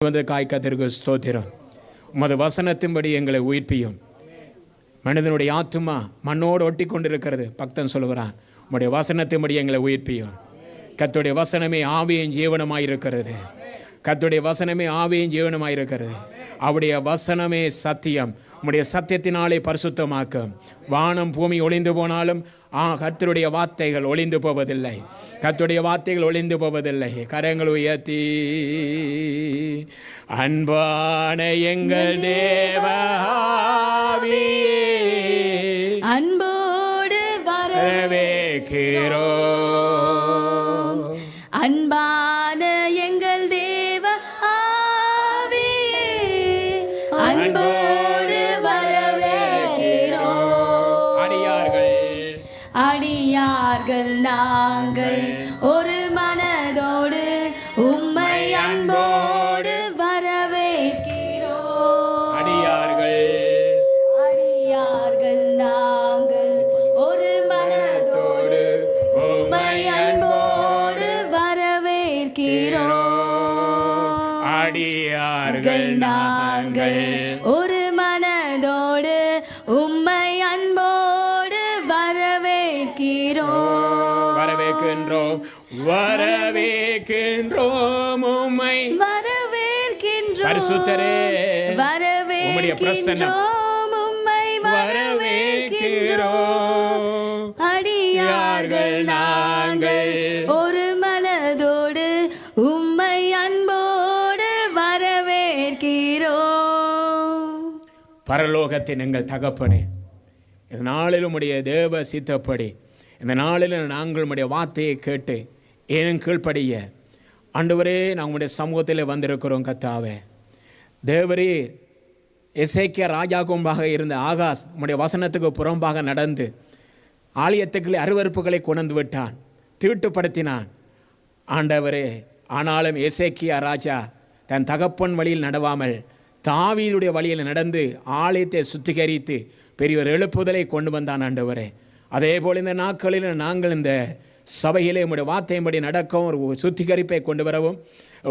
காய்கத்திற்கு ஸ்தோத்திரம். உமது வசனத்தின்படி எங்களை உயிர்ப்பியும். மனிதனுடைய ஆத்துமா மண்ணோடு ஒட்டி கொண்டிருக்கிறது. பக்தன் சொல்கிறான், உம்முடைய வசனத்தின்படி எங்களை உயிர்ப்பியும். கர்த்தருடைய வசனமே ஆவியும் ஜீவனமாயிருக்கிறது. கர்த்தருடைய வசனமே ஆவியும் ஜீவனமாயிருக்கிறது. அவருடைய வசனமே சத்தியம். உம்முடைய சத்தியத்தினாலே பரிசுத்தமாக்கும். வானம் பூமி ஒளிந்து போனாலும் கர்த்தருடைய வார்த்தைகள் ஒளிந்து போவதில்லை. கர்த்தருடைய வார்த்தைகள் ஒளிந்து போவதில்லை. கரங்கள் உயர்த்தி, அன்பான எங்கள் தேவ ஆவியே, அன்போடு வரவேற்கிறோம். அன்பான எங்கள் தேவ ஆவியே, அன்போடு வரவேற்கிறோம். அடியார்கள் நாங்கள் ஒரு மனதோடு உம்மை அன்போடு வரவேற்கிறோம். அடியார்கள் நாங்கள் ஒரு மனதோடு உம்மை அன்போடு வரவேற்கிறோம். அடியார்கள் நாங்கள் ஒரு மனதோடு உம்மை அன்போடு வரவேற்கிறோம். வரவேற்கின்றோம் உம்மை வரவேற்கின்றோம். பரிசுத்தரே, வரவேற்கின்றோம் உம்மை வரவேற்கின்றோம். அடியார்கள் நாங்கள் ஒரு மனதோடு உம்மை அன்போடு வரவேற்கிறோம். பரலோகத்தின் எங்கள் தகப்பனே, இந்த நாளில் உம்முடைய தேவ சித்தப்படி இந்த நாளில் நாங்கள் உம்முடைய வார்த்தையை கேட்டு ஏன் கீழ்ப்படிய ஆண்டவரே நாங்கள் உம்முடைய சமூகத்தில் வந்திருக்கிறோம். கர்த்தாவே, தேவரீர் எசேக்கியா ராஜாவும்பாக இருந்த ஆகாஸ் உம்முடைய வசனத்துக்கு புறம்பாக நடந்து ஆலயத்துக்குள்ளே அருவருப்புகளை கொண்டு விட்டான், தீட்டுப்படுத்தினான். ஆண்டவரே, ஆனாலும் எசேக்கியா ராஜா தன் தகப்பன் வழியில் நடவாமல் தாவீதுடைய வழியில் நடந்து ஆலயத்தை சுத்திகரித்து பெரிய ஒரு எழுப்புதலை கொண்டு வந்தான். ஆண்டவரே, அதே போல் இந்த நாட்களில் நாங்கள் இந்த சபையிலே உம்முடைய வார்த்தையின்படி நடக்கவும் ஒரு சுத்திகரிப்பை கொண்டு வரவும்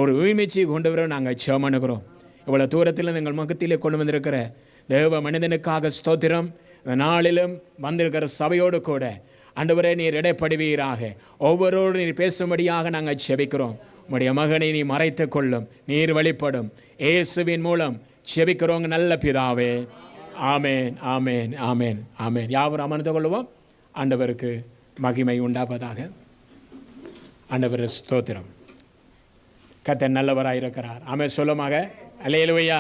ஒரு உயிர்மீச்சியை கொண்டு வரவும் நாங்கள் ஜெபமனுகிறோம். இவ்வளோ தூரத்தில் எங்கள் முகத்திலே கொண்டு வந்திருக்கிற தேவ மனிதனுக்காக ஸ்தோத்திரம். இந்த நாளிலும் வந்திருக்கிற சபையோடு கூட ஆண்டவரே நீர் இடைப்படுவீராக. ஒவ்வொருவரோடு நீர் பேசும்படியாக நாங்கள் ஜெபிக்கிறோம். உம்முடைய மகனை நீ மறைத்து கொள்ளும், நீர் வெளிப்படும். இயேசுவின் மூலம் ஜெபிக்கிறோங்க நல்ல பிதாவே. ஆமேன், ஆமேன், ஆமேன், ஆமேன். யாவரும் அமர்ந்து கொள்வோம். ஆண்டவருக்கு மகிமை உண்டாவதாக. ஆண்டவர் ஸ்தோத்திரம். கர்த்தர் நல்லவராயிருக்கிறார். ஆமென் சொல்லுமாக. அல்லேலூயா.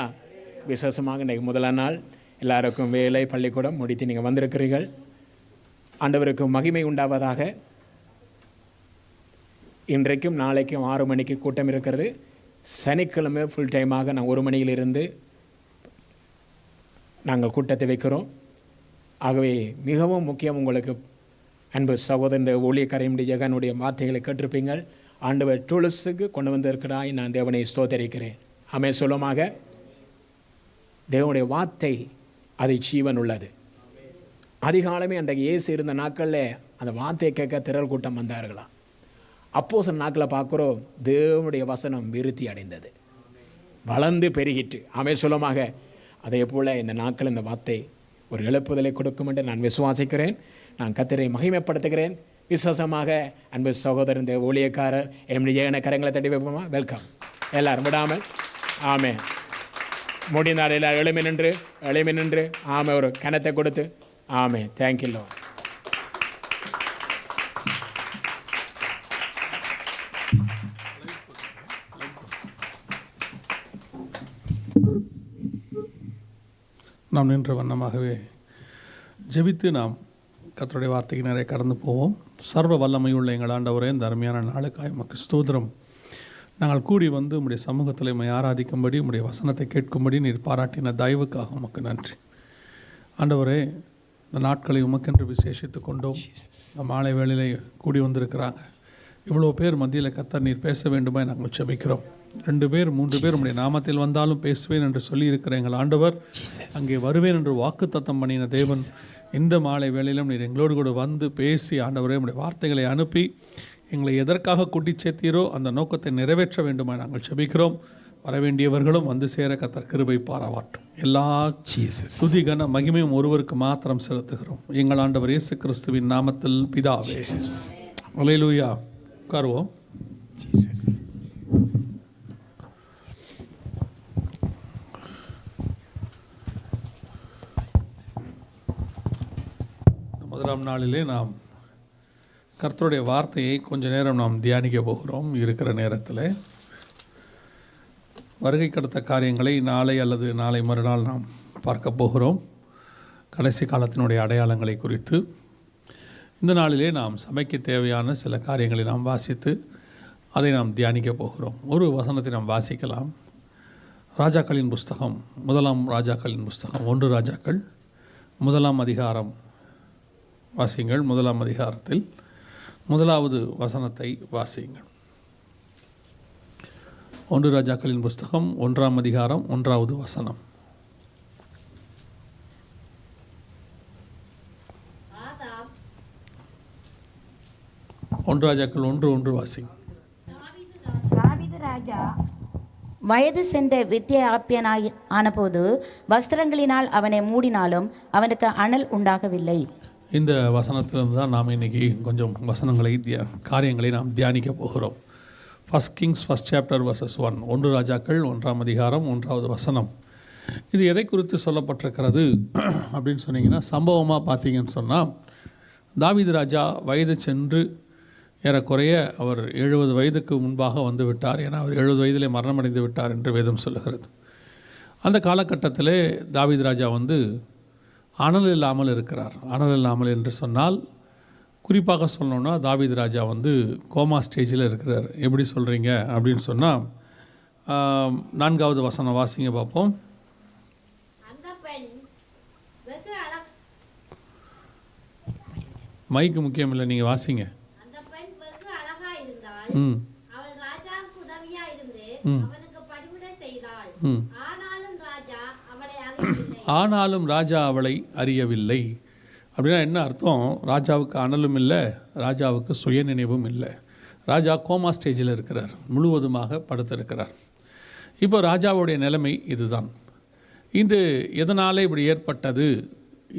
விசேஷமாக இன்றைக்கு முதலாம் நாள் எல்லாருக்கும் வேலை பள்ளிக்கூடம் முடித்து நீங்கள் வந்திருக்கிறீர்கள். ஆண்டவருக்கு மகிமை உண்டாவதாக. இன்றைக்கும் நாளைக்கும் 6 மணிக்கு கூட்டம் இருக்கிறது. சனிக்கிழமை ஃபுல் டைமாக நான் 1 மணியிலிருந்து நாங்கள் கூட்டத்தை வைக்கிறோம். ஆகவே மிகவும் முக்கியம், உங்களுக்கு அன்பு சகோதரன் ஊழியக்காரனுடைய ஜெகனுடைய வார்த்தைகளை கேட்டிருப்பீங்கள். ஆண்டவர் டூல்ஸுக்கு கொண்டு வந்திருக்கிறாய். நான் தேவனை ஸ்தோத்தரிக்கிறேன். ஆமென் சொல்லுமாக. தேவனுடைய வார்த்தை அது ஜீவன் உள்ளது. அதிகாலமே அன்றைக்கு இயேசு இருந்த நாட்களில் அந்த வார்த்தையை கேட்க திரள் கூட்டம் வந்தார்களாம். அப்போஸ்தலர் நாட்களில் பார்க்குறோம், தேவனுடைய வசனம் விருத்தி அடைந்தது, வளர்ந்து பெருகிட்டு. ஆமென் சொல்லுமாக. அதே போல் இந்த நாட்கள் இந்த வார்த்தை ஒரு எழுப்புதலை கொடுக்கும் என்று நான் விசுவாசிக்கிறேன். நான் கர்த்தரை மகிமைப்படுத்துகிறேன். விசேஷமாக அன்பு சகோதரன் இந்த ஊழியக்காரர் என்னுடைய கரங்களை தட்டி வைப்போமா? வெல்கம் எல்லாரும் விடாமல். ஆமே முடிந்தால் எல்லாரும் எளிமை நின்று ஆமே ஒரு கணத்தை கொடுத்து ஆமே. தேங்க்யூ. நாம் நின்ற வண்ணமாகவே ஜெபித்து நாம் கர்த்தருடைய வார்த்தைக்கு நிறைய கடந்து போவோம். சர்வ வல்லமையுள்ள எங்கள் ஆண்டவரே, இந்த அருமையான நாளுக்காய் உமக்கு ஸ்தோத்திரம். நாங்கள் கூடி வந்து உம்முடைய சமூகத்தில் உம்மை ஆராதிக்கும்படி, உம்முடைய வசனத்தை கேட்கும்படி நீர் பாராட்டின தயவுக்காக உமக்கு நன்றி. ஆண்டவரே, இந்த நாட்களை உமக்கென்று விசேஷித்து கொண்டோம். இந்த மாலை வேளையிலே கூடி வந்திருக்கிறாங்க. இவ்வளோ பேர் மத்தியில் கர்த்தர் நீர் பேச வேண்டுமா நாங்கள் ஜெபிக்கிறோம். 2 பேர் 3 பேர் உம்முடைய நாமத்தில் வந்தாலும் பேசுவேன் என்று சொல்லியிருக்கிற எங்கள் ஆண்டவர், அங்கே வருவேன் என்று வாக்குத்தத்தம் பண்ணின தேவன், இந்த மாலை வேளையிலும் நீர் எங்களோடு கூட வந்து பேசி ஆண்டவரே உம்முடைய வார்த்தைகளை அனுப்பி எங்களை எதற்காக கூட்டி சேர்த்தீரோ அந்த நோக்கத்தை நிறைவேற்ற வேண்டுமா நாங்கள் ஜெபிக்கிறோம். வரவேண்டியவர்களும் வந்து சேர கர்த்தர் கிருபை பாராட்டும். எல்லா துதி கன மகிமையும் ஒருவருக்கு மாத்திரம் செலுத்துகிறோம், எங்கள் ஆண்டவர் இயேசு கிறிஸ்துவின் நாமத்தில் பிதாவே. அல்லேலூயா. உட்காருவோம். முதலாம் நாளிலே நாம் கர்த்தருடைய வார்த்தையை கொஞ்ச நேரம் நாம் தியானிக்க போகிறோம். இருக்கிற நேரத்தில் வருகைக்கு அடுத்த காரியங்களை நாளை அல்லது நாளை மறுநாள் நாம் பார்க்க போகிறோம். கடைசி காலத்தினுடைய அடையாளங்களை குறித்து இந்த நாளிலே நாம் சபைக்கு தேவையான சில காரியங்களை நாம் வாசித்து அதை நாம் தியானிக்க போகிறோம். ஒரு வசனத்தை நாம் வாசிக்கலாம். ராஜாக்களின் புஸ்தகம், முதலாம் ராஜாக்களின் புஸ்தகம், 1 ராஜாக்கள் 1ஆம் அதிகாரம் வாசியுங்கள். 1ஆம் அதிகாரத்தில் 1வது வசனத்தை வாசியுங்கள். 1 ராஜாக்களின் புஸ்தகம் 1ஆம் அதிகாரம் 1வது வசனம். ராஜாக்கள் 1:1 வாசிங்க. தாவீது ராஜா வயது சென்ற வித்தியாபியனாய் ஆனபோது வஸ்திரங்களினால் அவனை மூடினாலும் அவனுக்கு அனல் உண்டாகவில்லை. இந்த வசனத்திலிருந்து தான் நாம் இன்றைக்கி கொஞ்சம் வசனங்களை காரியங்களை நாம் தியானிக்க போகிறோம். 1 Kings 1st chapter verses 1. 1 ராஜாக்கள் 1ஆம் அதிகாரம் 1வது வசனம். இது எதை குறித்து சொல்லப்பட்டிருக்கிறது அப்படின்னு சொன்னீங்கன்னா, சம்பவமாக பார்த்தீங்கன்னு சொன்னால், தாவீது ராஜா வயது சென்று ஏறக்குறைய அவர் 70 வயதுக்கு முன்பாக வந்து விட்டார். ஏன்னா அவர் 70 வயதிலே மரணமடைந்து விட்டார் என்று வேதம் சொல்லுகிறது. அந்த காலகட்டத்திலே தாவீது ராஜா வந்து அனல் இல்லாமல் இருக்கிறார். அனல் இல்லாமல் என்று சொன்னால் குறிப்பாக சொல்லணும்னா, தாவீது ராஜா வந்து கோமா ஸ்டேஜில் இருக்கிறார். எப்படி சொல்கிறீங்க அப்படின்னு சொன்னால், 4வது வசனம் வாசிங்க பார்ப்போம். மைக்கு முக்கியம் இல்லை, நீங்கள் வாசிங்க. ஆனாலும் ராஜா அவளை அறியவில்லை. அப்படின்னா என்ன அர்த்தம்? ராஜாவுக்கு அனலும் இல்லை, ராஜாவுக்கு சுயநினைவும் இல்லை. ராஜா கோமா ஸ்டேஜில் இருக்கிறார், முழுவதுமாக படுத்திருக்கிறார். இப்போ ராஜாவுடைய நிலைமை இதுதான். இது எதனாலே இப்படி ஏற்பட்டது,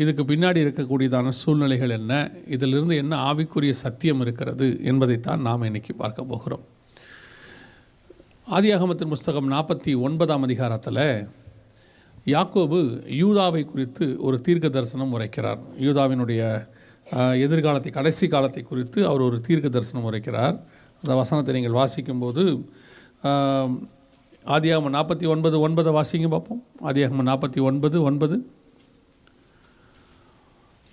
இதுக்கு பின்னாடி இருக்கக்கூடியதான சூழ்நிலைகள் என்ன, இதிலிருந்து என்ன ஆவிக்குரிய சத்தியம் இருக்கிறது என்பதைத்தான் நாம் இன்றைக்கி பார்க்க போகிறோம். ஆதியாகமத்தின் புஸ்தகம் 49ஆம் அதிகாரத்தில் யாக்கோபு யூதாவை குறித்து ஒரு தீர்க்க தரிசனம் உரைக்கிறார். யூதாவினுடைய எதிர்காலத்தை, கடைசி காலத்தை குறித்து அவர் ஒரு தீர்க்க தரிசனம் உரைக்கிறார். அந்த வசனத்தை நீங்கள் வாசிக்கும்போது, ஆதியாகமம் 49:9 வாசிங்க பார்ப்போம். ஆதியாகமம் 49:9.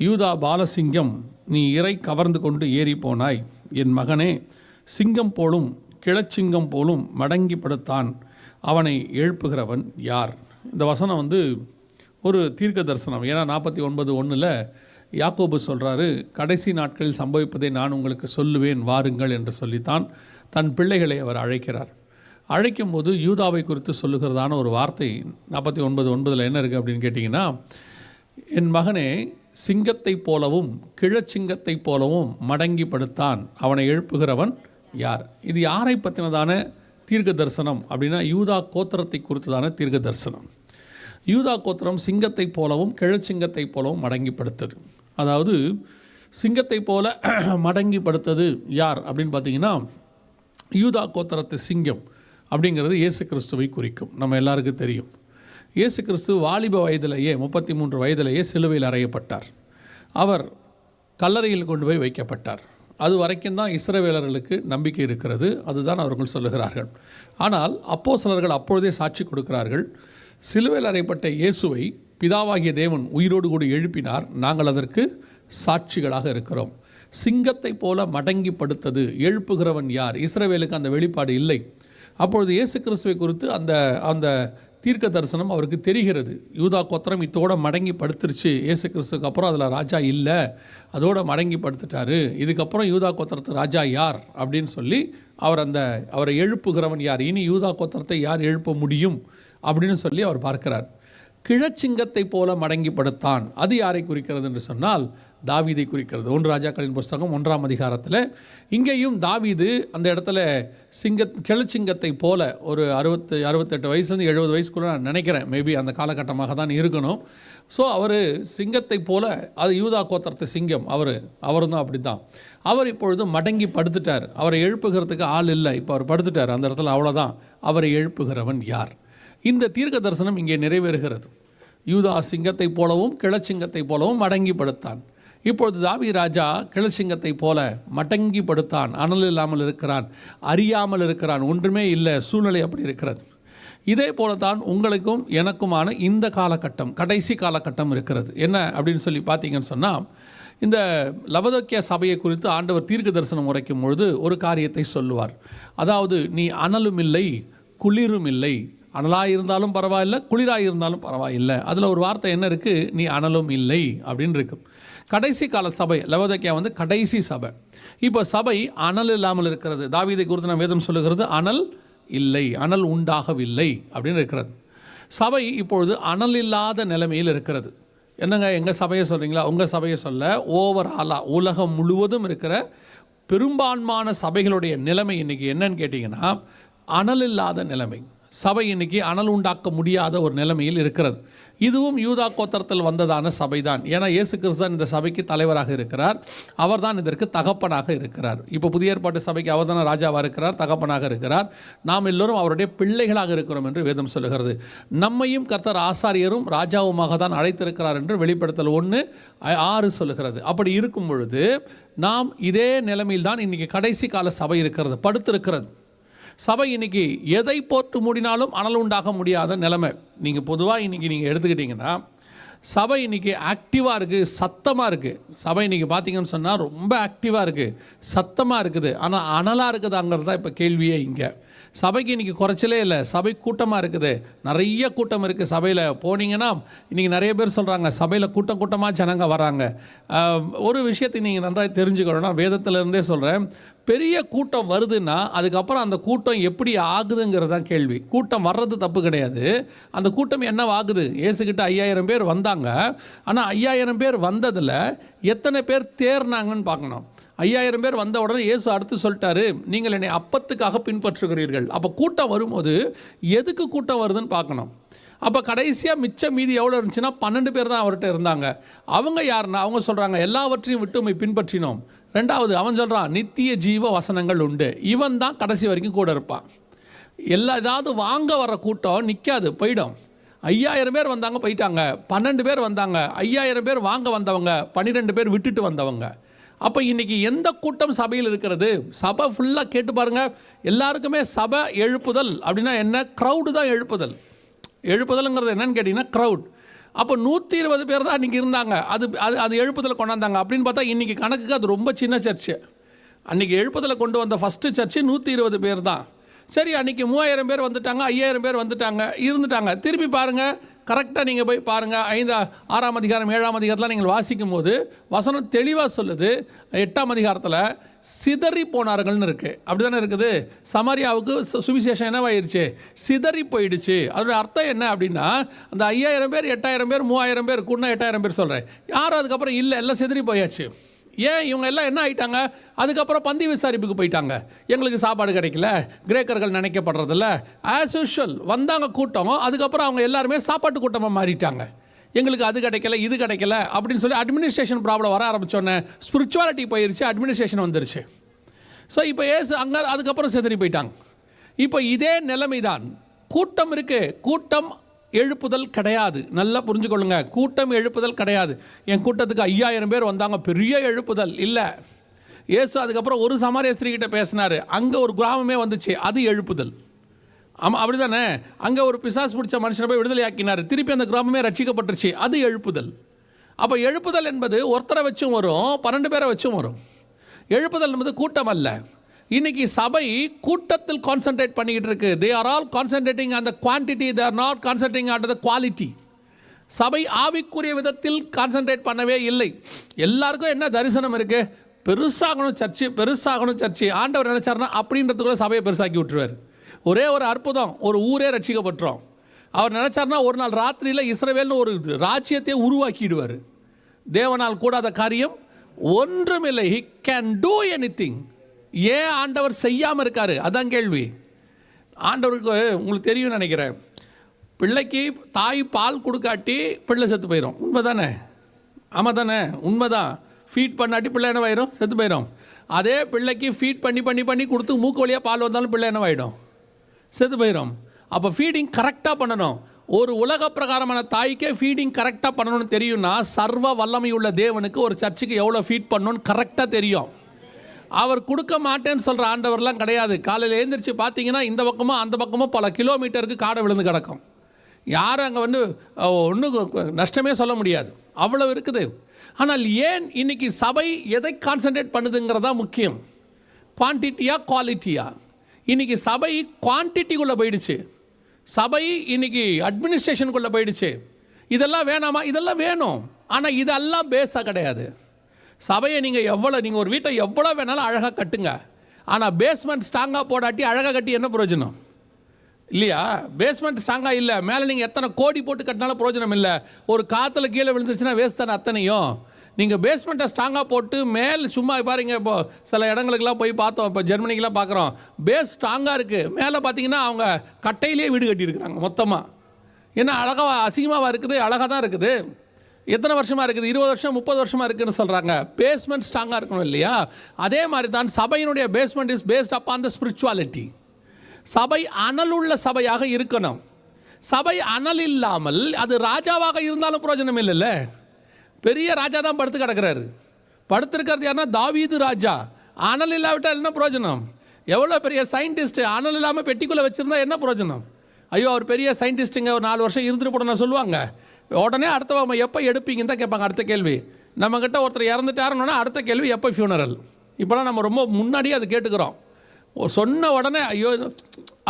யூதா பாலசிங்கம், நீ இறை கவர்ந்து கொண்டு ஏறி போனாய். என் மகனே, சிங்கம் போலும் கிழச்சிங்கம் போலும் மடங்கி படுத்தான், அவனை எழுப்புகிறவன் யார்? இந்த வசனம் வந்து ஒரு தீர்க்க தரிசனம். ஏன்னா 49:1 யாக்கோபு சொல்கிறாரு, கடைசி நாட்களில் சம்பவிப்பதை நான் உங்களுக்கு சொல்லுவேன் வாருங்கள் என்று சொல்லித்தான் தன் பிள்ளைகளை அவர் அழைக்கிறார். அழைக்கும் போது யூதாவை குறித்து சொல்லுகிறதான ஒரு வார்த்தை 49:9 என்ன இருக்குது அப்படின்னு கேட்டிங்கன்னா, என் மகனே, சிங்கத்தை போலவும் கிழச்சிங்கத்தை போலவும் மடங்கி படுத்தான், அவனை எழுப்புகிறவன் யார்? இது யாரை பற்றினதான தீர்க்க தரிசனம் அப்படின்னா, யூதா கோத்திரத்தை குறித்ததான தீர்க்க தரிசனம். யூதா கோத்திரம் சிங்கத்தை போலவும் கிழச்சிங்கத்தை போலவும் மடங்கி படுத்தது. அதாவது சிங்கத்தை போல மடங்கி படுத்தது யார் அப்படின்னு பார்த்தீங்கன்னா, யூதா கோத்திரத்து சிங்கம் அப்படிங்கிறது இயேசு கிறிஸ்துவை குறிக்கும். நம்ம எல்லாருக்கும் தெரியும், இயேசு கிறிஸ்து வாலிப வயதிலேயே 33 வயதிலேயே சிலுவையில் அறையப்பட்டார். அவர் கல்லறையில் கொண்டு போய் வைக்கப்பட்டார். அது வரைக்கும் தான் இஸ்ரவேலர்களுக்கு நம்பிக்கை இருக்கிறது, அதுதான் அவர்கள் சொல்லுகிறார்கள். ஆனால் அப்போஸ்தலர்கள் அப்பொழுதே சாட்சி கொடுக்கிறார்கள், சிலுவையில் அறையப்பட்ட இயேசுவை பிதாவாகிய தேவன் உயிரோடு கூட எழுப்பினார், நாங்கள் அதற்கு சாட்சிகளாக இருக்கிறோம். சிங்கத்தை போல மடங்கி படுத்தது, எழுப்புகிறவன் யார்? இஸ்ரவேலுக்கு அந்த வெளிப்பாடு இல்லை. அப்பொழுது இயேசு கிறிஸ்துவை குறித்து அந்த தீர்க்க தரிசனம் அவருக்கு தெரிகிறது. யூதா கோத்திரம் இத்தோட மடங்கி படுத்துருச்சு, இயேசு கிறிஸ்துக்கு அப்புறம் அதில் ராஜா இல்லை, அதோட மடங்கி படுத்துட்டாரு, இதுக்கப்புறம் யூதா கோத்திரத்து ராஜா யார் அப்படின்னு சொல்லி அவரை எழுப்புகிறவன் யார், இனி யூதா கோத்திரத்தை யார் எழுப்ப முடியும் அப்படின்னு சொல்லி அவர் பார்க்கிறார். கிழச்சிங்கத்தை போல மடங்கி படுத்தான், அது யாரை குறிக்கிறது என்று சொன்னால், தாவீதை குறிக்கிறது. 1 ராஜாக்களின் புஸ்தகம் 1ஆம் அதிகாரத்தில் இங்கேயும் தாவீது அந்த இடத்துல கிளச்சிங்கத்தை போல ஒரு 68 வயசுலேருந்து 70 வயசுக்குள்ளே நான் நினைக்கிறேன், மேபி அந்த காலகட்டமாக தான் இருக்கணும். ஸோ அவர் சிங்கத்தை போல, அது யூதா கோத்திரத்து சிங்கம், அவரும் தான் அப்படி தான். அவர் இப்பொழுது மடங்கி படுத்துட்டார். அவரை எழுப்புகிறதுக்கு ஆள் இல்லை. இப்போ அவர் படுத்துட்டார் அந்த இடத்துல, அவ்வளோதான். அவரை எழுப்புகிறவன் யார்? இந்த தீர்க்க தரிசனம் இங்கே நிறைவேறுகிறது. யூதா சிங்கத்தை போலவும் கிளச்சிங்கத்தை போலவும் மடங்கி படுத்தான். இப்பொழுது தாவீது ராஜா கிளச்சிங்கத்தை போல மடங்கி படுத்தான். அனல் இல்லாமல் இருக்கிறான், அறியாமல் இருக்கிறான், ஒன்றுமே இல்லை, சூழ்நிலை அப்படி இருக்கிறது. இதே போல தான் உங்களுக்கும் எனக்குமான இந்த காலகட்டம், கடைசி காலகட்டம் இருக்கிறது. என்ன அப்படின்னு சொல்லி பார்த்தீங்கன்னு சொன்னால், இந்த லவோதிக்கேயா சபையை குறித்து ஆண்டவர் தீர்க்க தரிசனம் உரைக்கும் பொழுது ஒரு காரியத்தை சொல்லுவார். அதாவது, நீ அனலும் இல்லை குளிரும் இல்லை, அனலாக இருந்தாலும் பரவாயில்லை, குளிராக இருந்தாலும் பரவாயில்லை. அதில் ஒரு வார்த்தை என்ன இருக்குது? நீ அனலும் இல்லை அப்படின்னு இருக்கு. கடைசி கால சபை லவோதிக்கேயா கடைசி சபை. இப்போ சபை அனல் இல்லாமல் இருக்கிறது. தாவீதை குறித்து நான் வேதம் சொல்லுகிறது, அனல் இல்லை, அனல் உண்டாகவில்லை அப்படின்னு இருக்கிறது. சபை இப்பொழுது அனல் இல்லாத நிலைமையில் இருக்கிறது. என்னங்க எங்கள் சபையை சொல்கிறீங்களா? உங்கள் சபையை சொல்ல, ஓவராலாக உலகம் முழுவதும் இருக்கிற பெரும்பான்மையான சபைகளுடைய நிலைமை இன்றைக்கி என்னன்னு கேட்டிங்கன்னா, அனல் இல்லாத நிலைமை. சபை இன்றைக்கி அனல் உண்டாக்க முடியாத ஒரு நிலைமையில் இருக்கிறது. இதுவும் யூதா கோத்திரத்தில் வந்ததான சபை தான். ஏன்னா இயேசு கிறிஸ்து இந்த சபைக்கு தலைவராக இருக்கிறார், அவர் தான் இதற்கு தகப்பனாக இருக்கிறார். இப்போ புதிய ஏற்பாட்டு சபைக்கு அவர் தானே ராஜாவாக இருக்கிறார், தகப்பனாக இருக்கிறார். நாம் எல்லோரும் அவருடைய பிள்ளைகளாக இருக்கிறோம் என்று வேதம் சொல்லுகிறது. நம்மையும் கர்த்தர் ஆசாரியரும் ராஜாவுமாக தான் அழைத்திருக்கிறார் என்று வெளிப்படுத்தல் 1:6 சொல்லுகிறது. அப்படி இருக்கும் பொழுது நாம் இதே நிலைமையில் தான் இன்றைக்கி கடைசி கால சபை இருக்கிறது, படுத்திருக்கிறது. சபை இன்றைக்கி எதை போட்டு மூடினாலும் அனல் உண்டாக முடியாத நிலைமை. நீங்கள் பொதுவாக இன்றைக்கி நீங்கள் எடுத்துக்கிட்டிங்கன்னா, சபை இன்றைக்கி ஆக்டிவாக இருக்குது, சத்தமாக இருக்குது. சபை இன்றைக்கி பார்த்திங்கன்னு சொன்னால் ரொம்ப ஆக்டிவாக இருக்குது, சத்தமாக இருக்குது. ஆனால் அனலாக இருக்குதாங்கிறது தான் இப்போ கேள்வியே. இங்கே சபைக்கு இன்றைக்கி குறைச்சலே இல்லை, சபை கூட்டமாக இருக்குது, நிறைய கூட்டம் இருக்குது. சபையில் போனீங்கன்னா இன்றைக்கி நிறைய பேர் சொல்கிறாங்க, சபையில் கூட்டமாக ஜனங்க வராங்க. ஒரு விஷயத்தை நீங்கள் நன்றாக தெரிஞ்சுக்கணும்னா, வேதத்திலேருந்தே சொல்கிறேன், பெரிய கூட்டம் வருதுன்னா அதுக்கப்புறம் அந்த கூட்டம் எப்படி ஆகுதுங்கிறது தான் கேள்வி. கூட்டம் வர்றது தப்பு கிடையாது, அந்த கூட்டம் என்ன ஆகுது? இயேசுகிட்ட 5000 பேர் வந்தாங்க, ஆனால் 5000 பேர் வந்ததில் எத்தனை பேர் தேர்னாங்கன்னு பார்க்கணும். 5000 பேர் வந்த உடனே இயேசு அடுத்து சொல்லிட்டாரு, நீங்கள் என்னை அப்பத்துக்காக பின்பற்றுகிறீர்கள். அப்போ கூட்டம் வரும்போது எதுக்கு கூட்டம் வருதுன்னு பார்க்கணும். அப்போ கடைசியாக மிச்சம் மீதி எவ்வளோ இருந்துச்சுன்னா 12 பேர் தான் அவர்கிட்ட இருந்தாங்க. அவங்க யாருன்னா, அவங்க சொல்கிறாங்க எல்லாவற்றையும் விட்டு உண்மை பின்பற்றினோம். ரெண்டாவது அவன் சொல்கிறான் நித்திய ஜீவ வசனங்கள் உண்டு. இவன் தான் கடைசி வரைக்கும் கூட இருப்பான். ஏதாவது வாங்க வர கூட்டம் நிற்காது, போயிடும். 5000 பேர் வந்தாங்க, போயிட்டாங்க. 12 பேர் வந்தாங்க, 5000 பேர் வாங்க வந்தவங்க, 12 பேர் விட்டுட்டு வந்தவங்க. அப்போ இன்றைக்கி எந்த கூட்டம் சபையில் இருக்கிறது? சபை ஃபுல்லாக கேட்டு பாருங்கள், எல்லாருக்குமே சபை எழுப்புதல் அப்படின்னா என்ன? க்ரௌடு தான் எழுப்புதல். எழுப்புதல்ங்கிறது என்னன்னு கேட்டிங்கன்னா க்ரௌட். அப்போ 120 பேர் தான் அன்றைக்கி இருந்தாங்க, அது எழுப்புதலை கொண்டாந்தாங்க. அப்படின்னு பார்த்தா இன்றைக்கி கணக்குக்கு அது ரொம்ப சின்ன சர்ச்சு. அன்றைக்கி எழுப்புதலை கொண்டு வந்த ஃபஸ்ட்டு சர்ச்சு 120 பேர் தான். சரி, அன்றைக்கி 3000 பேர் வந்துட்டாங்க, 5000 பேர் வந்துட்டாங்க, இருந்துட்டாங்க. திருப்பி பாருங்கள், கரெக்டாக நீங்கள் போய் பாருங்கள், 6ஆம் அதிகாரம் 7ஆம் அதிகாரத்தில் நீங்கள் வாசிக்கும் போது வசனம் தெளிவாக சொல்லுது. 8ஆம் அதிகாரத்தில் சிதறி போனார்கள்னு இருக்குது. அப்படி தானே இருக்குது. சமாரியாவுக்கு சுவிசேஷம் என்னவாயிருச்சு? சிதறி போயிடுச்சு. அதோட அர்த்தம் என்ன அப்படின்னா, அந்த 5000 பேர் 8000 பேர் 3000 பேர் கூட 8000 பேர் சொல்கிறேன், யாரும் அதுக்கப்புறம் இல்லை, எல்லாம் சிதறி போயாச்சு. ஏன்? இவங்க எல்லாம் என்ன ஆகிட்டாங்க? அதுக்கப்புறம் பந்தி விசாரிப்புக்கு போயிட்டாங்க. எங்களுக்கு சாப்பாடு கிடைக்கல, கிரேக்கர்கள் நினைக்கப்படுறதில்ல. ஆஸ் யூஷுவல் வந்தாங்க கூட்டம், அதுக்கப்புறம் அவங்க எல்லாருமே சாப்பாட்டு கூட்டமாக மாறிட்டாங்க. எங்களுக்கு அது கிடைக்கல, இது கிடைக்கல அப்படின்னு சொல்லி அட்மினிஸ்ட்ரேஷன் ப்ராப்ளம் வர ஆரம்பித்தோன்னே ஸ்பிரிச்சுவாலிட்டி போயிருச்சு, அட்மினிஸ்ட்ரேஷன் வந்துருச்சு. ஸோ இப்போ அங்கே அதுக்கப்புறம் செதறி போயிட்டாங்க. இப்போ இதே நிலைமை தான். கூட்டம் இருக்குது, கூட்டம் எழுப்புதல் கிடையாது. நல்லா புரிஞ்சுக்கொள்ளுங்க, கூட்டம் எழுப்புதல் கிடையாது. என் கூட்டத்துக்கு 5000 பேர் வந்தாங்க, பெரிய எழுப்புதல் இல்லை. இயேசு அதுக்கப்புறம் ஒரு சமாரிய ஸ்திரீகிட்ட பேசினார், அங்கே ஒரு கிராமமே வந்துச்சு, அது எழுப்புதல். ஆமாம், அப்படி தானே. அங்கே ஒரு பிசாசு பிடிச்ச மனுஷனை போய் விடுதலை ஆக்கினார், திருப்பி அந்த கிராமமே ரட்சிக்கப்பட்டுருச்சு, அது எழுப்புதல். அப்போ எழுப்புதல் என்பது ஒருத்தரை வச்சும் வரும், 12 பேரை வச்சும் வரும். எழுப்புதல் என்பது கூட்டம் அல்ல. இன்னைக்கு சபை கூட்டத்தில் கான்சென்ட்ரேட் பண்ணிக்கிட்டு இருக்கு. They are all concentrating on the quantity, they are not concentrating on the quality. சபை ஆவிக்குரிய விதத்தில் கான்சென்ட்ரேட் பண்ணவே இல்லை. எல்லாருக்கும் என்ன தரிசனம் இருக்குது? பெருசாகணும் சர்ச்சு, பெருசாகணும் சர்ச்சு. ஆண்டவர் நினைச்சார்னா அப்படின்றதுக்குள்ள சபையை பெருசாக்கி விட்டுருவார். ஒரே ஒரு அற்புதம், ஒரு ஊரே ரட்சிக்கப்பட்டுரும். அவர் நினைச்சார்னா ஒரு நாள் ராத்திரியில் இஸ்ரவேல்னு ஒரு ராஜ்யத்தை உருவாக்கிடுவார். தேவனால் கூடாத காரியம் ஒன்றுமில்லை. He can do anything. ஏன் ஆண்டவர் செய்யாமல் இருக்காரு? அதான் கேள்வி. ஆண்டவருக்கு உங்களுக்கு தெரியும் நினைக்கிறேன், பிள்ளைக்கு தாய் பால் கொடுக்காட்டி பிள்ளை செத்து போயிடும். உண்மை தானே? ஆமாம் தானே? உண்மை தான். ஃபீட் பண்ணாட்டி பிள்ளை என்னவாயிடும்? செத்து போயிடும். அதே பிள்ளைக்கு ஃபீட் பண்ணி பண்ணி பண்ணி கொடுத்து மூக்கு வழியாக பால் வந்தாலும் பிள்ளை என்னவாயிடும்? செத்து போயிடும். அப்போ ஃபீடிங் கரெக்டாக பண்ணணும். ஒரு உலக பிரகாரமான தாய்க்கே ஃபீடிங் கரெக்டாக பண்ணணும்னு தெரியும்னா, சர்வ வல்லமை உள்ள தேவனுக்கு ஒரு சர்ச்சுக்கு எவ்வளோ ஃபீட் பண்ணணும்னு கரெக்டாக தெரியும். அவர் கொடுக்க மாட்டேன்னு சொல்கிற ஆண்டவர்லாம் கிடையாது. காலையில் எழுந்திரிச்சு பார்த்தீங்கன்னா இந்த பக்கமோ அந்த பக்கமோ பல கிலோமீட்டருக்கு காடை விழுந்து கிடக்கும். யாரும் அங்கே வந்து ஒன்றும் நஷ்டமே சொல்ல முடியாது, அவ்வளோ இருக்குது. ஆனால் ஏன் இன்னைக்கு சபை எதை கான்சன்ட்ரேட் பண்ணுதுங்கிறதா முக்கியம். குவான்டிட்டியா குவாலிட்டியா? இன்றைக்கி சபை குவான்டிட்டிக்குள்ளே போயிடுச்சு. சபை இன்னைக்கு அட்மினிஸ்ட்ரேஷனுக்குள்ளே போயிடுச்சு. இதெல்லாம் வேணாமா? இதெல்லாம் வேணும். ஆனால் இதெல்லாம் பேஸாக கிடையாது. சபையை நீங்கள் ஒரு வீட்டை எவ்வளோ வேணாலும் அழகாக கட்டுங்க, ஆனால் பேஸ்மெண்ட் ஸ்ட்ராங்காக போடாட்டி அழகாக கட்டி என்ன பிரயோஜனம்? இல்லையா? பேஸ்மெண்ட் ஸ்ட்ராங்காக இல்லை, மேலே நீங்கள் எத்தனை கோடி போட்டு கட்டினாலும் பிரயோஜனம் இல்லை. ஒரு காற்றுல கீழே விழுந்துருச்சுன்னா வேஸ்ட் தானே அத்தனையும். நீங்கள் பேஸ்மெண்ட்டை ஸ்ட்ராங்காக போட்டு மேல் சும்மா பாருங்க. இப்போ சில இடங்களுக்கெல்லாம் போய் பார்த்தோம், இப்போ ஜெர்மனிக்கெலாம் பார்க்குறோம், பேஸ் ஸ்ட்ராங்காக இருக்குது, மேலே பார்த்தீங்கன்னா அவங்க கட்டையிலே வீடு கட்டியிருக்கிறாங்க மொத்தமாக. ஏன்னா அழகாக அசிங்கமாக இருக்குது, அழகாக தான் இருக்குது. எத்தனை வருஷமாக இருக்குது? 20 வருஷம் 30 வருஷமாக இருக்குதுன்னு சொல்கிறாங்க. பேஸ்மெண்ட் ஸ்ட்ராங்காக இருக்கணும் இல்லையா? அதே மாதிரி தான் சபையினுடைய basement is based upon the spirituality. சபை அனலுள்ள சபையாக இருக்கணும். சபை அனல் இல்லாமல் அது ராஜாவாக இருந்தாலும் பிரயோஜனம் இல்லைல்ல. பெரிய ராஜா தான் படுத்து கிடக்கிறாரு. படுத்திருக்கிறது யாருன்னா தாவீது ராஜா. அனல் இல்லாவிட்டால் என்ன பிரயோஜனம்? எவ்வளோ பெரிய சயின்டிஸ்ட் அனல் இல்லாமல் பெட்டிக்குள்ளே வச்சுருந்தா என்ன பிரயோஜனம்? ஐயோ அவர் பெரிய சயின்டிஸ்ட்டுங்க, ஒரு 4 வருஷம் இருந்துட்டு போடணும் சொல்லுவாங்க. உடனே அடுத்தவங்க எப்போ எடுப்பீங்கன்னு தான் கேட்பாங்க. அடுத்த கேள்வி, நம்மக்கிட்ட ஒருத்தர் இறந்துட்டாருன்னா அடுத்த கேள்வி எப்போ ஃபியூனரல். இப்போலாம் நம்ம ரொம்ப முன்னாடியே அது கேட்டுக்கிறோம். சொன்ன உடனே ஐயோ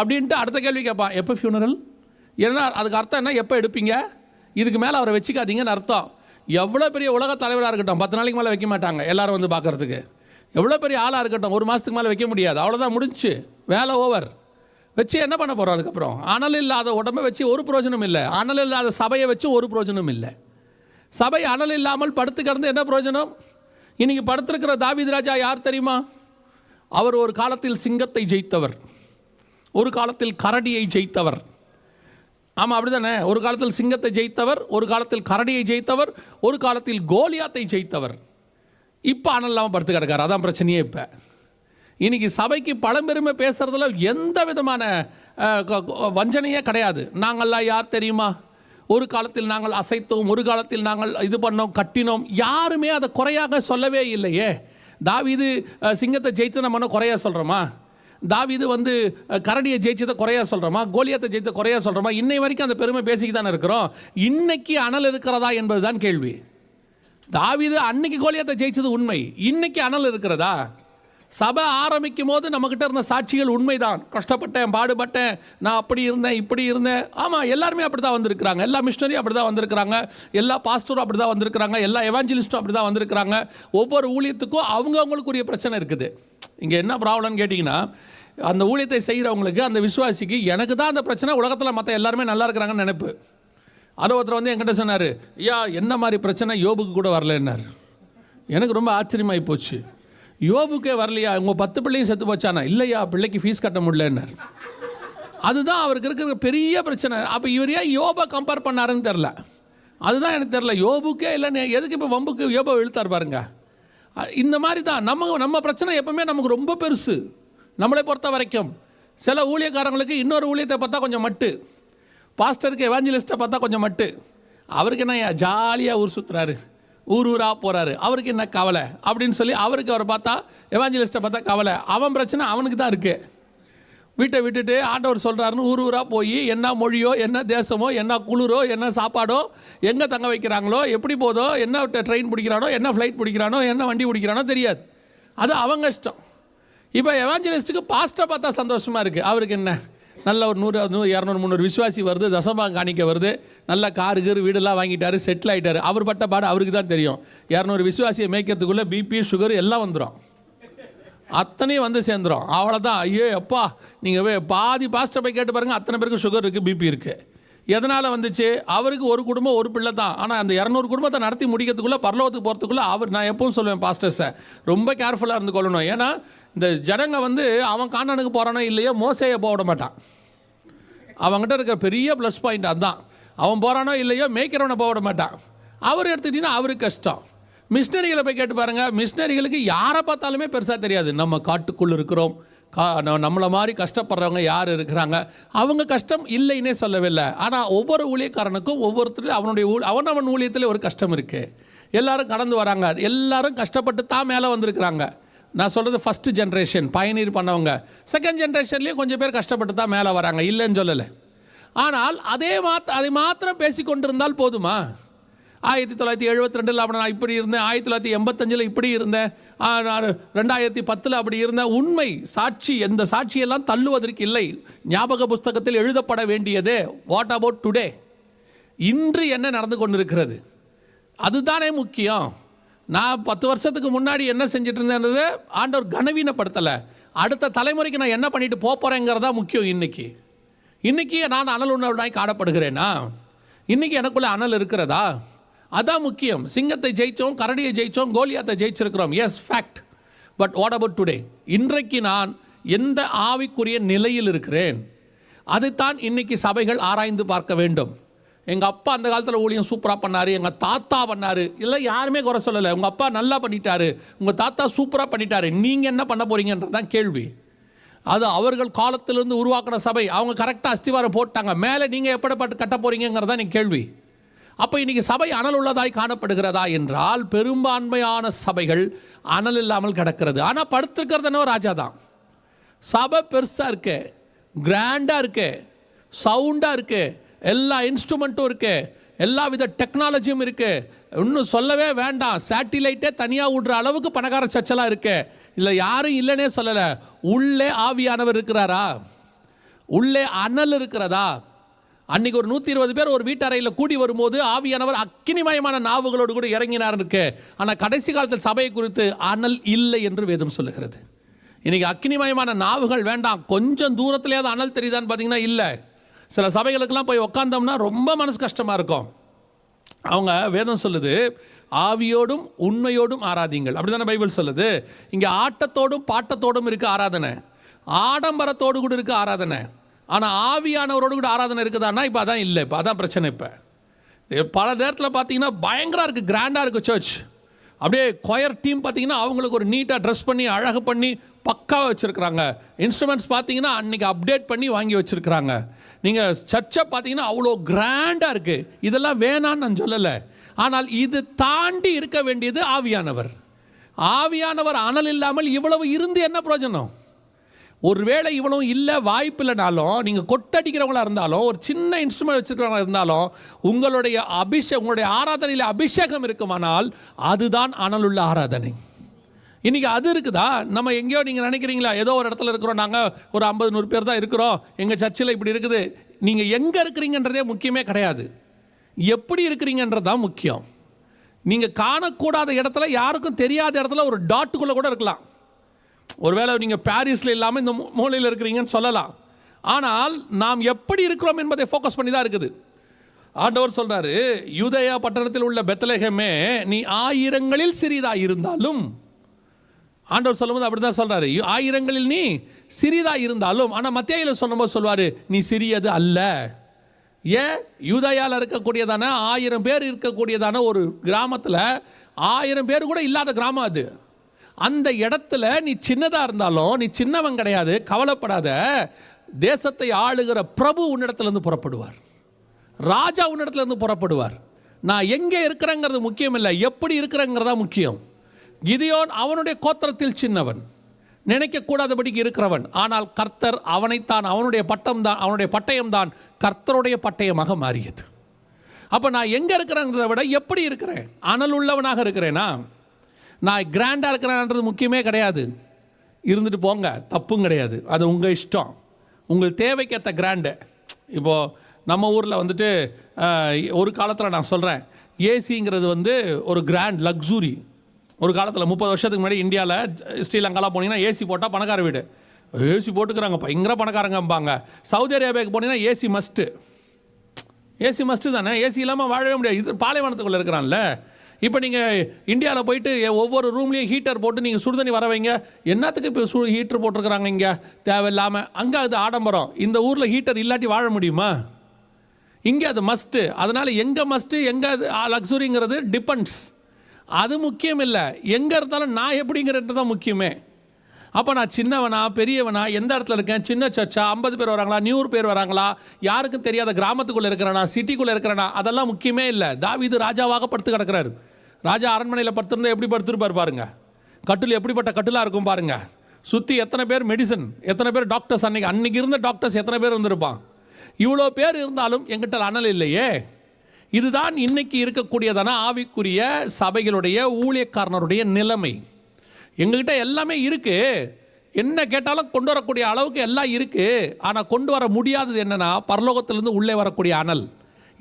அப்படின்ட்டு அடுத்த கேள்வி கேட்பான், எப்போ ஃபியூனரல்? ஏன்னா அதுக்கு அர்த்தம் என்ன? எப்போ எடுப்பீங்க? இதுக்கு மேலே அவரை வச்சுக்காதீங்கன்னு அர்த்தம். எவ்வளோ பெரிய உலக தலைவராக இருக்கட்டும் 10 நாளைக்கு மேலே வைக்க மாட்டாங்க எல்லோரும் வந்து பார்க்குறதுக்கு. எவ்வளோ பெரிய ஆளாக இருக்கட்டும் 1 மாதத்துக்கு மேலே வைக்க முடியாது. அவ்வளோதான், முடிஞ்சு, வேலை ஓவர். வச்சு என்ன பண்ண போகிறோம்? அதுக்கப்புறம் அனல் இல்லாத உடம்பை வச்சு ஒரு பிரயோஜனம் இல்லை. அனல் இல்லாத சபையை வச்சு ஒரு பிரயோஜனம் இல்லை. சபை அனல் இல்லாமல் படுத்து கிடந்து என்ன பிரயோஜனம்? இன்றைக்கி படுத்திருக்கிற தாவீது ராஜா யார் தெரியுமா? அவர் ஒரு காலத்தில் சிங்கத்தை ஜெயித்தவர், ஒரு காலத்தில் கரடியை ஜெயித்தவர். ஆமாம், அப்படி தானே? ஒரு காலத்தில் சிங்கத்தை ஜெயித்தவர், ஒரு காலத்தில் கரடியை ஜெயித்தவர், ஒரு காலத்தில் கோலியாத்தை ஜெயித்தவர். இப்போ அனல் இல்லாமல் படுத்து கிடக்கார். அதான் பிரச்சனையே. இப்போ இன்றைக்கி சபைக்கு பழம்பெருமை பேசுகிறதுல எந்த விதமான வஞ்சனையே கிடையாது. நாங்கள்லாம் யார் தெரியுமா? ஒரு காலத்தில் நாங்கள் அசைத்தோம், ஒரு காலத்தில் நாங்கள் இது பண்ணோம், கட்டினோம். யாருமே அதை குறையாக சொல்லவே இல்லையே. தாவீது சிங்கத்தை ஜெயித்து நம்ம குறையாக சொல்கிறோமா? தாவீது வந்து கரடியை ஜெயிச்சதை குறையாக சொல்கிறோமா? கோலியாத்தை ஜெயித்த குறையாக சொல்கிறோமா? இன்னை வரைக்கும் அந்த பெருமை பேசிக்கிட்டு தானே இருக்கிறோம். இன்னைக்கு அனல் இருக்கிறதா என்பது தான் கேள்வி. தாவீது அன்னைக்கு கோலியாத்தை ஜெயிச்சது உண்மை, இன்னைக்கு அனல் இருக்கிறதா? சபை ஆரம்பிக்கும் போது நம்மக்கிட்ட இருந்த சாட்சிகள் உண்மைதான். கஷ்டப்பட்டேன், பாடுபட்டேன், நான் அப்படி இருந்தேன், இப்படி இருந்தேன். ஆமாம், எல்லாருமே அப்படி தான் வந்திருக்கிறாங்க. எல்லா மிஷனரியும் அப்படி தான் வந்திருக்கிறாங்க. எல்லா பாஸ்டரும் அப்படி தான் வந்திருக்கிறாங்க. எல்லா எவாஞ்சலிஸ்ட்டும் அப்படி தான் வந்திருக்கிறாங்க. ஒவ்வொரு ஊழியத்துக்கும் அவங்கவுங்களுக்குரிய பிரச்சனை இருக்குது. இங்கே என்ன ப்ராப்ளம்னு கேட்டிங்கன்னா, அந்த ஊழியத்தை செய்கிறவங்களுக்கு, அந்த விசுவாசிக்கு, எனக்கு தான் அந்த பிரச்சனை, உலகத்தில் மற்ற எல்லாருமே நல்லா இருக்கிறாங்கன்னு நினைப்பு. அதை ஒருத்தர் வந்து என்கிட்ட சொன்னார், ஐயா என்ன மாதிரி பிரச்சனை யோபுக்கு கூட வரலன்னார். எனக்கு ரொம்ப ஆச்சரியமாகி போச்சு. யோபுக்கே வரலையா? உங்க 10 பிள்ளையும் செத்து போச்சானா? இல்லையா, பிள்ளைக்கு ஃபீஸ் கட்ட முடியலன்னார். அதுதான் அவருக்கு இருக்கிற பெரிய பிரச்சனை. அப்போ இவர் ஏன் யோபை கம்பேர் பண்ணாருன்னு தெரில. அதுதான் எனக்கு தெரில. யோபுக்கே இல்லைன்னு எதுக்கு இப்போ வம்புக்கு யோபை இழுத்தார் பாருங்க. இந்த மாதிரி தான் நம்ம பிரச்சனை எப்பவுமே நமக்கு ரொம்ப பெருசு. நம்மளை பொறுத்த வரைக்கும் சில ஊழியக்காரங்களுக்கு இன்னொரு ஊழியத்தை பார்த்தா கொஞ்சம் மட்டு, பாஸ்டருக்கு எவாஞ்சலிஸ்ட்டை பார்த்தா கொஞ்சம் மட்டு. அவருக்கு என்ன ஜாலியாக ஊர் சுற்றுறாரு, ஊர் ஊராக போகிறாரு, அவருக்கு என்ன கவலை அப்படின்னு சொல்லி அவருக்கு அவரை பார்த்தா, எவாஞ்சலிஸ்ட்டை பார்த்தா கவலை. அவன் பிரச்சனை அவனுக்கு தான் இருக்குது. வீட்டை விட்டுட்டு ஆண்டவர் சொல்கிறாருன்னு ஊர் ஊராக போய் என்ன மொழியோ, என்ன தேசமோ, என்ன குளிரோ, என்ன சாப்பாடோ, எங்கே தங்க வைக்கிறாங்களோ, எப்படி போதோ, என்ன ட்ரெயின் பிடிக்கிறானோ, என்ன ஃப்ளைட் பிடிக்கிறானோ, என்ன வண்டி பிடிக்கிறானோ தெரியாது. அது அவங்க இஷ்டம். இப்போ எவாஞ்சலிஸ்ட்டுக்கு பாஸ்டரை பார்த்தா சந்தோஷமாக இருக்குது. அவருக்கு என்ன, நல்ல ஒரு 100 200 300 விசுவாசி வருது, தசமாக காணிக்க வருது, நல்ல காரு வீடெல்லாம் வாங்கிட்டாரு, செட்டில் ஆகிட்டாரு. அவர் பட்ட பாடு அவருக்கு தான் தெரியும். 200 விசுவாசியை மேய்க்கிறதுக்குள்ளே பிபி சுகர் எல்லாம் வந்துடும், அத்தனையும் வந்து சேர்ந்துடும். அவ்வளோதான். ஐயோ எப்பா, நீங்கள் பாதி பாஸ்டர் போய் கேட்டு பாருங்கள், அத்தனை பேருக்கு சுகர் இருக்குது, பிபி இருக்குது. எதனால் வந்துச்சு? அவருக்கு ஒரு குடும்பம் ஒரு பிள்ளை தான். ஆனால் அந்த 200 குடும்பத்தை நடத்தி முடிக்கிறதுக்குள்ளே பரலோகத்துக்கு போகிறதுக்குள்ளே நான் எப்பவும் சொல்லுவேன் பாஸ்டர்ஸை ரொம்ப கேர்ஃபுல்லாக இருந்து கொள்ளணும். ஏன்னா இந்த ஜனங்க அவன் கானானுக்கு போகிறானோ இல்லையோ மோசேயை போக விட மாட்டான். அவங்ககிட்ட இருக்கிற பெரிய ப்ளஸ் பாயிண்ட் அதுதான். அவன் போகிறானோ இல்லையோ மேய்க்கிறவனை போக விட மாட்டான். அவர் எடுத்துக்கிட்டிங்கன்னா அவருக்கு கஷ்டம். மிஷினரிகளை போய் கேட்டு பாருங்கள், மிஷினரிகளுக்கு யாரை பார்த்தாலுமே பெருசாக தெரியாது. நம்ம காட்டுக்குள்ளே இருக்கிறோம், நம்மளை மாதிரி கஷ்டப்படுறவங்க யார் இருக்கிறாங்க, அவங்க கஷ்டம் இல்லைன்னே சொல்லவில்லை. ஆனால் ஒவ்வொரு ஊழியக்காரனுக்கும் ஒவ்வொருத்தரும் அவன் ஊழியத்தில் ஒரு கஷ்டம் இருக்குது. எல்லாரும் கடந்து வராங்க, எல்லாரும் கஷ்டப்பட்டு தான் மேலே வந்திருக்கிறாங்க. நான் சொல்கிறது ஃபஸ்ட்டு ஜென்ரேஷன் பயனீர் பண்ணவங்க. செகண்ட் ஜென்ரேஷன்லேயும் கொஞ்சம் பேர் கஷ்டப்பட்டு தான் மேலே வராங்க, இல்லைன்னு சொல்லலை. ஆனால் அதை மாத்திரம் பேசி கொண்டிருந்தால் போதுமா? 1972 அப்படி நான் இப்படி இருந்தேன், 1985 இப்படி இருந்தேன், 2010 அப்படி இருந்தேன். உண்மை சாட்சி, எந்த சாட்சியெல்லாம் தள்ளுவதற்கு இல்லை. ஞாபக புஸ்தகத்தில் எழுதப்பட வேண்டியது வாட் அபவுட் டுடே, இன்று என்ன நடந்து கொண்டிருக்கிறது, அதுதானே முக்கியம். நான் 10 வருஷத்துக்கு முன்னாடி என்ன செஞ்சுட்டு இருந்தேன்றது ஆண்டவர் கனவீனப்படுத்தலை. அடுத்த தலைமுறைக்கு நான் என்ன பண்ணிட்டு போகிறேங்கிறதா முக்கியம். இன்னைக்கு நான் அனல் உணர்வுனாய் காணப்படுகிறேனா? இன்னைக்கு எனக்குள்ள அனல் இருக்கிறதா? அதான் முக்கியம். சிங்கத்தை ஜெயித்தோம், கரடியை ஜெயித்தோம், கோலியாத்தை ஜெயிச்சிருக்கிறோம், yes fact. But what about today? இன்றைக்கு நான் எந்த ஆவிக்குரிய நிலையில் இருக்கிறேன்? அதைத்தான் இன்னைக்கு சபைகள் ஆராய்ந்து பார்க்க வேண்டும். எங்கள் அப்பா அந்த காலத்தில் ஊழியம் சூப்பராக பண்ணார், எங்கள் தாத்தா பண்ணார், இல்லை யாருமே குறை சொல்லலை. உங்கள் அப்பா நல்லா பண்ணிட்டாரு, உங்கள் தாத்தா சூப்பராக பண்ணிட்டாரு, நீங்கள் என்ன பண்ண போகிறீங்கன்றது தான் கேள்வி. அது அவர்கள் காலத்திலிருந்து உருவாக்கின சபை, அவங்க கரெக்டாக அஸ்திவாரம் போட்டாங்க, மேலே நீங்கள் எப்படிப்பட்டு கட்ட போகிறீங்கிறதா நீ கேள்வி. அப்போ இன்றைக்கி சபை அனல் உள்ளதாய் காணப்படுகிறதா என்றால் பெரும்பான்மையான சபைகள் அனல் இல்லாமல் கிடக்கிறது. ஆனால் படுத்துருக்கிறது என்ன ராஜா தான். சபை பெருசாக இருக்கு, கிராண்டாக இருக்கு, சவுண்டாக இருக்கு, எல்லா இன்ஸ்ட்ருமெண்ட்டும் இருக்கு, எல்லா வித டெக்னாலஜியும் இருக்கு. இன்னும் சொல்லவே வேண்டாம், சேட்டிலைட்டே தனியாக விடுற அளவுக்கு பணக்கார சர்ச்செல்லாம் இருக்கு. இல்லை யாரும் இல்லைன்னே சொல்லலை. உள்ளே ஆவியானவர் இருக்கிறாரா? உள்ளே அனல் இருக்கிறதா? அன்னைக்கு ஒரு 120 பேர் ஒரு வீட்டறையில் கூடி வரும்போது ஆவியானவர் அக்கினிமயமான நாவுகளோடு கூட இறங்கினார் இருக்கு. ஆனால் கடைசி காலத்தில் சபையை குறித்து அனல் இல்லை என்று வேதம் சொல்லுகிறது. இன்னைக்கு அக்கினிமயமான நாவுகள் வேண்டாம், கொஞ்சம் தூரத்திலேயாவது அனல் தெரியுதான்னு பார்த்தீங்கன்னா இல்லை. சில சபைகளுக்கெல்லாம் போய் உக்காந்தோம்னா ரொம்ப மனசு கஷ்டமாக இருக்கும். அவங்க வேதம் சொல்லுது ஆவியோடும் உண்மையோடும் ஆராதிங்கள், அப்படி தானே பைபிள் சொல்லுது. இங்கே ஆட்டத்தோடும் பாட்டத்தோடும் இருக்குது ஆராதனை, ஆடம்பரத்தோடு கூட இருக்குது ஆராதனை. ஆனால் ஆவியானவரோடு கூட ஆராதனை இருக்குதான்னா இப்போ அதான் இல்லை. இப்போ அதான் பிரச்சனை. இப்போ பல நேரத்தில் பார்த்தீங்கன்னா பயங்கரம் இருக்குது, கிராண்டாக இருக்குது சர்ச். அப்படியே கொயர் டீம் பார்த்தீங்கன்னா அவங்களுக்கு ஒரு நீட்டாக ட்ரெஸ் பண்ணி அழகு பண்ணி பக்காவாக வச்சுருக்குறாங்க. இன்ஸ்ட்ருமெண்ட்ஸ் பார்த்தீங்கன்னா அன்றைக்கி அப்டேட் பண்ணி வாங்கி வச்சுருக்குறாங்க. நீங்கள் சர்ச்சை பார்த்தீங்கன்னா அவ்வளோ கிராண்டாக இருக்குது. இதெல்லாம் வேணான்னு நான் சொல்லலை. ஆனால் இது தாண்டி இருக்க வேண்டியது ஆவியானவர். ஆவியானவர் அனல் இல்லாமல் இவ்வளவு இருந்து என்ன பிரயோஜனம்? ஒருவேளை இவ்வளவு இல்லை, வாய்ப்பு இல்லைனாலும், நீங்கள் கொட்டடிக்கிறவங்களா இருந்தாலும், ஒரு சின்ன இன்ஸ்ட்ருமெண்ட் வச்சுருக்கிறவங்களா இருந்தாலும், உங்களுடைய உங்களுடைய ஆராதனையில் அபிஷேகம் இருக்குமானால் அதுதான் அனலுள்ள ஆராதனை. இன்றைக்கி அது இருக்குதா? நம்ம எங்கேயோ நீங்கள் நினைக்கிறீங்களா ஏதோ ஒரு இடத்துல இருக்கிறோம், நாங்கள் ஒரு 50-100 பேர் தான் இருக்கிறோம், எங்கள் சர்ச்சில் இப்படி இருக்குது. நீங்கள் எங்கே இருக்கிறீங்கன்றதே முக்கியமே கிடையாது, எப்படி இருக்கிறீங்கன்றது தான் முக்கியம். நீங்கள் காணக்கூடாத இடத்துல, யாருக்கும் தெரியாத இடத்துல ஒரு டாட்டுக்குள்ளே கூட இருக்கலாம். ஒருவேளை நீங்கள் பாரிஸில் இல்லாமல் இந்த மூலையில் இருக்கிறீங்கன்னு சொல்லலாம். ஆனால் நாம் எப்படி இருக்கிறோம் என்பதை ஃபோக்கஸ் பண்ணி தான் இருக்குது. ஆண்டவர் சொல்கிறாரு, யூதேயா பட்டணத்தில் உள்ள பெத்லகேமே நீ 1000களில் சிறிதாக இருந்தாலும், ஆண்டவர் சொல்லும்போது அப்படி தான் சொல்கிறாரு, 1000களில் நீ சிறிதாக இருந்தாலும். ஆனால் மத்தேயுவில் சொல்லும்போது சொல்வார் நீ சிறியது அல்ல. ஏன்? யூதேயாவில் இருக்கக்கூடியதான 1000 பேர் இருக்கக்கூடியதான ஒரு கிராமத்தில் 1000 பேர் கூட இல்லாத கிராமம் அது. அந்த இடத்துல நீ சின்னதாக இருந்தாலும் நீ சின்னவன் கிடையாது, கவலைப்படாத. தேசத்தை ஆளுகிற பிரபு உன்னிடத்துலேருந்து புறப்படுவார், ராஜா உன்னிடத்துலேருந்து புறப்படுவார். நான் எங்கே இருக்கிறேங்கிறது முக்கியம் இல்லை, எப்படி இருக்கிறேங்கிறதா முக்கியம். கிதியோன் அவனுடைய கோத்திரத்தில் சின்னவன், நினைக்கக்கூடாதபடிக்கு இருக்கிறவன். ஆனால் கர்த்தர் அவனைத்தான், அவனுடைய பட்டயம்தான் கர்த்தருடைய பட்டயமாக மாறியது. அப்போ நான் எங்கே இருக்கிறேங்கிறத விட எப்படி இருக்கிறேன், அனல் உள்ளவனாக இருக்கிறேனா? நான் கிராண்டாக இருக்கிறேன்றது முக்கியமே கிடையாது. இருந்துட்டு போங்க, தப்பும் கிடையாது, அது உங்கள் இஷ்டம், உங்கள் தேவைக்கேற்ற கிராண்டு. இப்போது நம்ம ஊரில் வந்துட்டு ஒரு காலத்தில் நான் சொல்கிறேன், ஏசிங்கிறது ஒரு கிராண்ட் லக்ஸுரி. ஒரு காலத்தில் 30 வருஷத்துக்கு முன்னாடி இந்தியாவில் ஸ்ரீலங்காலாம் போனீங்கன்னா ஏசி போட்டால் பணக்கார வீடு, ஏசி போட்டுக்கிறாங்க, பயங்கர பணக்காரங்கம்பாங்க. சவுதி அரேபியாவுக்கு போனீங்கன்னா ஏசி மஸ்ட்டு. ஏசி மஸ்ட்டு தானே. ஏசி இல்லாமல் வாழவே முடியாது. இது பாலைவனத்துக்குள்ளே இருக்கிறான்ல. இப்போ நீங்கள் இந்தியாவில் போயிட்டு ஒவ்வொரு ரூம்லேயும் ஹீட்டர் போட்டு நீங்கள் சுடுதண்ணி வர வைங்க. என்னத்துக்கு இப்போ ஹீட்டர் போட்டிருக்கிறாங்க இங்கே தேவையில்லாமல். அங்கே அது ஆடம்பரம். இந்த ஊரில் ஹீட்டர் இல்லாட்டி வாழ முடியுமா? இங்கே அது மஸ்ட்டு. அதனால் எங்கே மஸ்ட்டு எங்கே அது லக்ஸுரிங்கிறது டிபெண்ட்ஸ். அது முக்கியம் இல்லை. எங்கே இருந்தாலும் நான் எப்படிங்கிறது தான் முக்கியமே. அப்போ நான் சின்னவனா பெரியவனா, எந்த இடத்துல இருக்கேன், சின்ன சர்ச்சா, 50 பேர் வராங்களா, 100 பேர் வராங்களா, யாருக்கும் தெரியாத கிராமத்துக்குள்ளே இருக்கிறானா, சிட்டிக்குள்ளே இருக்கிறானா, அதெல்லாம் முக்கியமே இல்லை. தாவீது ராஜாவாக படுத்து கிடக்கிறாரு. ராஜா அரண்மனையில் படுத்திருந்தா எப்படி படுத்துருப்பார் பாருங்க. கட்டில் எப்படிப்பட்ட கட்டிலாக இருக்கும் பாருங்க. சுற்றி எத்தனை பேர் மெடிசன், எத்தனை பேர் டாக்டர்ஸ், அன்னைக்கு இருந்த டாக்டர்ஸ் எத்தனை பேர் இருந்திருப்பான். இவ்வளோ பேர் இருந்தாலும் எங்கிட்ட அனல் இல்லையே. இதுதான் இன்னைக்கு இருக்கக்கூடியதான ஆவிக்குரிய சபைகளுடைய ஊழியக்காரனுடைய நிலைமை. எங்ககிட்ட எல்லாமே இருக்குது, என்ன கேட்டாலும் கொண்டு வரக்கூடிய அளவுக்கு எல்லாம் இருக்குது. ஆனால் கொண்டு வர முடியாதது என்னென்னா பரலோகத்திலேருந்து உள்ளே வரக்கூடிய அனல்.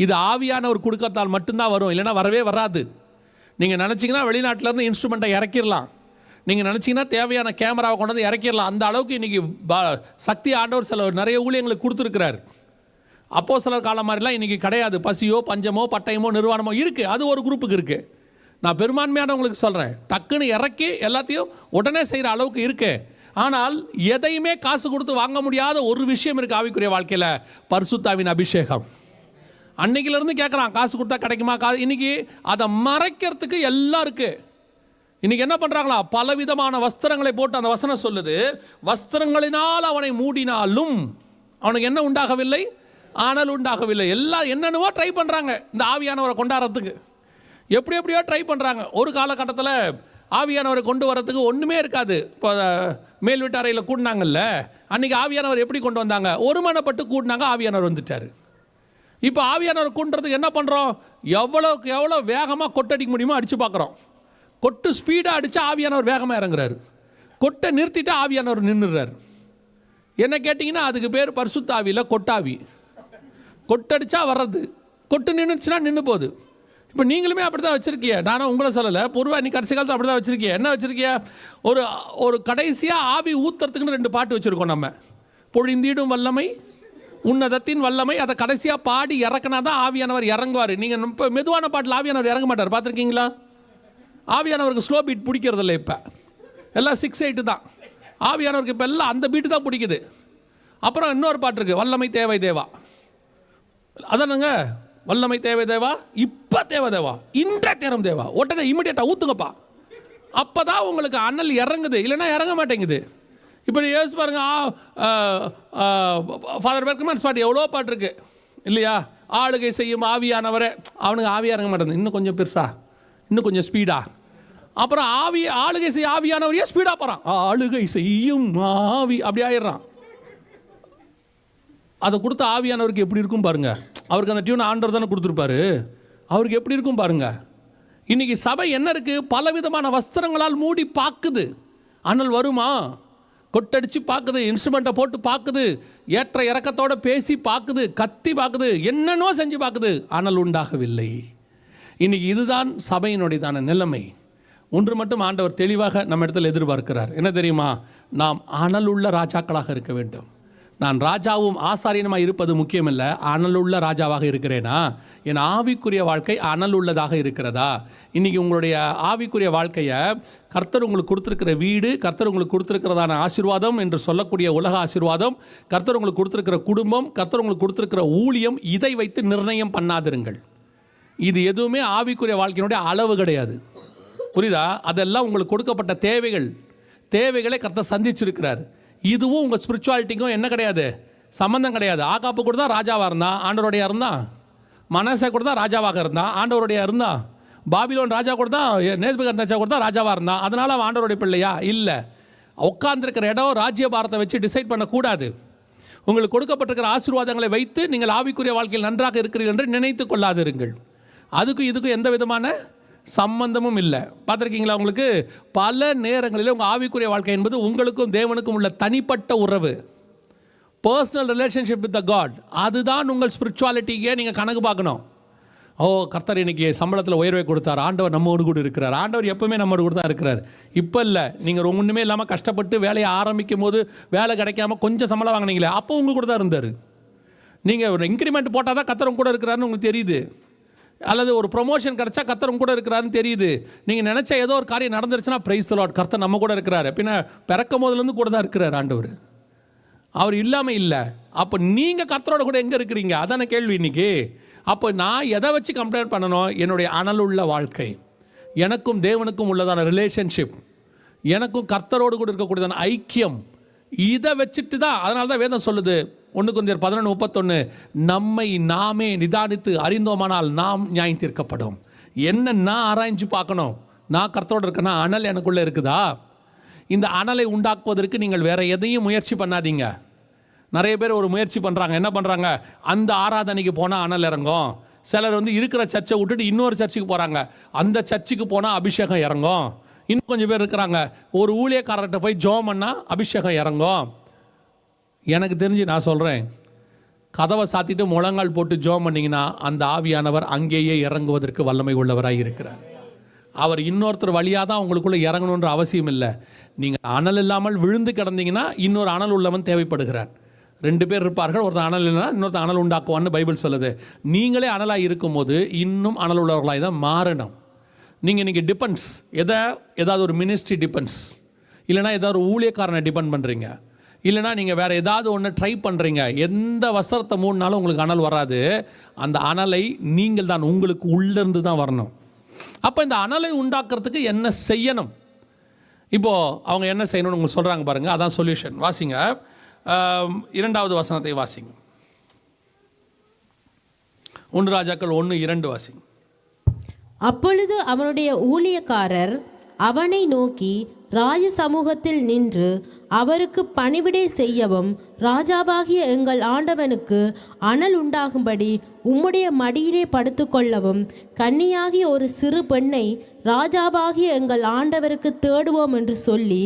இது ஆவியானவர் கொடுக்கறதால் மட்டும்தான் வரும், இல்லைன்னா வரவே வராது. நீங்கள் நினச்சிங்கன்னா வெளிநாட்டிலேருந்து இன்ஸ்ட்ருமெண்ட்டை இறக்கிடலாம். நீங்கள் நினச்சிங்கன்னா தேவையான கேமராவை கொண்டு வந்து இறக்கிடலாம். அந்த அளவுக்கு இன்றைக்கி சக்தி ஆண்டவர் சில நிறைய ஊழியங்களுக்கு கொடுத்துருக்கிறார். அப்போ சிலர் காலம் மாதிரிலாம் இன்றைக்கி கிடையாது. பசியோ பஞ்சமோ பட்டயமோ நிர்வாணமோ இருக்குது, அது ஒரு குரூப்புக்கு இருக்குது. நான் பெரும்பான்மையானவங்களுக்கு சொல்கிறேன், டக்குன்னு இறக்கி எல்லாத்தையும் உடனே செய்கிற அளவுக்கு இருக்குது. ஆனால் எதையுமே காசு கொடுத்து வாங்க முடியாத ஒரு விஷயம் இருக்குது ஆவிக்குரிய வாழ்க்கையில், பரிசுத்தாவின் அபிஷேகம். அன்னைக்கிலேருந்து கேட்குறான், காசு கொடுத்தா கிடைக்குமா? இன்றைக்கி அதை மறைக்கிறதுக்கு எல்லாம் இருக்குது. இன்றைக்கி என்ன பண்ணுறாங்களா, பலவிதமான வஸ்திரங்களை போட்டு, அந்த வசனம் சொல்லுது, வஸ்திரங்களினால் அவனை மூடினாலும் அவனுக்கு என்ன உண்டாகவில்லை, ஆனால் உண்டாகவில்லை. எல்லாம் என்னென்னவோ ட்ரை பண்ணுறாங்க இந்த ஆவியானவரை கொண்டாடுறதுக்கு. எப்படியோ ட்ரை பண்ணுறாங்க. ஒரு காலகட்டத்தில் ஆவியானவரை கொண்டு வரத்துக்கு ஒன்றுமே இருக்காது. இப்போ மேல் வீட்டு அறையில் கூடினாங்கல்ல, அன்றைக்கி ஆவியானவர் எப்படி கொண்டு வந்தாங்க, ஒருமனப்பட்டு கூடினாங்க, ஆவியானவர் வந்துட்டார். இப்போ ஆவியானவர் கூண்டுறதுக்கு என்ன பண்ணுறோம், எவ்வளோக்கு எவ்வளோ வேகமாக கொட்டடிக்க முடியுமோ அடித்து பார்க்குறோம். கொட்டு ஸ்பீடாக அடித்தா ஆவியானவர் வேகமாக இறங்குறாரு, கொட்டை நிறுத்திட்டு ஆவியானவர் நின்றுறாரு. என்ன கேட்டிங்கன்னா அதுக்கு பேர் பரிசுத்த ஆவியில் கொட்டாவி. கொட்டடிச்சா வர்றது, கொட்டு நின்றுச்சுன்னா நின்று போகுது. இப்போ நீங்களுமே அப்படி தான் வச்சுருக்கிய, நானும் உங்களை சொல்லலை, பொதுவாக நீ கடைசி காலத்தில் அப்படி தான் வச்சுருக்கிய. என்ன வச்சுருக்கிய, ஒரு கடைசியாக ஆவி ஊற்றுறதுக்குன்னு 2 பாட்டு வச்சுருக்கோம் நம்ம. பொழிந்தீடும் வல்லமை, உன்னதத்தின் வல்லமை. அதை கடைசியாக பாடி இறக்குனா தான் ஆவியானவர் இறங்குவார். நீங்கள் இப்போ மெதுவான பாட்டில் ஆவியானவர் இறங்க மாட்டார், பார்த்துருக்கீங்களா? ஆவியானவருக்கு ஸ்லோ பீட் பிடிக்கிறதில்ல. இப்போ எல்லாம் 6/8 தான். ஆவியானவருக்கு இப்போ எல்லாம் அந்த பீட்டு தான் பிடிக்குது. அப்புறம் இன்னொரு பாட்டு இருக்குது, வல்லமை தேவை தேவா. அதானுங்க, வல்லமை தேவை தேவா, இப்போ தேவை தேவா, இன்றைய தேரம் தேவா, உடனே இமிடியேட்டாக ஊற்றுங்கப்பா. அப்போ தான் உங்களுக்கு அனல் இறங்குது, இல்லைன்னா இறங்க மாட்டேங்குது. இப்போ யோசிச்சு பாருங்க, ஃபாதர் பெர்க்மேன்ஸ் பாட்டு எவ்வளோ பாட்டு இருக்கு இல்லையா? ஆளுகை செய்யும் ஆவியானவரே, அவனுக்கு ஆவியாக இறங்க மாட்டேங்குது, இன்னும் கொஞ்சம் பெருசா, இன்னும் கொஞ்சம் ஸ்பீடா. அப்புறம் ஆளுகை செய்ய ஆவியானவரையே ஸ்பீடாக போகிறான், ஆளுகை செய்யும் ஆவி அப்படி ஆயிடுறான். அதை கொடுத்த ஆவியானவருக்கு எப்படி இருக்கும் பாருங்க. அவருக்கு அந்த டியூன் ஆண்டவர் தானே கொடுத்துருப்பாரு, அவருக்கு எப்படி இருக்கும் பாருங்க. இன்னைக்கு சபை என்ன இருக்குது, பலவிதமான வஸ்திரங்களால் மூடி பார்க்குது. அனல் வருமா, கொட்டடிச்சு பார்க்குது, இன்ஸ்ட்ருமெண்ட்டை போட்டு பார்க்குது, ஏற்ற இறக்கத்தோடு பேசி பார்க்குது, கத்தி பார்க்குது, என்னென்னோ செஞ்சு பார்க்குது, அனல் உண்டாகவில்லை. இன்னைக்கு இதுதான் சபையினுடையதான நிலைமை. ஒன்று மட்டும் ஆண்டவர் தெளிவாக நம்ம இடத்துல எதிர்பார்க்கிறார், என்ன தெரியுமா? நாம் அனல் உள்ள ராஜாக்களாக இருக்க வேண்டும். நான் ராஜாவும் ஆசாரியனுமாக இருப்பது முக்கியமில்ல, அனலுள்ள ராஜாவாக இருக்கிறேனா? என் ஆவிக்குரிய வாழ்க்கை அனல் உள்ளதாக இருக்கிறதா? இன்றைக்கி உங்களுடைய ஆவிக்குரிய வாழ்க்கையை கர்த்தர் உங்களுக்கு கொடுத்துருக்கிற வீடு, கர்த்தர் உங்களுக்கு கொடுத்துருக்கிறதான ஆசீர்வாதம் என்று சொல்லக்கூடிய உலக ஆசீர்வாதம், கர்த்தர் உங்களுக்கு கொடுத்துருக்கிற குடும்பம், கர்த்தர் உங்களுக்கு கொடுத்துருக்கிற ஊழியம், இதை வைத்து நிர்ணயம் பண்ணாதிருங்கள். இது எதுவுமே ஆவிக்குரிய வாழ்க்கையினுடைய அளவு கிடையாது, புரியுதா? அதெல்லாம் உங்களுக்கு கொடுக்கப்பட்ட தேவைகளை கர்த்தர் சந்திச்சிருக்கிறார். இதுவும் உங்கள் ஸ்பிரிச்சுவாலிட்டிக்கும் என்ன கிடையாது, சம்மந்தம் கிடையாது. ஆகாப்பு கூட தான் ராஜாவாக இருந்தான், ஆண்டவருடைய இருந்தான். மனசை கூட தான் ராஜாவாக இருந்தான், ஆண்டவருடைய இருந்தான். பாபிலோன் ராஜா கூட தான், நேபுகத்நேச்சார் கூட தான் ராஜாவாக இருந்தான். அதனால் அவன் ஆண்டவருடைய பிள்ளையா? இல்லை. உட்கார்ந்துருக்கிற இடம் ராஜ்யபாரத்தை வச்சு டிசைட் பண்ணக்கூடாது. உங்களுக்கு கொடுக்கப்பட்டிருக்கிற ஆசீர்வாதங்களை வைத்து நீங்கள் ஆவிக்குரிய வாழ்க்கையில் நன்றாக இருக்கிறீர்கள் என்று நினைத்து கொள்ளாதிருங்கள். அதுக்கும் இதுக்கும் எந்த விதமான சம்பந்தமும் இல்லை. பார்த்துருக்கீங்களா? உங்களுக்கு பல நேரங்களில் உங்கள் ஆவிக்குரிய வாழ்க்கை என்பது உங்களுக்கும் தேவனுக்கும் உள்ள தனிப்பட்ட உறவு, personal relationship with the God. அதுதான் உங்கள் ஸ்பிரிச்சுவாலிட்டிக்கே நீங்கள் கணக்கு பார்க்கணும். ஓ, கர்த்தர் இன்னைக்கு சம்பளத்தில் உயர்வை கொடுத்தார், ஆண்டவர் நம்மோடு கூட இருக்கிறார். ஆண்டவர் எப்பவுமே நம்மோடு கூட தான் இருக்கிறார். இப்போ இல்லை, நீங்கள் ஒன்றுமே இல்லாமல் கஷ்டப்பட்டு வேலையை ஆரம்பிக்கும் போது வேலை கிடைக்காம கொஞ்சம் சம்பளம் வாங்கினீங்களே, அப்போ உங்கள் கூட தான் இருந்தார். நீங்கள் ஒரு இன்க்ரிமெண்ட் போட்டால் தான் கர்த்தர் கூட இருக்கிறாருன்னு உங்களுக்கு தெரியுது, அல்லது ஒரு ப்ரொமோஷன் கிடச்சா கர்த்தர் கூட இருக்கிறாருன்னு தெரியுது. நீங்கள் நினச்ச ஏதோ ஒரு காரியம் நடந்துருச்சுன்னா பிரைஸ் தி லார்ட், கர்த்தர் நம்ம கூட இருக்கிறாரு. பின்ன பிறக்கும் போதுலேருந்து கூட தான் இருக்கிறார் ஆண்டவர், அவர் இல்லாமல் இல்லை. அப்போ நீங்கள் கர்த்தரோட கூட எங்கே இருக்கிறீங்க? அதான கேள்வி இன்னைக்கு. அப்போ நான் எதை வச்சு கம்பேர் பண்ணணும்? என்னுடைய அனலுள்ள வாழ்க்கை, எனக்கும் தேவனுக்கும் உள்ளதான ரிலேஷன்ஷிப், எனக்கும் கர்த்தரோடு கூட இருக்கக்கூடியதான ஐக்கியம், இதை வச்சுட்டு தான். அதனால தான் வேதம் சொல்லுது 1 கொரிந்தியர் 11:31, நம்மை நாமே நிதானித்து அறிந்தோமானால் நாம் நியாயம் தீர்க்கப்படும். என்ன நான் ஆராய்ஞ்சு பார்க்கணும், நான் கர்த்தரோடு இருக்கேன்னா அனல் எனக்குள்ளே இருக்குதா? இந்த அனலை உண்டாக்குவதற்கு நீங்கள் வேறு எதையும் முயற்சி பண்ணாதீங்க. நிறைய பேர் ஒரு முயற்சி பண்ணுறாங்க. என்ன பண்ணுறாங்க? அந்த ஆராதனைக்கு போனால் அனல் இறங்கும். சிலர் வந்து இருக்கிற சர்ச்சை விட்டுட்டு இன்னொரு சர்ச்சுக்கு போகிறாங்க, அந்த சர்ச்சுக்கு போனால் அபிஷேகம் இறங்கும். இன்னும் கொஞ்சம் பேர் இருக்கிறாங்க, ஒரு ஊழியக்காரர்கிட்ட போய் ஜெபம் பண்ணால் அபிஷேகம் இறங்கும். எனக்கு தெரிஞ்சு நான் சொல்கிறேன், கதவை சாத்திட்டு முழங்கால் போட்டு ஜெபம் பண்ணிங்கன்னா அந்த ஆவியானவர் அங்கேயே இறங்குவதற்கு வல்லமை உள்ளவராக இருக்கிறார். அவர் இன்னொருத்தர் வழியாக தான் உங்களுக்குள்ளே இறங்கணுன்ற அவசியம் இல்லை. நீங்கள் அனல் இல்லாமல் விழுந்து கிடந்தீங்கன்னா இன்னொரு அனல் உள்ளவன் தேவைப்படுகிறார். 2 பேர் இருப்பார்கள், ஒருத்தர் அனல் இல்லைன்னா இன்னொருத்தர் அனல் உண்டாக்குவான்னு பைபிள் சொல்லுது. நீங்களே அனலாக இருக்கும்போது இன்னும் அனல் உள்ளவர்களாக தான் மாறணும். நீங்கள் இன்றைக்கி டிபெண்ட்ஸ் ஏதாவது ஒரு மினிஸ்ட்ரி டிபெண்ட்ஸ், இல்லைனா ஏதாவது ஒரு ஊழியக்காரனை டிபெண்ட் பண்ணுறீங்க, இல்லைனா நீங்கள் வேறு ஏதாவது ஒன்று ட்ரை பண்ணுறீங்க. எந்த வஸ்திரத்தை மூடினாலும் உங்களுக்கு அனல் வராது. அந்த அனலை நீங்கள் தான் உங்களுக்கு உள்ளிருந்து தான் வரணும். அப்போ இந்த அனலை உண்டாக்குறதுக்கு என்ன செய்யணும்? இப்போது அவங்க என்ன செய்யணும்னு உங்களுக்கு சொல்கிறாங்க பாருங்கள், அதான் சொல்யூஷன். வாசிங்க 2வது வசனத்தை வாசிங்க. 1 ராஜாக்கள் 1:2 வாசிங்க. அப்பொழுது அவனுடைய ஊழியக்காரர் அவனை நோக்கி ராஜ சமூகத்தில் நின்று அவருக்கு பணிவிடை செய்யவும் ராஜாவாகிய எங்கள் ஆண்டவனுக்கு அனல் உண்டாகும்படி உம்முடைய மடியிலே படுத்துக்கொள்ளவும் கன்னியாகிய ஒரு சிறு பெண்ணை ராஜாவாகிய எங்கள் ஆண்டவருக்கு தேடுவோம் என்று சொல்லி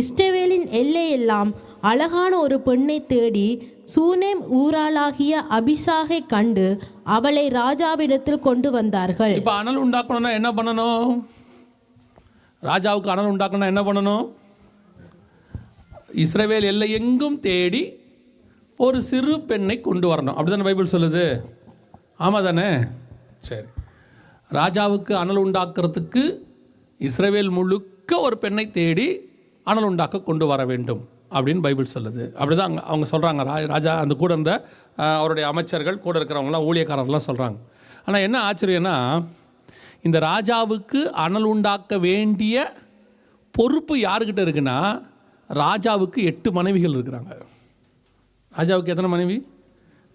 இஸ்ரவேலின் எல்லையெல்லாம் அழகான ஒரு பெண்ணை தேடி சூனேம் ஊராளாகிய அபிஷாகை கண்டு அவளை ராஜாவிடத்தில் கொண்டு வந்தார்கள். இப்போ அனல் உண்டாக்கணும்னா என்ன பண்ணணும்? ராஜாவுக்கு அனல் உண்டாக்கணும்னா என்ன பண்ணணும்? இஸ்ரவேல் எல்லை எங்கும் தேடி ஒரு சிறு பெண்ணை கொண்டு வரணும். அப்படி தானே பைபிள் சொல்லுது? ஆமாம் தானே? சரி, ராஜாவுக்கு அனல் உண்டாக்குறதுக்கு இஸ்ரவேல் முழுக்க ஒரு பெண்ணை தேடி அனல் உண்டாக்க கொண்டு வர வேண்டும் அப்படின்னு பைபிள் சொல்லுது. அப்படி தான் அவங்க சொல்கிறாங்க. ராஜா அந்த கூட இருந்த அவருடைய அமைச்சர்கள், கூட இருக்கிறவங்களாம், ஊழியக்காரர்கள்லாம் சொல்கிறாங்க. ஆனால் என்ன ஆச்சரியன்னா, இந்த ராஜாவுக்கு அனல் உண்டாக்க வேண்டிய பொறுப்பு யாருக்கிட்ட இருக்குன்னா, ராஜாவுக்கு 8 மனைவிகள் இருக்கிறாங்க. ராஜாவுக்கு எத்தனை மனைவி?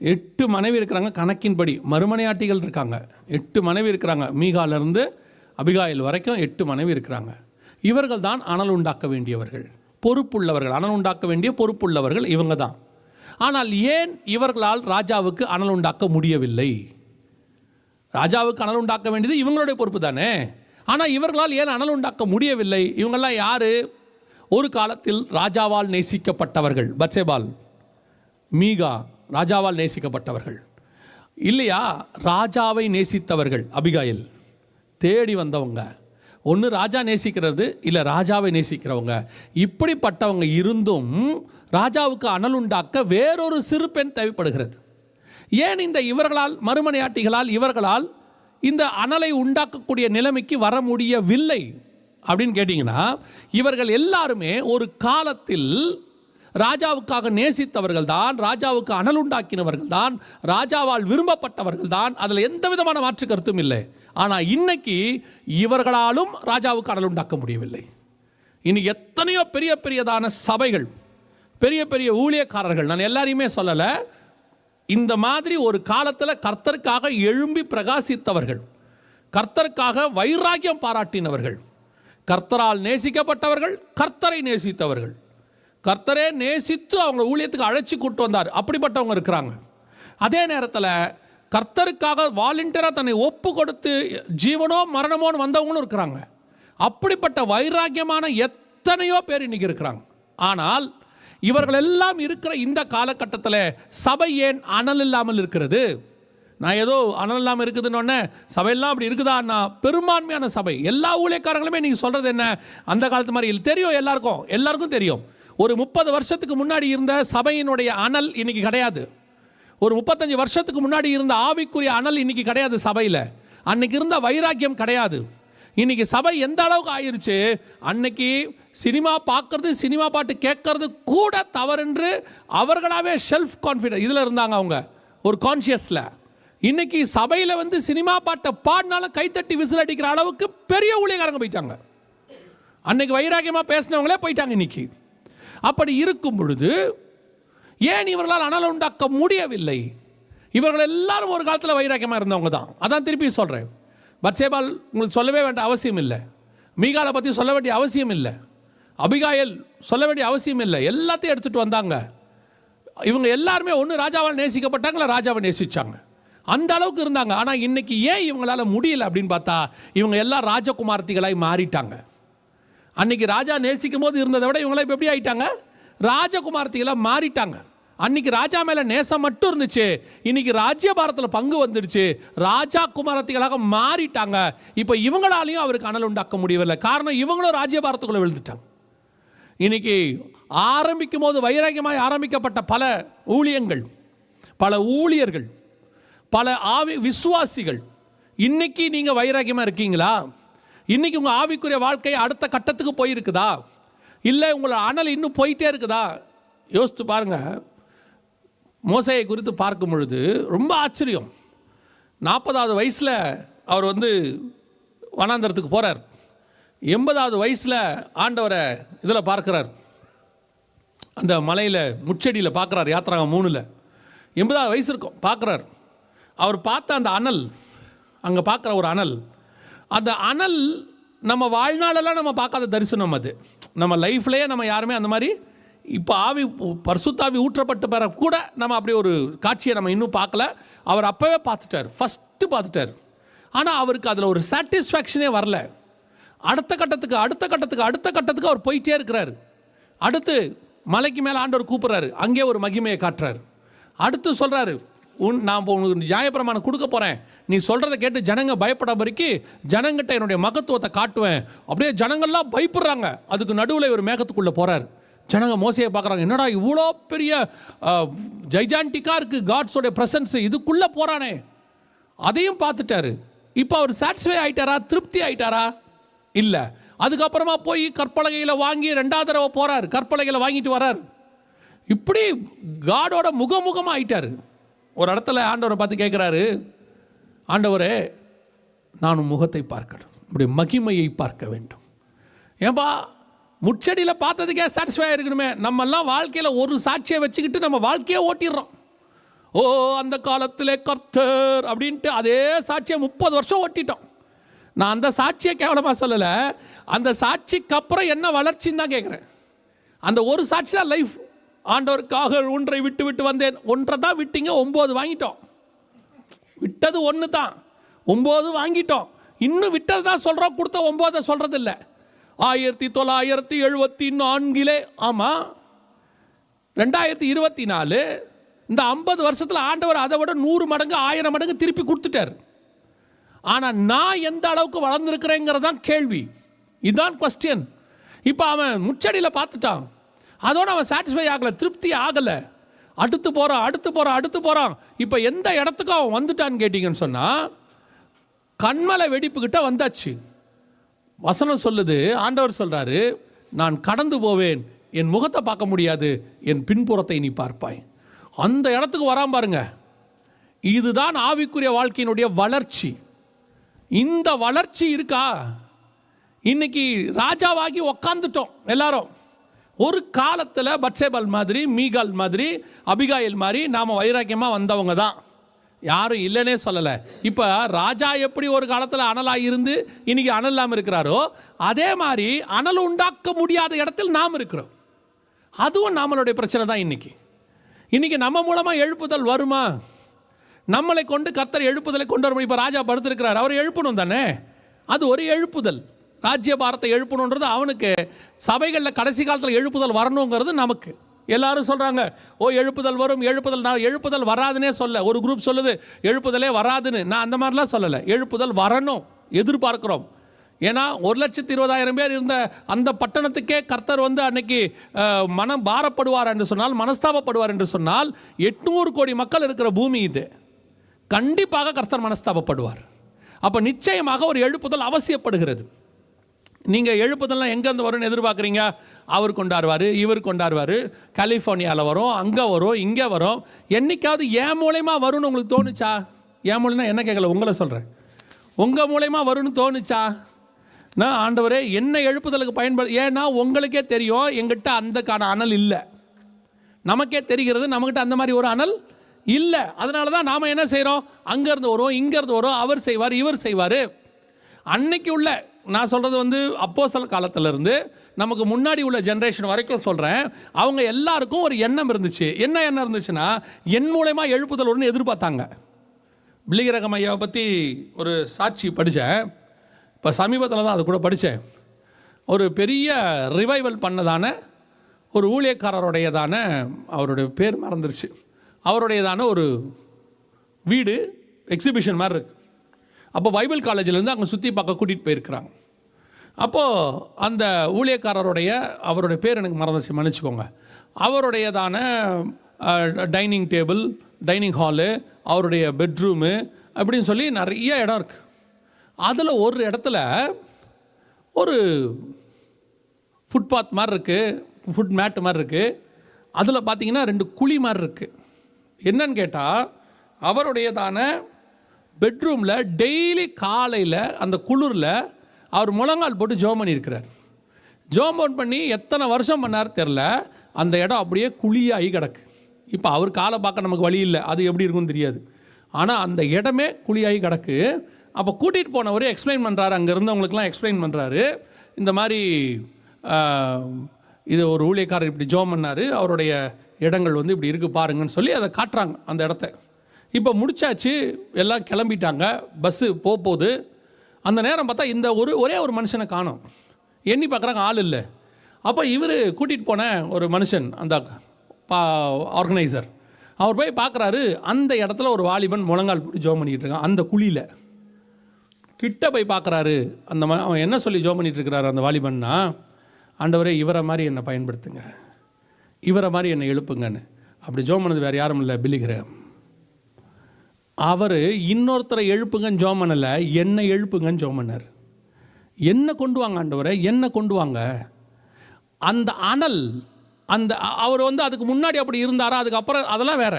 8 மனைவி இருக்கிறாங்க. கணக்கின்படி மறுமனையாட்டிகள் இருக்காங்க. 8 மனைவி இருக்கிறாங்க. மீகாலிருந்து அபிகாயில் வரைக்கும் 8 மனைவி இருக்கிறாங்க. இவர்கள் தான் அனல் உண்டாக்க வேண்டியவர்கள், பொறுப்புள்ளவர்கள். அனல் உண்டாக்க வேண்டிய பொறுப்புள்ளவர்கள் இவங்க தான். ஆனால் ஏன் இவர்களால் ராஜாவுக்கு அனல் உண்டாக்க முடியவில்லை? ராஜாவுக்கு அனல் உண்டாக்க வேண்டியது இவங்களுடைய பொறுப்பு தானே. ஆனால் இவர்களால் ஏன் அனல் உண்டாக்க முடியவில்லை? இவங்கெல்லாம் யார்? ஒரு காலத்தில் ராஜாவால் நேசிக்கப்பட்டவர்கள். பத்சேபால், மீகா ராஜாவால் நேசிக்கப்பட்டவர்கள் இல்லையா? ராஜாவை நேசித்தவர்கள் அபிகாயில், தேடி வந்தவங்க. ஒன்று ராஜா நேசிக்கிறது, இல்லை ராஜாவை நேசிக்கிறவங்க. இப்படிப்பட்டவங்க இருந்தும் ராஜாவுக்கு அனல் உண்டாக்க வேறொரு சிறு பெண் தேவைப்படுகிறது. ஏன் இந்த இவர்களால், மறுமனையாட்டிகளால், இவர்களால் இந்த அனலை உண்டாக்கக்கூடிய நிலைமைக்கு வர முடியவில்லை அப்படின்னு கேட்டிங்கன்னா, இவர்கள் எல்லாருமே ஒரு காலத்தில் ராஜாவுக்காக நேசித்தவர்கள் தான், ராஜாவுக்கு அனல் உண்டாக்கினவர்கள் தான், ராஜாவால் விரும்பப்பட்டவர்கள் தான். அதில் எந்த விதமான மாற்று கருத்தும் இல்லை. ஆனால் இன்னைக்கு இவர்களாலும் ராஜாவுக்கு அனல் உண்டாக்க முடியவில்லை. இன்னைக்கு எத்தனையோ பெரிய பெரியதான சபைகள், பெரிய பெரிய ஊழியக்காரர்கள், நான் எல்லாரையுமே சொல்லலை, இந்த மாதிரி ஒரு காலத்தில் கர்த்தருக்காக எழும்பி பிரகாசித்தவர்கள், கர்த்தருக்காக வைராக்கியம் பாராட்டினவர்கள், கர்த்தரால் நேசிக்கப்பட்டவர்கள், கர்த்தரை நேசித்தவர்கள், கர்த்தரே நேசித்து அவங்க ஊழியத்துக்கு அழைச்சி கூட்டு வந்தார், அப்படிப்பட்டவங்க இருக்கிறாங்க. அதே நேரத்தில் கர்த்தருக்காக வாலண்டியராக தன்னை ஒப்பு கொடுத்து ஜீவனோ மரணமோன்னு வந்தவங்களும் இருக்கிறாங்க. அப்படிப்பட்ட வைராக்கியமான எத்தனையோ பேர் இன்னைக்கு இருக்கிறாங்க. ஆனால் இவர்கள் எல்லாம் இருக்கிற இந்த காலகட்டத்தில் சபை ஏன் அனல் இல்லாமல் இருக்கிறது? நான் ஏதோ அனல் இல்லாமல் இருக்குதுன்னு சபையெல்லாம் அப்படி இருக்குதான்னா, பெரும்பான்மையான சபை எல்லா ஊழியக்காரங்களுமே நீங்கள் சொல்கிறது என்ன, அந்த காலத்து மாதிரி தெரியும், எல்லாருக்கும் தெரியும். ஒரு 30 வருஷத்துக்கு முன்னாடி இருந்த சபையினுடைய அனல் இன்னைக்கு கிடையாது. ஒரு 35 வருஷத்துக்கு முன்னாடி இருந்த ஆவிக்குரிய அனல் இன்னைக்கு கிடையாது சபையில். அன்னைக்கு இருந்த வைராக்கியம் கிடையாது. இன்னைக்கு சபை எந்த அளவுக்கு ஆயிருச்சு, அன்னைக்கு சினிமா பார்க்கறது, சினிமா பாட்டு கேட்கறது கூட தவறென்று அவர்களாகவே செல்ஃப் கான்ஃபிடன்ஸ் இதில் இருந்தாங்க, அவங்க ஒரு கான்ஷியஸில். இன்னைக்கு சபையில் வந்து சினிமா பாட்டை பாடினாலும் கைத்தட்டி விசில் அடிக்கிற அளவுக்கு பெரிய ஊழியக்காரங்க போயிட்டாங்க. அன்னைக்கு வைராக்கியமாக பேசினவங்களே போயிட்டாங்க இன்னைக்கு. அப்படி இருக்கும் பொழுது ஏன் இவர்களால் அனல் உண்டாக்க முடியவில்லை? இவர்கள் எல்லாரும் ஒரு காலத்தில் வைராக்கியமாக இருந்தவங்க தான். அதான் திருப்பி சொல்கிறேன். பத்சேபாள் உங்களுக்கு சொல்லவே வேண்டிய அவசியம் இல்லை, மீகாலை பற்றி சொல்ல வேண்டிய அவசியம் இல்லை, அபிகாயல் சொல்ல வேண்டிய அவசியம் இல்லை. எல்லாத்தையும் எடுத்துகிட்டு வந்தாங்க. இவங்க எல்லாருமே ஒன்று ராஜாவால் நேசிக்கப்பட்டாங்களா, ராஜாவை நேசித்தாங்க, அந்த அளவுக்கு இருந்தாங்க. ஆனால் இன்னைக்கு ஏன் இவங்களால் முடியல அப்படின்னு பார்த்தா, இவங்க எல்லாம் ராஜகுமார்த்திகளாய் மாறிட்டாங்க. அன்னைக்கு ராஜா நேசிக்கும் போது இருந்ததை விட இவங்களாம் இப்போ எப்படி ஆயிட்டாங்க, ராஜகுமார்த்திகளாக மாறிட்டாங்க. அன்னைக்கு ராஜா மேலே நேசம் மட்டும் இருந்துச்சு, இன்னைக்கு ராஜ்யபாரத்தில் பங்கு வந்துடுச்சு, ராஜா குமாரத்திகளாக மாறிட்டாங்க. இப்போ இவங்களாலையும் அவருக்கு அனல் உண்டாக்க முடியவில்லை. காரணம், இவங்களும் ராஜ்யபாரத்துக்குள்ளே விழுந்துட்டாங்க. இன்னைக்கு ஆரம்பிக்கும் போது வைராக்கியமாய் ஆரம்பிக்கப்பட்ட பல ஊழியங்கள், பல ஊழியர்கள், பல விசுவாசிகள், இன்னைக்கு நீங்கள் வைராக்கியமாக இருக்கீங்களா? இன்னைக்கு உங்கள் ஆவிக்குரிய வாழ்க்கை அடுத்த கட்டத்துக்கு போயிருக்குதா, இல்லை உங்களை அனல் இன்னும் போயிட்டே இருக்குதா? யோசித்து பாருங்கள். மோசேயை குறித்து பார்க்கும் பொழுது ரொம்ப ஆச்சரியம். 40வது வயசில் அவர் வந்து வனாந்தரத்துக்கு போகிறார். 80வது வயசில் ஆண்டவரை இதில் பார்க்குறார், அந்த மலையில் முச்செடியில் பார்க்குறார். யாத்திராகம் 3ல் 80வது வயசு இருக்கும், பார்க்குறார். அவர் பார்த்த அந்த அனல், அங்கே பார்க்குற ஒரு அனல், அந்த அனல் நம்ம வாழ்நாளெல்லாம் நம்ம பார்க்காத தரிசனம். அது நம்ம லைஃப்லேயே நம்ம யாருமே அந்த மாதிரி இப்போ ஆவி பரிசுத்தாவி ஊற்றப்பட்ட பிறகு கூட நம்ம அப்படி ஒரு காட்சியை நம்ம இன்னும் பார்க்கல. அவர் அப்போவே பார்த்துட்டார், ஃபஸ்ட்டு பார்த்துட்டார். ஆனால் அவருக்கு அதில் ஒரு சாட்டிஸ்ஃபேக்ஷனே வரல. அடுத்த கட்டத்துக்கு அவர் போயிட்டே இருக்கிறார். அடுத்து மலைக்கு மேலே ஆண்டவர் கூப்பிட்றாரு, அங்கே ஒரு மகிமையை காட்டுறாரு. அடுத்து சொல்கிறாரு, நான் உங்களுக்கு நியாயப்பிரமாணம் கொடுக்க போகிறேன், நீ சொல்கிறத கேட்டு ஜனங்க பயப்பட வரைக்கும் ஜனங்கிட்ட என்னுடைய மகத்துவத்தை காட்டுவேன். அப்படியே ஜனங்கள்லாம் பயப்படுறாங்க. அதுக்கு நடுவில் ஒரு மேகத்துக்குள்ளே போகிறார். ஜனங்க மோசையை பார்க்குறாங்க, என்னடா இவ்வளோ பெரிய ஜைஜான்டிக்காக இருக்குது காட்ஸோடைய ப்ரெசன்ஸ், இதுக்குள்ளே போகிறானே. அதையும் பார்த்துட்டாரு. இப்போ அவர் சாட்டிஸ்ஃபை ஆகிட்டாரா, திருப்தி ஆகிட்டாரா? இல்லை. அதுக்கப்புறமா போய் கற்பலகையில் வாங்கி 2வது தடவை போகிறார், கற்பலகையில் வாங்கிட்டு வர்றார். இப்படி காடோட முகமுகமாக ஆயிட்டார். ஒரு இடத்துல ஆண்டவரை பார்த்து கேட்குறாரு, ஆண்டவரே நான் முகத்தை பார்க்கணும், இப்படி மகிமையை பார்க்க வேண்டும். ஏன்பா முச்செடியில் பார்த்ததுக்கே சாட்டிஸ்ஃபை இருக்கணுமே? நம்மெல்லாம் வாழ்க்கையில் ஒரு சாட்சியை வச்சுக்கிட்டு நம்ம வாழ்க்கையை ஓட்டிடுறோம். ஓ அந்த காலத்திலே கர்த்தர் அப்படின்ட்டு அதே சாட்சியை 30 வருஷம் ஓட்டிட்டோம். நான் அந்த சாட்சியை கேவலமாக சொல்லலை, அந்த சாட்சிக்கு அப்புறம் என்ன வளர்ச்சின்னு தான் கேட்குறேன். அந்த ஒரு சாட்சி தான் லைஃப். ஆண்டவருக்காக ஒன்றை விட்டு வந்தேன், ஒன்றை தான் விட்டீங்க, 9 வாங்கிட்டோம். விட்டது 1 தான், 9 வாங்கிட்டோம். இன்னும் விட்டது தான் சொல்கிறோம், கொடுத்த 9 சொல்கிறது இல்லை. 1974 ஆமாம், 2024 இந்த 50 வருஷத்தில் ஆண்டவர் அதை விட 100 மடங்கு 1000 மடங்கு திருப்பி கொடுத்துட்டார். ஆனால் நான் எந்த அளவுக்கு வளர்ந்துருக்கிறேங்கிறதான் கேள்வி. இதுதான் கொஸ்டின். இப்போ அவன் முச்சடியில் பார்த்துட்டான், அதோடு அவன் சாட்டிஸ்ஃபை ஆகலை, திருப்தி ஆகலை. அடுத்து போகிறான். இப்போ எந்த இடத்துக்கும் அவன் வந்துட்டான்னு கேட்டிங்கன்னு சொன்னால், கண்மலை வெடிப்புக்கிட்ட வந்தாச்சு. வசனம் சொல்லுது, ஆண்டவர் சொல்கிறாரு, நான் கடந்து போவேன், என் முகத்தை பார்க்க முடியாது, என் பின்புறத்தை நீ பார்ப்பாய். அந்த இடத்துக்கு வராம பாருங்க. இதுதான் ஆவிக்குரிய வாழ்க்கையினுடைய வளர்ச்சி. இந்த வளர்ச்சி இருக்கா? இன்னைக்கு ராஜாவாகி உக்காந்துட்டோம் எல்லாரும். ஒரு காலத்தில் பத்சேபாள் மாதிரி, மீகால் மாதிரி, அபிகாயில் மாதிரி நாம் வைராக்கியமாக வந்தவங்க தான், யாரும் இல்லைன்னே சொல்லலை. இப்போ ராஜா எப்படி ஒரு காலத்தில் அனலாக இருந்து இன்னைக்கு அனல் இல்லாமல் இருக்கிறாரோ, அதே மாதிரி அனல் உண்டாக்க முடியாத இடத்தில் நாம் இருக்கிறோம். அதுவும் நம்மளுடைய பிரச்சனை தான். இன்னைக்கு நம்ம மூலமாக எழுப்புதல் வருமா? நம்மளை கொண்டு கர்த்தர் எழுப்புதலை கொண்டு வரும். இப்போ ராஜா படுத்திருக்கிறார், அவர் எழுப்பணும் தானே, அது ஒரு எழுப்புதல். ராஜ்ய பாரத்தை எழுப்பணுன்றது அவனுக்கு. சபைகளில் கடைசி காலத்தில் எழுப்புதல் வரணுங்கிறது நமக்கு. எல்லாரும் சொல்கிறாங்க, ஓ எழுப்புதல் வரும், நான் எழுப்புதல் வராதுன்னே சொல்ல. ஒரு குரூப் சொல்லுது எழுப்புதலே வராதுன்னு. நான் அந்த மாதிரிலாம் சொல்லலை. எழுப்புதல் வரணும், எதிர்பார்க்குறோம். ஏன்னா 1,20,000 பேர் இருந்த அந்த பட்டணத்துக்கே கர்த்தர் வந்து அன்னைக்கு மனம் பாரப்படுவார் என்று சொன்னால், மனஸ்தாபப்படுவார் என்று சொன்னால், 800 கோடி மக்கள் இருக்கிற பூமி இது. கண்டிப்பாக கர்த்தர் மனஸ்தாபப்படுவார். அப்போ நிச்சயமாக ஒரு எழுப்புதல் அவசியப்படுகிறது. நீங்கள் எழுப்புதல்லாம் எங்கேருந்து வரும்னு எதிர்பார்க்குறீங்க? அவர் கொண்டாடுவார், இவர் கொண்டாடுவார், கலிஃபோர்னியாவில் வரும், அங்கே வரும், இங்கே வரும். என்னைக்காவது என் மூலயமா வரும்னு உங்களுக்கு தோணுச்சா? என் மூலியமா என்ன கேட்கல, உங்களை சொல்கிறேன். உங்கள் மூலயமா வரும்னு தோணுச்சா? நான் ஆண்டவரே என்ன எழுப்புதலுக்கு பயன்படு, ஏன்னா உங்களுக்கே தெரியும் எங்கிட்ட அந்தக்கான அனல் இல்லை. நமக்கே தெரிகிறது நம்மகிட்ட அந்த மாதிரி ஒரு அனல் இல்லை. அதனால தான் நாம் என்ன செய்கிறோம், அங்கேருந்து வரும், இங்கேருந்து வரும், அவர் செய்வார், இவர் செய்வார். அன்னைக்கு உள்ள நான் சொல்கிறது வந்து அப்போஸ்தலர் காலத்திலேருந்து நமக்கு முன்னாடி உள்ள ஜென்ரேஷன் வரைக்கும் சொல்கிறேன். அவங்க எல்லாருக்கும் ஒரு எண்ணம் இருந்துச்சு. என்ன எண்ணம் இருந்துச்சுன்னா, என் மூலமா எழுப்புதல் வரும்னு எதிர்பார்த்தாங்க. பில்லிகிரகம் ஐயாவை பற்றி ஒரு சாட்சி படித்தேன். இப்போ சமீபத்தில் தான் அது கூட படித்தேன். ஒரு பெரிய ரிவைவல் பண்ணதான ஒரு ஊழியக்காரருடையதான, அவருடைய பேர் மறந்துருச்சு, அவருடையதான ஒரு வீடு எக்ஸிபிஷன் மாதிரி இருக்குது. அப்போ பைபிள் காலேஜிலேருந்து அங்கே சுற்றி பார்க்க கூட்டிகிட்டு போயிருக்கிறாங்க. அப்போது அந்த ஊழியக்காரருடைய, அவருடைய பேர் எனக்கு மறந்துச்சு, மன்னிச்சுக்கோங்க, அவருடையதான டைனிங் டேபிள், டைனிங் ஹாலு, அவருடைய பெட்ரூமு அப்படின்னு சொல்லி நிறைய இடம் இருக்குது. அதில் ஒரு இடத்துல ஒரு ஃபுட்பாத் மாதிரி இருக்குது, ஃபுட் மேட்டு மாதிரி இருக்குது. அதில் பார்த்தீங்கன்னா 2 குழி மாதிரி இருக்குது. என்னன்னு கேட்டால், அவருடையதான பெட்ரூமில் டெய்லி காலையில் அந்த குளிரில் அவர் முழங்கால் போட்டு ஜோம் பண்ணியிருக்கிறார். ஜோம் பண்ணி எத்தனை வருஷம் பண்ணார் தெரில, அந்த இடம் அப்படியே குழியாகி கிடக்கு. இப்போ அவர் காலை பார்க்க நமக்கு வழி இல்லை, அது எப்படி இருக்குன்னு தெரியாது. ஆனால் அந்த இடமே குழியாகி கிடக்கு. அப்போ கூட்டிகிட்டு போனவர் எக்ஸ்பிளைன் பண்ணுறாரு, அங்கே இருந்தவங்களுக்குலாம் எக்ஸ்பிளைன் பண்ணுறாரு, இந்த மாதிரி இது ஒரு ஊழியக்காரர் இப்படி ஜோம் பண்ணார், அவருடைய இடங்கள் வந்து இப்படி இருக்குது பாருங்கன்னு சொல்லி அதை காட்டுறாங்க அந்த இடத்த. இப்போ முடிச்சாச்சு, எல்லாம் கிளம்பிட்டாங்க, பஸ்ஸு போகுது. அந்த நேரம் பார்த்தா இந்த ஒரே ஒரு மனுஷனை காணோம். எண்ணி பார்க்குறாங்க, ஆள் இல்லை. அப்போ இவர் கூட்டிகிட்டு போன ஒரு மனுஷன், அந்த ஆர்கனைசர், அவர் போய் பார்க்குறாரு, அந்த இடத்துல ஒரு வாலிபன் முழங்கால் போட்டு ஜோம் பண்ணிகிட்டு இருக்கான் அந்த குழியில். கிட்ட போய் பார்க்குறாரு, அவன் என்ன சொல்லி ஜோம் பண்ணிகிட்டு இருக்கிறாரு அந்த வாலிபன்னா, ஆண்டவரே இவரை மாதிரி என்னை பயன்படுத்துங்க, இவரை மாதிரி என்னை எழுப்புங்கன்னு. அப்படி ஜோம் பண்ணது வேறு யாரும் இல்லை, பில்லிகிரகம். அவர் இன்னொருத்தரை எழுப்புங்கன்னு ஜோம் பண்ணலை, என்னை எழுப்புங்கன்னு ஜோம் பண்ணார். என்ன கொண்டு வாங்க ஆண்டவரை, என்ன கொண்டு வாங்க. அந்த அனல், அந்த அவர் வந்து அதுக்கு முன்னாடி அப்படி இருந்தாரா, அதுக்கப்புறம் அதெல்லாம் வேற.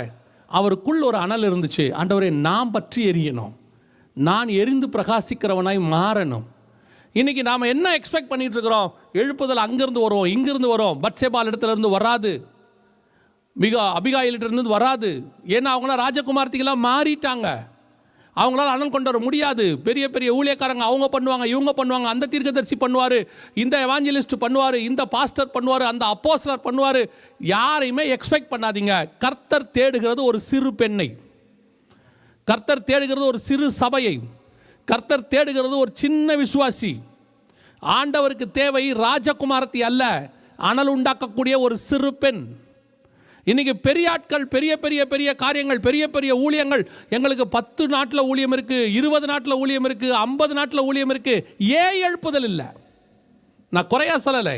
அவருக்குள் ஒரு அனல் இருந்துச்சு. ஆண்டவரே நான் பற்றி எரியணும், நான் எரிந்து பிரகாசிக்கிறவனாய் மாறணும். இன்றைக்கி நாம் என்ன எக்ஸ்பெக்ட் பண்ணிகிட்டு இருக்கிறோம்? எழுப்புதல் அங்கேருந்து வரும், இங்கேருந்து வரும், பத்சேபால் இடத்துலேருந்து வராது, அபிகாயிலிருந்து வராது. ஏன்னா அவங்களாம் ராஜகுமார்த்திகளாம் மாறிட்டாங்க. அவங்களால அனல் கொண்டு வர முடியாது. பெரிய பெரிய ஊழியக்காரங்க அவங்க பண்ணுவாங்க, இவங்க பண்ணுவாங்க, அந்த தீர்க்கதரிசி பண்ணுவார், இந்த எவாஞ்சலிஸ்ட் பண்ணுவார், இந்த பாஸ்டர் பண்ணுவார், அந்த அப்போஸ்தலர் பண்ணுவார். யாரையுமே எக்ஸ்பெக்ட் பண்ணாதீங்க. கர்த்தர் தேடுகிறது ஒரு சிறு பெண்ணை, கர்த்தர் தேடுகிறது ஒரு சிறு சபையை, கர்த்தர் தேடுகிறது ஒரு சின்ன விசுவாசி. ஆண்டவருக்கு தேவை ராஜகுமாரத்தி அல்ல, அனல் உண்டாக்கக்கூடிய ஒரு சிறு பெண். இன்றைக்கி பெரிய ஆட்கள், பெரிய பெரிய பெரிய காரியங்கள், பெரிய பெரிய ஊழியங்கள், எங்களுக்கு 10 நாட்டில் ஊழியம் இருக்குது, 20 நாட்டில் ஊழியம் இருக்குது, 50 நாட்டில் ஊழியம் இருக்குது. ஏன் எழுப்புதல் இல்லை? நான் குறையா சொல்லலை,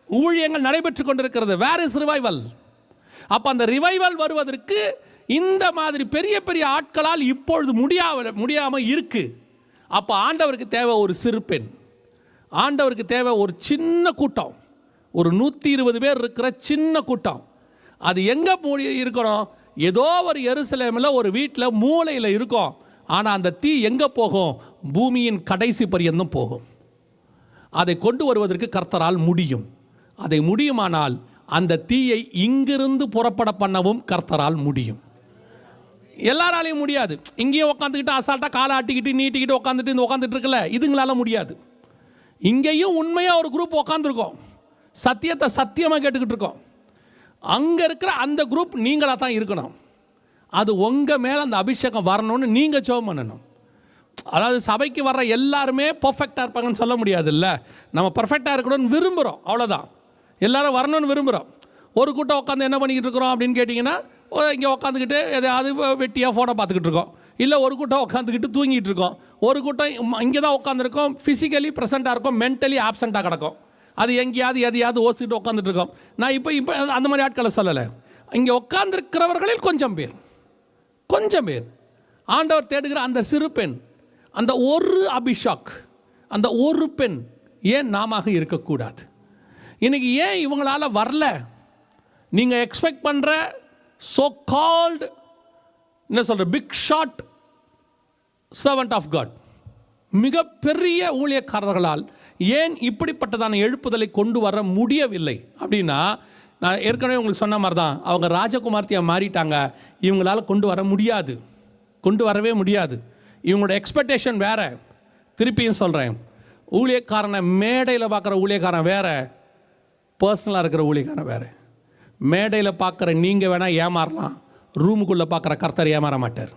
ஊழியங்கள் நடைபெற்று கொண்டிருக்கிறது. Where is revival? அப்போ அந்த ரிவைவல் வருவதற்கு இந்த மாதிரி பெரிய பெரிய ஆட்களால் இப்பொழுது முடியாமல் இருக்குது. அப்போ ஆண்டவருக்கு தேவை ஒரு சிறு பெண், ஆண்டவருக்கு தேவை ஒரு சின்ன கூட்டம், ஒரு 120 பேர் இருக்கிற சின்ன கூட்டம். அது எங்கே இருக்கணும்? ஏதோ ஒரு எருசலேமில் ஒரு வீட்டில் மூலையில் இருக்கும். ஆனால் அந்த தீ எங்கே போகும்? பூமியின் கடைசி பரியந்தம் போகும். அதை கொண்டு வருவதற்கு கர்த்தரால் முடியும். அதை முடியுமானால் அந்த தீயை இங்கிருந்து புறப்பட பண்ணவும் கர்த்தரால் முடியும். எல்லாராலையும் முடியாது. இங்கேயும் உட்காந்துக்கிட்டு அசால்ட்டாக காலை ஆட்டிக்கிட்டு நீட்டிக்கிட்டு உட்காந்துட்டு இருக்கல, இதுங்களால முடியாது. இங்கேயும் உண்மையாக ஒரு குரூப் உட்காந்துருக்கோம், சத்தியத்தை சத்தியமாக கேட்டுக்கிட்டு இருக்கோம். அங்கே இருக்கிற அந்த குரூப் நீங்களாக தான் இருக்கணும். அது உங்கள் மேலே அந்த அபிஷேகம் வரணும்னு நீங்கள் ஜெபம் பண்ணணும். அதாவது சபைக்கு வர்ற எல்லாருமே பர்ஃபெக்டாக இருப்பாங்கன்னு சொல்ல முடியாது. இல்லை, நம்ம பர்ஃபெக்டாக இருக்கணும்னு விரும்புகிறோம், அவ்வளோதான். எல்லோரும் வரணும்னு விரும்புகிறோம். ஒரு கூட்டம் உட்காந்து என்ன பண்ணிக்கிட்டு இருக்கிறோம் அப்படின்னு கேட்டிங்கன்னா, இங்கே உட்காந்துக்கிட்டு எதையாவது வெட்டியாக ஃபோனை பார்த்துக்கிட்டு இருக்கோம். இல்லை ஒரு கூட்டம் உட்காந்துக்கிட்டு தூங்கிட்டு இருக்கோம். ஒரு கூட்டம் இங்கே தான் உட்காந்துருக்கோம், ஃபிசிக்கலி ப்ரெசண்ட்டாக இருக்கும், மென்டலி ஆப்சண்ட்டாக கிடக்கும். அது எங்கேயாவது எதையாவது ஓசிட்டு உட்காந்துட்டு இருக்கோம். நான் இப்போ அந்த மாதிரி ஆட்களை சொல்லலை. இங்கே உட்காந்துருக்கிறவர்களில் கொஞ்சம் பேர் ஆண்டவர் தேடுகிற அந்த சிறு பெண், அந்த ஒரு அபிஷாக், அந்த ஒரு பெண் ஏன் நாம இருக்கக்கூடாது? இன்னைக்கு ஏன் இவங்களால வரல? நீங்கள் எக்ஸ்பெக்ட் பண்ணுற சோ கால்டு என்ன சொல்கிற big shot servant of God, மிகப்பெரிய ஊழியக்காரர்களால் ஏன் இப்படிப்பட்டதான எழுப்புதலை கொண்டு வர முடியவில்லை அப்படின்னா, நான் ஏற்கனவே உங்களுக்கு சொன்ன மாதிரி தான், அவங்க ராஜகுமார்த்தியாக மாறிட்டாங்க. இவங்களால் கொண்டு வரவே முடியாது. இவங்களோட எக்ஸ்பெக்டேஷன் வேறு. திருப்பியும் சொல்கிறேன், ஊழியக்காரனை மேடையில் பார்க்குற ஊழியக்காரன் வேறு, பர்சனலாக இருக்கிற ஊழியக்காரன் வேறு. மேடையில் பார்க்குற நீங்கள் வேணால் ஏமாறலாம், ரூமுக்குள்ளே பார்க்குற கர்த்தர் ஏமாற மாட்டார்.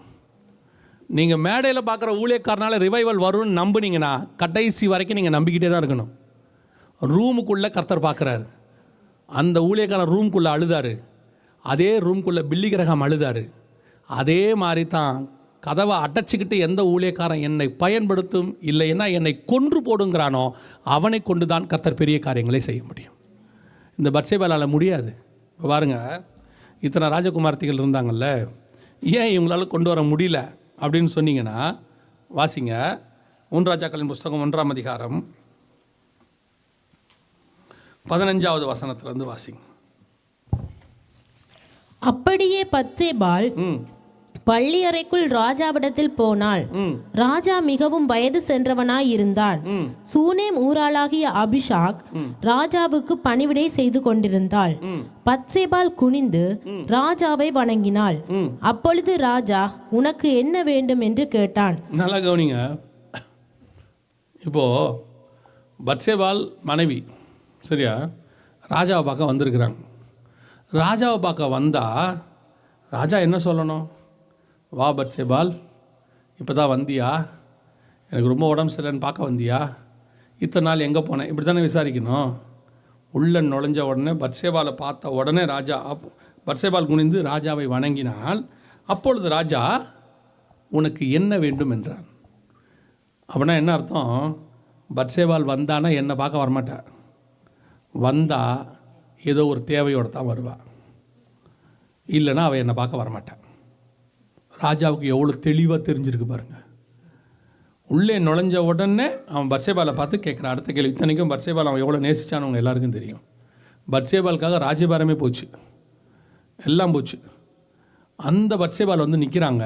நீங்கள் மேடையில் பார்க்குற ஊழியக்காரனால ரிவைவல் வரும்னு நம்புனீங்கன்னா கடைசி வரைக்கும் நீங்கள் நம்பிக்கிட்டே தான் இருக்கணும். ரூமுக்குள்ளே கர்த்தர் பார்க்குறாரு. அந்த ஊழியக்காரன் ரூமுக்குள்ளே அழுதாரு, அதே ரூமுக்குள்ளே பில்லி கிரகம் அழுதாரு. அதே மாதிரி தான் கதவை அடைச்சிக்கிட்டு எந்த ஊழியக்காரன் என்னை பயன்படுத்தும் இல்லைன்னா என்னை கொன்று போடுங்கிறானோ அவனை கொண்டு தான் கர்த்தர் பெரிய காரியங்களை செய்ய முடியும். இந்த பத்சேபாளால் முடியாது. இப்போ பாருங்கள், இத்தனை ராஜகுமார்த்திகள் இருந்தாங்கல்ல, ஏன் இவங்களால கொண்டு வர முடியல அப்படின்னு சொன்னீங்கன்னா, வாசிங்க 1 ராஜாக்களின் புஸ்தகம் 1ஆம் அதிகாரம் 15வது வசனத்திலிருந்து வாசிங்க. அப்படியே பத்சேபாள் பள்ளி அறைக்குள் ராஜாவிடத்தில் போனாள். ராஜா மிகவும் வயது சென்றவனாயிருந்தான். சூனேம் ஊராளாகிய அபிஷாக் ராஜாவுக்கு பணிவிடை செய்து கொண்டிருந்தாள். பத்சேபாள் குனிந்து ராஜாவை வணங்கினாள். அப்பொழுது ராஜா, உனக்கு என்ன வேண்டும் என்று கேட்டான். நல்லா கவனிங்க. இப்போ பத்சேபாள் மனைவி, சரியா, ராஜாவை பார்க்க வந்திருக்கிறாங்க. ராஜாவை பார்க்க வந்தால் ராஜா என்ன சொல்லணும்? வா பத்சேபாள், இப்போ தான் வந்தியா? எனக்கு ரொம்ப உடம்பு சரியில்லைன்னு பார்க்க வந்தியா? இத்தனை நாள் எங்கே போனேன்? இப்படி தானே விசாரிக்கணும். உள்ள நுழைஞ்ச உடனே பத்சேபாளை பார்த்த உடனே ராஜா, பத்சேபாள் குனிந்து ராஜாவை வணங்கினால், அப்பொழுது ராஜா, உனக்கு என்ன வேண்டும் என்றான். அப்படின்னா என்ன அர்த்தம்? பத்சேபாள் வந்தானா என்னை பார்க்க வரமாட்டா, வந்தா ஏதோ ஒரு தேவையோடு தான் வருவா, இல்லைன்னா அவள் என்னை பார்க்க வரமாட்டான். ராஜாவுக்கு எவ்வளோ தெளிவாக தெரிஞ்சிருக்கு பாருங்கள். உள்ளே நுழைஞ்ச உடனே அவன் பத்சேபாளை பார்த்து கேட்குறான் அடுத்த கேள்வி. இத்தனைக்கும் பத்சேபாள் அவன் எவ்வளோ நேசிச்சான்னு அவங்க எல்லாருக்கும் தெரியும். பத்சேபாளுக்காக ராஜ்யபாரமே போச்சு, எல்லாம் போச்சு. அந்த பத்சேபாள் வந்து நிற்கிறாங்க.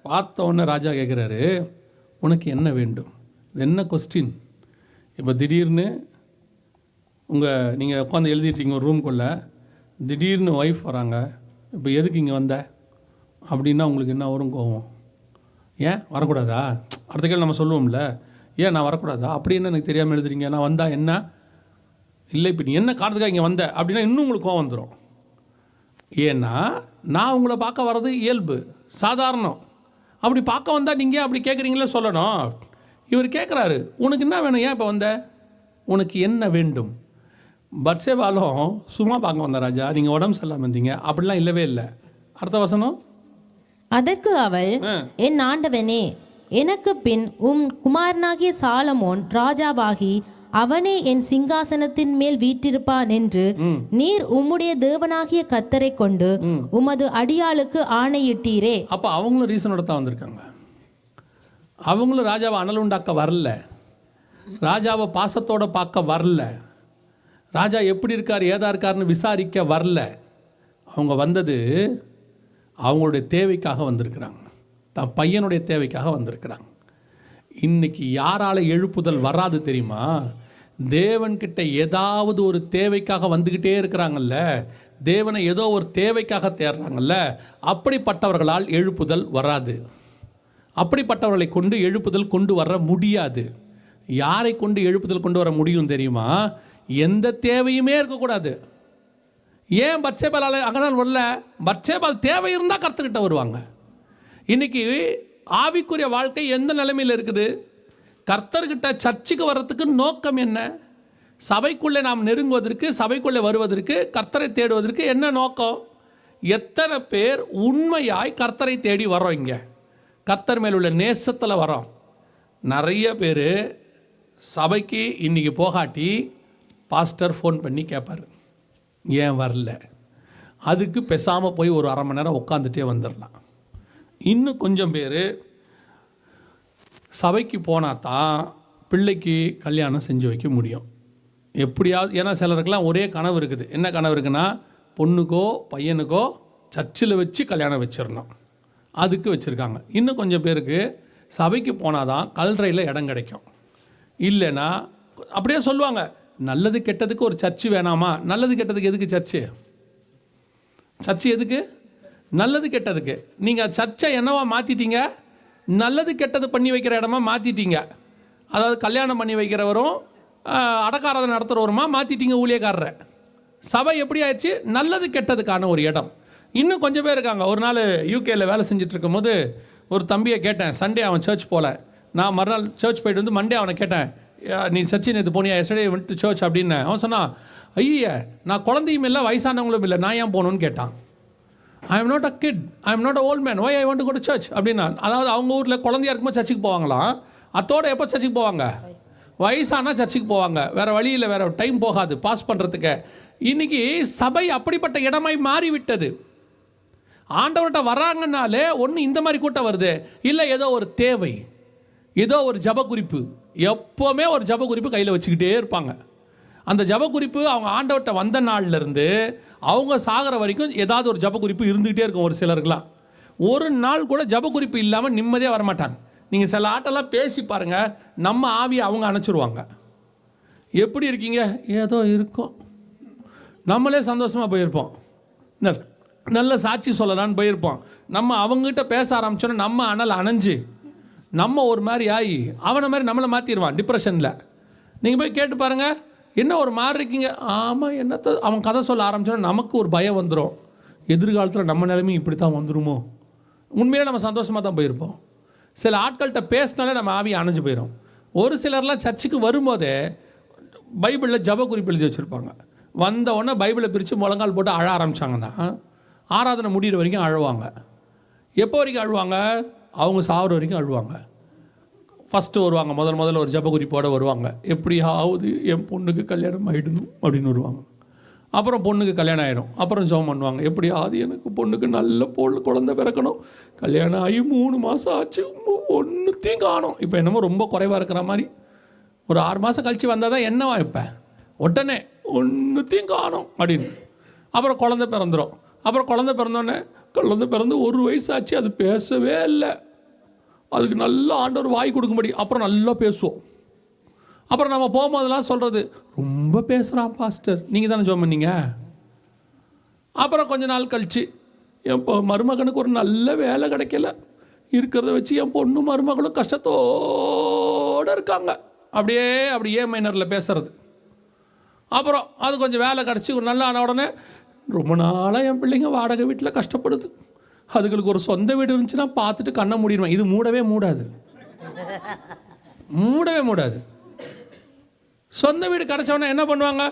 பார்த்த உடனே ராஜா கேட்குறாரு, உனக்கு என்ன வேண்டும்? இது என்ன கொஸ்டின்? இப்போ திடீர்னு நீங்கள் உட்காந்து எழுதிட்டீங்க ஒரு ரூம்குள்ளே, திடீர்னு ஒய்ஃப் வராங்க, இப்போ எதுக்கு இங்கே வந்த அப்படின்னா உங்களுக்கு என்ன வரும்? கோவம். ஏன் வரக்கூடாதா? அடுத்த கேள்வி நம்ம சொல்லுவோம்ல, ஏன் நான் வரக்கூடாதா? அப்படி என்ன எனக்கு தெரியாமல் எழுதுறீங்க? நான் வந்தா என்ன? இல்லை, இப்போ நீ என்ன காரணத்துக்காக இங்கே வந்த அப்படின்னா இன்னும் உங்களுக்கு கோவம் வந்துடும். ஏன்னா நான் உங்களை பார்க்க வர்றது இயல்பு, சாதாரணம். அப்படி பார்க்க வந்தால் நீங்கள் அப்படி கேட்குறீங்களே சொல்லணும். இவர் கேட்குறாரு, உனக்கு என்ன வேணும்? ஏன் இப்போ வந்த? உனக்கு என்ன வேண்டும்? பத்சேபாளும் சும்மா பார்க்க வந்த ராஜா, நீங்கள் உடம்பு சரியில்லாமல் வந்தீங்க அப்படிலாம் இல்லவே இல்லை. அடுத்த வசனம். அதற்கு அவள், என் ஆண்டவனே, எனக்கு பின் குமாரனாகிய சாலமோன் ராஜாவாகி அவனே என் சிங்காசனத்தின் மேல் வீற்றிருப்பான் என்று நீர் உம்முடைய தேவனாகிய கர்த்தரை கொண்டு உமது அடியாளுக்கு ஆணையிட்டீரே. அப்போ அவங்களும் ரீசனோட தான் வந்திருக்காங்க. அவங்களும் ராஜாவை அனல் உண்டாக்க வரல, ராஜாவை பாசத்தோடு பார்க்க வரல, ராஜா எப்படி இருக்கார் ஏதா இருக்காருன்னு விசாரிக்க வரல. அவங்க வந்தது அவங்களுடைய தேவைக்காக வந்திருக்கிறாங்க, தான் பையனுடைய தேவைக்காக வந்திருக்கிறாங்க. இன்னைக்கு யாரால எழுப்புதல் வராது தெரியுமா? தேவன்கிட்ட ஏதாவது ஒரு தேவைக்காக வந்துக்கிட்டே இருக்கிறாங்கல்ல, தேவனை ஏதோ ஒரு தேவைக்காக தேடுறாங்கல்ல, அப்படிப்பட்டவர்களால் எழுப்புதல் வராது. அப்படிப்பட்டவர்களை கொண்டு எழுப்புதல் கொண்டு வர முடியாது. யாரை கொண்டு எழுப்புதல் கொண்டு வர முடியும் தெரியுமா? எந்த தேவையுமே இருக்கக்கூடாது. ஏன் பத்சேபாளால் அங்கனால் வரல? பத்சேபாள் தேவை இருந்தால் கர்த்தர்கிட்ட வருவாங்க. இன்றைக்கி ஆவிக்குரிய வாழ்க்கை எந்த நிலைமையில் இருக்குது? கர்த்தர்கிட்ட சர்ச்சுக்கு வர்றதுக்கு நோக்கம் என்ன? சபைக்குள்ளே நாம் நெருங்குவதற்கு, சபைக்குள்ளே வருவதற்கு, கர்த்தரை தேடுவதற்கு என்ன நோக்கம்? எத்தனை பேர் உண்மையாய் கர்த்தரை தேடி வரோம்? இங்கே கர்த்தர் மேல் உள்ள நேசத்தில் வரோம். நிறைய பேர் சபைக்கு இன்றைக்கி போகாட்டி பாஸ்டர் ஃபோன் பண்ணி கேட்பார், ஏன் வரல? அதுக்கு பேசாமல் போய் ஒரு 1/2 மணி நேரம் உட்காந்துட்டே வந்துடலாம். இன்னும் கொஞ்சம் பேர் சபைக்கு போனால் தான் பிள்ளைக்கு கல்யாணம் செஞ்சு வைக்க முடியும் எப்படியாவது. ஏன்னா சிலருக்கெல்லாம் ஒரே கனவு இருக்குது. என்ன கனவு இருக்குன்னா, பொண்ணுக்கோ பையனுக்கோ சர்ச்சில் வச்சு கல்யாணம் வச்சிடணும், அதுக்கு வச்சுருக்காங்க. இன்னும் கொஞ்சம் பேருக்கு சபைக்கு போனால் தான் கல்றையில் இடம் கிடைக்கும். இல்லைன்னா அப்படியே சொல்லுவாங்க, நல்லது கெட்டதுக்கு ஒரு சர்ச்சு வேணாமா? நல்லது கெட்டதுக்கு எதுக்கு சர்ச்சு? சர்ச்சு எதுக்கு? நல்லது கெட்டதுக்கு. நீங்கள் சர்ச்சை என்னவா மாற்றிட்டீங்க? நல்லது கெட்டது பண்ணி வைக்கிற இடமா மாற்றிட்டீங்க. அதாவது கல்யாணம் பண்ணி வைக்கிறவரும் அடக்காரதை நடத்துகிறவருமா மாற்றிட்டீங்க ஊழியக்காரரை. சபை எப்படி ஆயிடுச்சு? நல்லது கெட்டதுக்கான ஒரு இடம். இன்னும் கொஞ்சம் பேர் இருக்காங்க. ஒரு நாள் யூகேயில் வேலை செஞ்சுட்டு இருக்கும்போது ஒரு தம்பியை கேட்டேன். சண்டே அவன் சர்ச் போகல. நான் மறுநாள் சர்ச் போயிட்டு வந்து மண்டே அவனை கேட்டேன், நீ சர்ச்சு நேற்று போனியா? எஸ்டர்டே வந்துட்டு சர்ச் அப்படின்னு. அவன் சொன்னான், ஐய நான் குழந்தையும் இல்லை வயசானவங்களும் இல்லை, நான் ஏன் போகணுன்னு கேட்டான். I am not a kid, I am not a old man, why I want to go to church அப்படின்னா. அதாவது அவங்க ஊரில் குழந்தையா இருக்கும்போது சர்ச்சுக்கு போவாங்களாம். அத்தோடு எப்போ சர்ச்சுக்கு போவாங்க? வயசானால் சர்ச்சுக்கு போவாங்க. வேறு வழியில் வேறு டைம் போகாது பாஸ் பண்ணுறதுக்கு. இன்றைக்கி சபை அப்படிப்பட்ட இடமாய் மாறிவிட்டது. ஆண்டவர்கிட்ட வராங்கன்னாலே ஒன்று இந்த மாதிரி கூட்டம் வருது, இல்லை ஏதோ ஒரு தேவை, ஏதோ ஒரு ஜப குறிப்பு. எப்போவுமே ஒரு ஜப குறிப்பு கையில் வச்சுக்கிட்டே இருப்பாங்க. அந்த ஜப குறிப்பு அவங்க ஆண்டவர்கிட்ட வந்த நாள்லேருந்து அவங்க சாகிற வரைக்கும் ஏதாவது ஒரு ஜப குறிப்பு இருந்துகிட்டே இருக்கும். ஒரு சிலருக்குலாம் ஒரு நாள் கூட ஜப குறிப்பு இல்லாமல் நிம்மதியாக வரமாட்டாங்க. நீங்கள் சில ஆட்டெல்லாம் பேசி பாருங்கள், நம்ம ஆவியை அவங்க அணைச்சிருவாங்க. எப்படி இருக்கீங்க? ஏதோ இருக்கும். நம்மளே சந்தோஷமாக போயிருப்போம், நல்ல சாட்சி சொல்லலான்னு போயிருப்போம். நம்ம அவங்ககிட்ட பேச ஆரம்பிச்சோன்னா நம்ம அனல் அணைஞ்சு நம்ம ஒரு மாதிரி ஆகி அவனை மாதிரி நம்மளை மாற்றிடுவான் டிப்ரெஷனில். நீங்கள் போய் கேட்டு பாருங்கள், என்ன ஒரு மாதிரி இருக்கீங்க? ஆமாம், என்னத்தை அவன் கதை சொல்ல ஆரம்பிச்சோன்னா நமக்கு ஒரு பயம் வந்துடும். எதிர்காலத்தில் நம்ம நிலைமையும் இப்படி தான் வந்துடுமோ? உண்மையிலே நம்ம சந்தோஷமாக தான் போயிருப்போம். சில ஆட்கள்கிட்ட பேசினாலே நம்ம ஆவியை அணைஞ்சு போயிடும். ஒரு சிலர்லாம் சர்ச்சுக்கு வரும்போதே பைபிளில் ஜப குறிப்பு எழுதி வச்சுருப்பாங்க. வந்த உடனே பைபிளை பிரித்து முழங்கால் போட்டு அழ ஆரம்பித்தாங்கன்னா ஆராதனை முடிகிற வரைக்கும் அழுவாங்க. எப்போ வரைக்கும் அழுவாங்க? அவங்க சாகிற வரைக்கும் அழுவாங்க. ஃபஸ்ட்டு வருவாங்க, முதல்ல ஒரு ஜப குறிப்போடு வருவாங்க. எப்படியாவது என் பொண்ணுக்கு கல்யாணம் ஆகிடணும் அப்படின்னு வருவாங்க. அப்புறம் பொண்ணுக்கு கல்யாணம் ஆகிடும். அப்புறம் ஜெபம் பண்ணுவாங்க, எப்படியாவது எனக்கு பொண்ணுக்கு நல்ல குழந்தை பிறக்கணும். கல்யாணம் ஆகி 3 மாதம் ஆச்சு, ஒன்றுத்தையும் காணும். இப்போ என்னமோ ரொம்ப குறைவாக இருக்கிற மாதிரி. ஒரு 6 மாதம் கழித்து வந்தால் தான் என்னவா இப்போ உடனே ஒன்றுத்தையும் காணும் அப்படின்னு. அப்புறம் குழந்தை பிறந்துடும். அப்புறம் குழந்தை பிறந்தோடனே குழந்தை பிறந்து 1 வயசு ஆச்சு, அது பேசவே இல்லை. அதுக்கு நல்லா ஆண்டவர் வாய் கொடுக்கும்படி அப்புறம் நல்லா பேசுவோம். அப்புறம் நம்ம போகும்போதெல்லாம் சொல்கிறது, ரொம்ப பேசுகிறான் பாஸ்டர், நீங்கள் தானே ஜெபம் பண்ணீங்க. அப்புறம் கொஞ்ச நாள் கழிச்சு என் மருமகனுக்கு ஒரு நல்ல வேலை கிடைக்கல, இருக்கிறத வச்சு என் பொண்ணு மருமகளும் கஷ்டத்தோடு இருக்காங்க. அப்படியே மைனரில் பேசுறது. அப்புறம் அது கொஞ்சம் வேலை கிடச்சி ஒரு நல்ல ஆன உடனே ரொம்ப நாளாக என் பிள்ளைங்க வாடகை வீட்டில் கஷ்டப்படுது, அதுகளுக்கு ஒரு சொந்த வீடு இருந்துச்சுன்னா பார்த்துட்டு கண்ணை மூடிடுவேன். இது மூடவே மூடாது. சொந்த வீடு கிடச்சவொன்னே என்ன பண்ணுவாங்க?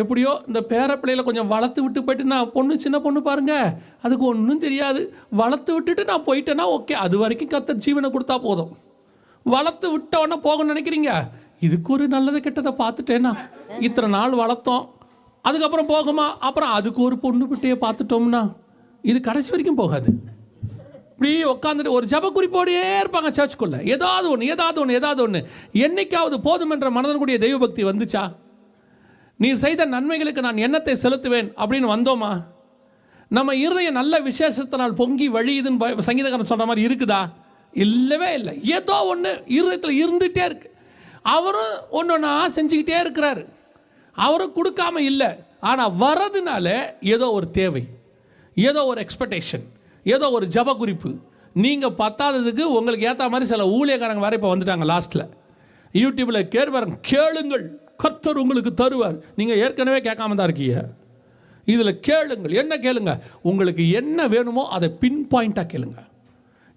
எப்படியோ இந்த பேரப்பிள்ளையில் கொஞ்சம் வளர்த்து விட்டு போயிட்டு, நான் சின்ன பொண்ணு பாருங்கள், அதுக்கு ஒன்றும் தெரியாது, வளர்த்து விட்டுட்டு நான் போயிட்டேன்னா ஓகே, அது வரைக்கும் கர்த்தர் ஜீவனை கொடுத்தா போதும். வளர்த்து விட்டவொன்னே போகணும்னு நினைக்கிறீங்க? இதுக்கு ஒரு நல்லதை கெட்டதை பார்த்துட்டேன்னா இத்தனை நாள் வளர்த்தோம், அதுக்கப்புறம் போகுமா? அப்புறம் அதுக்கு ஒரு பொண்ணு பிட்டையை பார்த்துட்டோம்னா இது கடைசி வரைக்கும் போகாது. இப்படி உட்காந்துட்டு ஒரு ஜப குறிப்போடையே இருப்பாங்க சர்ச்சுக்குள்ள. ஏதாவது ஒன்று என்னைக்காவது போதும் என்ற மனதனுடைய தெய்வ பக்தி வந்துச்சா? நீர் செய்த நன்மைகளுக்கு நான் எண்ணத்தை செலுத்துவேன் அப்படின்னு வந்தோமா? நம்ம இருதயம் நல்ல விசேஷத்தினால் பொங்கி வழியுதுன்னு சங்கீதக்காரன் சொல்கிற மாதிரி இருக்குதா? இல்லவே இல்லை. ஏதோ ஒன்று இருதயத்தில் இருந்துகிட்டே இருக்கு. அவரும் ஒன்று செஞ்சுக்கிட்டே இருக்கிறாரு. அவரும் கொடுக்காம இல்லை. ஆனால் வர்றதுனால ஏதோ ஒரு தேவை, ஏதோ ஒரு எக்ஸ்பெக்டேஷன், ஏதோ ஒரு ஜப குறிப்பு. நீங்கள் பத்தாததுக்கு உங்களுக்கு ஏற்ற மாதிரி சில ஊழியக்காரங்க வேறு இப்போ வந்துட்டாங்க. லாஸ்ட்டில் யூடியூப்பில் கேளுங்கள் கர்த்தர் உங்களுக்கு தருவார். நீங்கள் ஏற்கனவே கேட்காம தான் இருக்கீங்க. இதில் கேளுங்கள். என்ன கேளுங்க? உங்களுக்கு என்ன வேணுமோ அதை பின் பாயிண்ட்டாக கேளுங்க.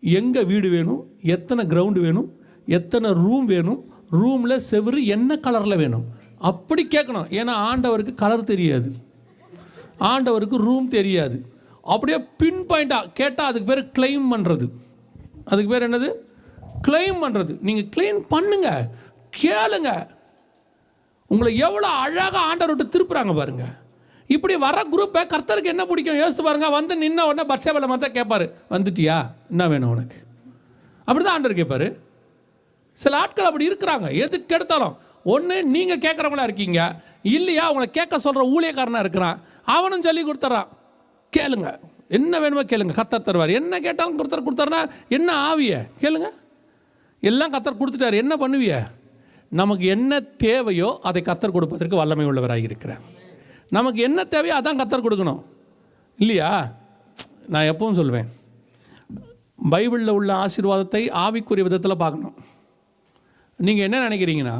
எங்கே வீடு வேணும், எத்தனை கிரவுண்டு வேணும், எத்தனை ரூம் வேணும், ரூமில் செவுரு என்ன கலரில் வேணும், அப்படி கேட்கணும். ஏன்னா ஆண்டவருக்கு கலர் தெரியாது, ஆண்டவருக்கு ரூம் தெரியாது. அப்படியே பின் பாயிண்டாக கேட்டால் அதுக்கு பேர் கிளைம் பண்ணுறது. அதுக்கு பேர் என்னது? கிளைம் பண்ணுறது. நீங்கள் கிளைம் பண்ணுங்க, கேளுங்க. உங்களை எவ்வளோ அழகாக ஆண்டவர் விட்டு திருப்புறாங்க பாருங்க. இப்படி வர குரூப்பை கர்த்தருக்கு என்ன பிடிக்கும் யோசிச்சு பாருங்க. வந்து நின்ன உடனே பட்சேபலை மாதிரி கேட்பாரு, வந்துட்டியா, என்ன வேணும் உனக்கு, அப்படி தான் ஆண்டவர் கேட்பாரு. சில ஆட்கள் அப்படி இருக்கிறாங்க. எதுக்கு எடுத்தாலும் ஒன்று நீங்கள் கேட்குறவங்களா இருக்கீங்க, இல்லையா அவங்கள கேட்க சொல்கிற ஊழியக்காரனாக இருக்கிறான், அவனும் சொல்லி கொடுத்துட்றான். கேளுங்க, என்ன வேணுமோ கேளுங்க, கர்த்தர் தருவார். என்ன கேட்டாலும் கொடுத்தாருன்னா என்ன ஆவிய கேளுங்க, எல்லாம் கர்த்தர் கொடுத்துட்டாரு. என்ன பண்ணுவிய? நமக்கு என்ன தேவையோ அதை கர்த்தர் கொடுப்பதற்கு வல்லமை உள்ளவராக இருக்கிறார். நமக்கு என்ன தேவையோ அதான் கர்த்தர் கொடுக்கணும், இல்லையா? நான் எப்பவும் சொல்வேன், பைபிளில் உள்ள ஆசீர்வாதத்தை ஆவிக்குரிய விதத்தில் பார்க்கணும். நீங்கள் என்ன நினைக்கிறீங்கன்னா,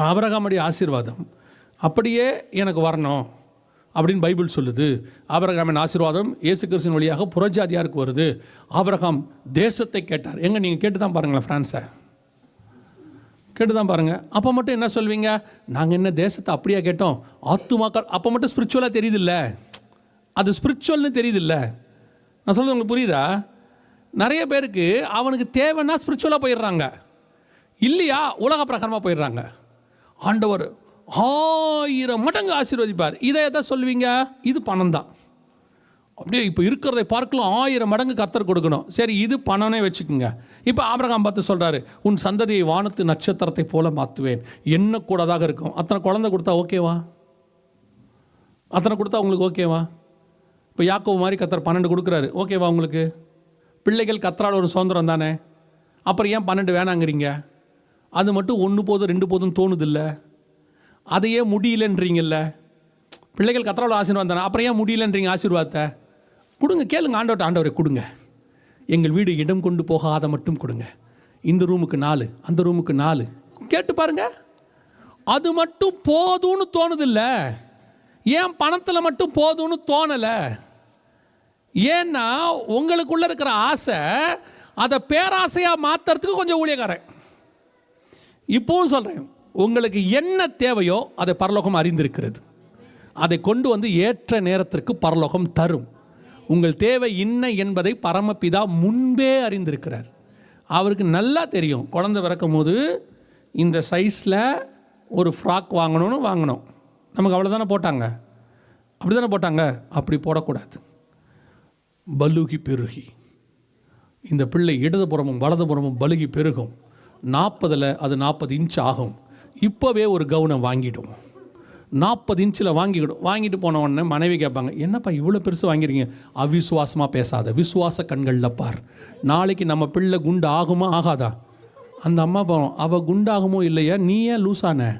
ஆபிரகாமுடைய ஆசீர்வாதம் அப்படியே எனக்கு வரணும் அப்படின்னு பைபிள் சொல்லுது. ஆபிரகாமின் ஆசீர்வாதம் இயேசு கிறிஸ்துவின் வழியாக புறஜாதியாருக்கு வருது. ஆபிரகாம் தேசத்தை கேட்டார். எங்க நீங்கள் கேட்டு தான் பாருங்களேன், ஃப்ரான்ஸை கேட்டு தான் பாருங்கள். அப்போ மட்டும் என்ன சொல்வீங்க? நாங்கள் என்ன தேசத்தை அப்படியே கேட்டோம், ஆத்துமாக்கள். அப்போ மட்டும் ஸ்பிரிச்சுவலாக தெரியுதில்ல, அது ஸ்பிரிச்சுவல்னு தெரியுதில்ல. நான் சொல்கிறது உங்களுக்கு புரியுதா? நிறைய பேருக்கு அவனுக்கு தேவைன்னா ஸ்பிரிச்சுவலாக போயிடுறாங்க, இல்லையா உலக பிரகாரமாக போயிடுறாங்க. ஆண்டவர் 1000 மடங்கு ஆசீர்வதிப்பார். இதை எதை சொல்வீங்க? இது பணம் தான். அப்படியே இப்போ இருக்கிறதை பார்க்கலாம் 1000 மடங்கு கர்த்தர் கொடுக்கணும். சரி, இது பணம்னே வச்சுக்கோங்க. இப்போ ஆபிரகாம் பார்த்து சொல்கிறாரு, உன் சந்ததியை வானத்து நட்சத்திரத்தை போல மாற்றுவேன், என்ன கூடதாக இருக்கும். அத்தனை குழந்தை கொடுத்தா ஓகேவா? அத்தனை கொடுத்தா உங்களுக்கு ஓகேவா? இப்போ யாக்கோபு மாதிரி கர்த்தர் 12 கொடுக்குறாரு, ஓகேவா உங்களுக்கு? பிள்ளைகள் கர்த்தரால் ஒரு சுதந்திரம் தானே, அப்புறம் ஏன் 12 வேணாங்கிறீங்க? அது மட்டும் 1 போதும் 2 போதும் தோணுதில்ல, அதையே முடியலன்றீங்கல்ல. பிள்ளைகள் கர்த்தரால் ஆசீர்வாதம் தானே, அப்புறம் ஏன் முடியலன்றீங்க? ஆசீர்வாதத்தை கொடுங்க, கேளுங்க ஆண்டவர்கிட்ட, ஆண்டவரை கொடுங்க, எங்கள் வீடு இடம் கொண்டு போகாத மட்டும் கொடுங்க, இந்த ரூமுக்கு 4, அந்த ரூமுக்கு 4 கேட்டு பாருங்க. அது மட்டும் போதும்னு தோணுதில்ல. ஏன் பணத்தில் மட்டும் போதும்னு தோணலை? ஏன்னா உங்களுக்குள்ள இருக்கிற ஆசை அதை பேராசையாக மாற்றுறதுக்கு கொஞ்சம் ஊழியக்காரன். இப்பவும் சொல்கிறேன், உங்களுக்கு என்ன தேவையோ அதை பரலோகம் அறிந்திருக்கிறது. அதை கொண்டு வந்து ஏற்ற நேரத்திற்கு பரலோகம் தரும். உங்கள் தேவை என்ன என்பதை பரமபிதா முன்பே அறிந்திருக்கிறார். அவருக்கு நல்லா தெரியும். குழந்தை பிறக்கும் போது இந்த சைஸில் ஒரு ஃப்ராக் வாங்கணும். நமக்கு அவ்வளோதானே போட்டாங்க, அப்படி தானே போட்டாங்க. அப்படி போடக்கூடாது. பலுகி பெருகி இந்த பிள்ளை இடதுபுறமும் வலதுபுறமும் பலுகி பெருகும். 40 அது 40 இன்ச் ஆகும். இப்போவே ஒரு கவுனம் வாங்கிடும். 40 இன்ச்சில் வாங்கிட்டு போன உடனே மனைவி கேட்பாங்க, என்னப்பா இவ்வளோ பெருசு வாங்கிறீங்க? அவிசுவாசமாக பேசாத, விசுவாச கண்களில் பார். நாளைக்கு நம்ம பிள்ளை குண்டு ஆகுமா ஆகாதா? அந்த அம்மா பாவம், அவள் குண்டாகுமோ இல்லையா, நீ ஏன் லூசான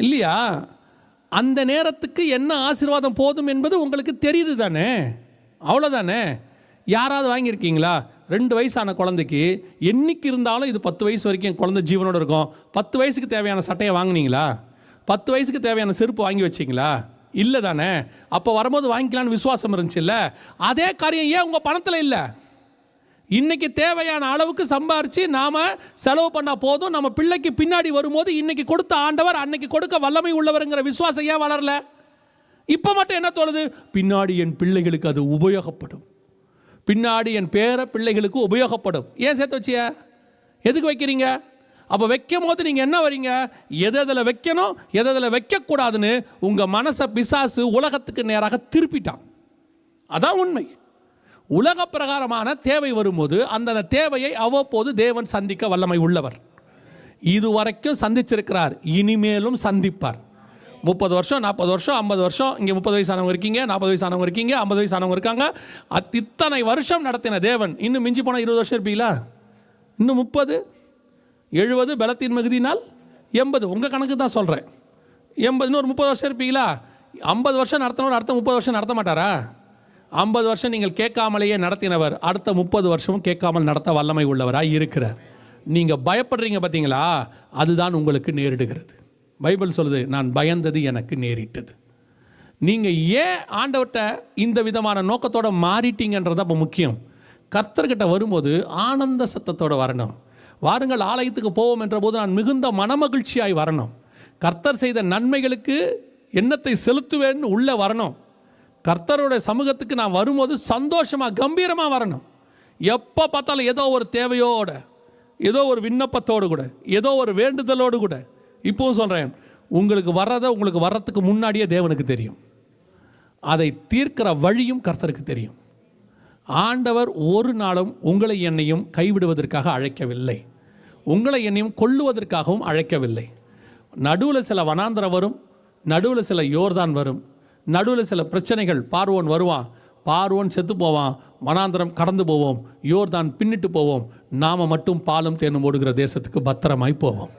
இல்லையா? அந்த நேரத்துக்கு என்ன ஆசீர்வாதம் போதும் என்பது உங்களுக்கு தெரியுது தானே, அவ்வளோதானே. யாராவது வாங்கியிருக்கீங்களா? 2 வயசான குழந்தைக்கு என்னைக்கு இருந்தாலும் இது 10 வயசு வரைக்கும் என் குழந்தை ஜீவனோடு இருக்கும். 10 வயசுக்கு தேவையான சட்டையை வாங்கினீங்களா? 10 வயசுக்கு தேவையான செருப்பு வாங்கி வச்சிங்களா? இல்லை தானே. அப்போ வரும்போது வாங்கிக்கலான்னு விசுவாசம் இருந்துச்சுல்ல. அதே காரியம் ஏன் உங்கள் பணத்தில் இல்லை? இன்னைக்கு தேவையான அளவுக்கு சம்பாரித்து நாம் செலவு பண்ணால் போதும். நம்ம பிள்ளைக்கு பின்னாடி வரும்போது இன்னைக்கு கொடுத்த ஆண்டவர் அன்னைக்கு கொடுக்க வல்லமை உள்ளவருங்கிற விசுவாசம் ஏன் வளரல? இப்போ மட்டும் என்ன தோணுது? பின்னாடி என் பிள்ளைகளுக்கு அது உபயோகப்படும், பின்னாடி என் பேர பிள்ளைகளுக்கு உபயோகப்படும். ஏன் சேர்த்து வச்சிய? எதுக்கு வைக்கிறீங்க? அப்போ வைக்கும் போது நீங்கள் என்ன வரீங்க? எதில் வைக்கணும் எதில் வைக்கக்கூடாதுன்னு உங்கள் மனசை பிசாசு உலகத்துக்கு நேராக திருப்பிட்டான். அதான் உண்மை. உலக பிரகாரமான தேவை வரும்போது அந்த தேவையை அவ்வப்போது தேவன் சந்திக்க வல்லமை உள்ளவர். இதுவரைக்கும் சந்திச்சிருக்கிறார், இனிமேலும் சந்திப்பார். 30 வருஷம் 40 வருஷம் 50 வருஷம், இங்கே 30 வயசானவங்க இருக்கீங்க, 40 வயசானவங்க இருக்கீங்க, 50 வயசானவங்க இருக்காங்க. இத்தனை வருஷம் நடத்தின தேவன் இன்னும் மிஞ்சி போனால் 20 வருஷம் இருப்பீங்களா? இன்னும் 30, 70 பலத்தின் மிகுதினால் 80, உங்கள் கணக்கு தான் சொல்கிறேன். 80 இன்னொரு 30 வருஷம் இருப்பீங்களா? 50 வருஷம் நடத்தினவர் அடுத்த 30 வருஷம் நடத்த மாட்டாரா? 50 வருஷம் நீங்கள் கேட்காமலேயே நடத்தினவர் அடுத்த 30 வருஷமும் கேட்காமல் நடத்த வல்லமை உள்ளவராக இருக்கிறார். நீங்கள் பயப்படுறீங்க பார்த்தீங்களா, அதுதான் உங்களுக்கு நேரிடுகிறது. பைபிள் சொல்லுது, நான் பயந்தது எனக்கு நேரிட்டது. நீங்கள் ஏன் ஆண்டவர்கிட்ட இந்த விதமான நோக்கத்தோடு மாறிட்டீங்கன்றது அப்போ முக்கியம். கர்த்தர்கிட்ட வரும்போது ஆனந்த சத்தத்தோடு வரணும். வாருங்கள் ஆலயத்துக்கு போவோம் என்ற போது நான் மிகுந்த மனமகிழ்ச்சியாய் வரணும். கர்த்தர் செய்த நன்மைகளுக்கு எண்ணத்தை செலுத்துவேன்னு உள்ளே வரணும். கர்த்தருடைய சமூகத்துக்கு நான் வரும்போது சந்தோஷமாக கம்பீரமாக வரணும். எப்போ பார்த்தாலும் ஏதோ ஒரு தேவையோட, ஏதோ ஒரு விண்ணப்பத்தோடு கூட, ஏதோ ஒரு வேண்டுதலோடு கூட. இப்போவும் சொல்கிறேன், உங்களுக்கு வர்றதுக்கு முன்னாடியே தேவனுக்கு தெரியும். அதை தீர்க்கிற வழியும் கர்த்தருக்கு தெரியும். ஆண்டவர் ஒரு நாளும் உங்களை என்னையும் கைவிடுவதற்காக அழைக்கவில்லை, உங்களை என்னையும் கொல்லுவதற்காகவும் அழைக்கவில்லை. நடுவில் சில வனாந்தரம் வரும், நடுவில் சில யோர்தான் வரும், நடுவில் சில பிரச்சனைகள். பார்வோன் வருவான், பார்வோன் செத்து போவான், வனாந்தரம் கடந்து போவோம், யோர்தான் பின்னிட்டு போவோம், நாம் மட்டும் பாலும் தேனும் ஓடுகிற தேசத்துக்கு பத்திரமாய் போவோம்.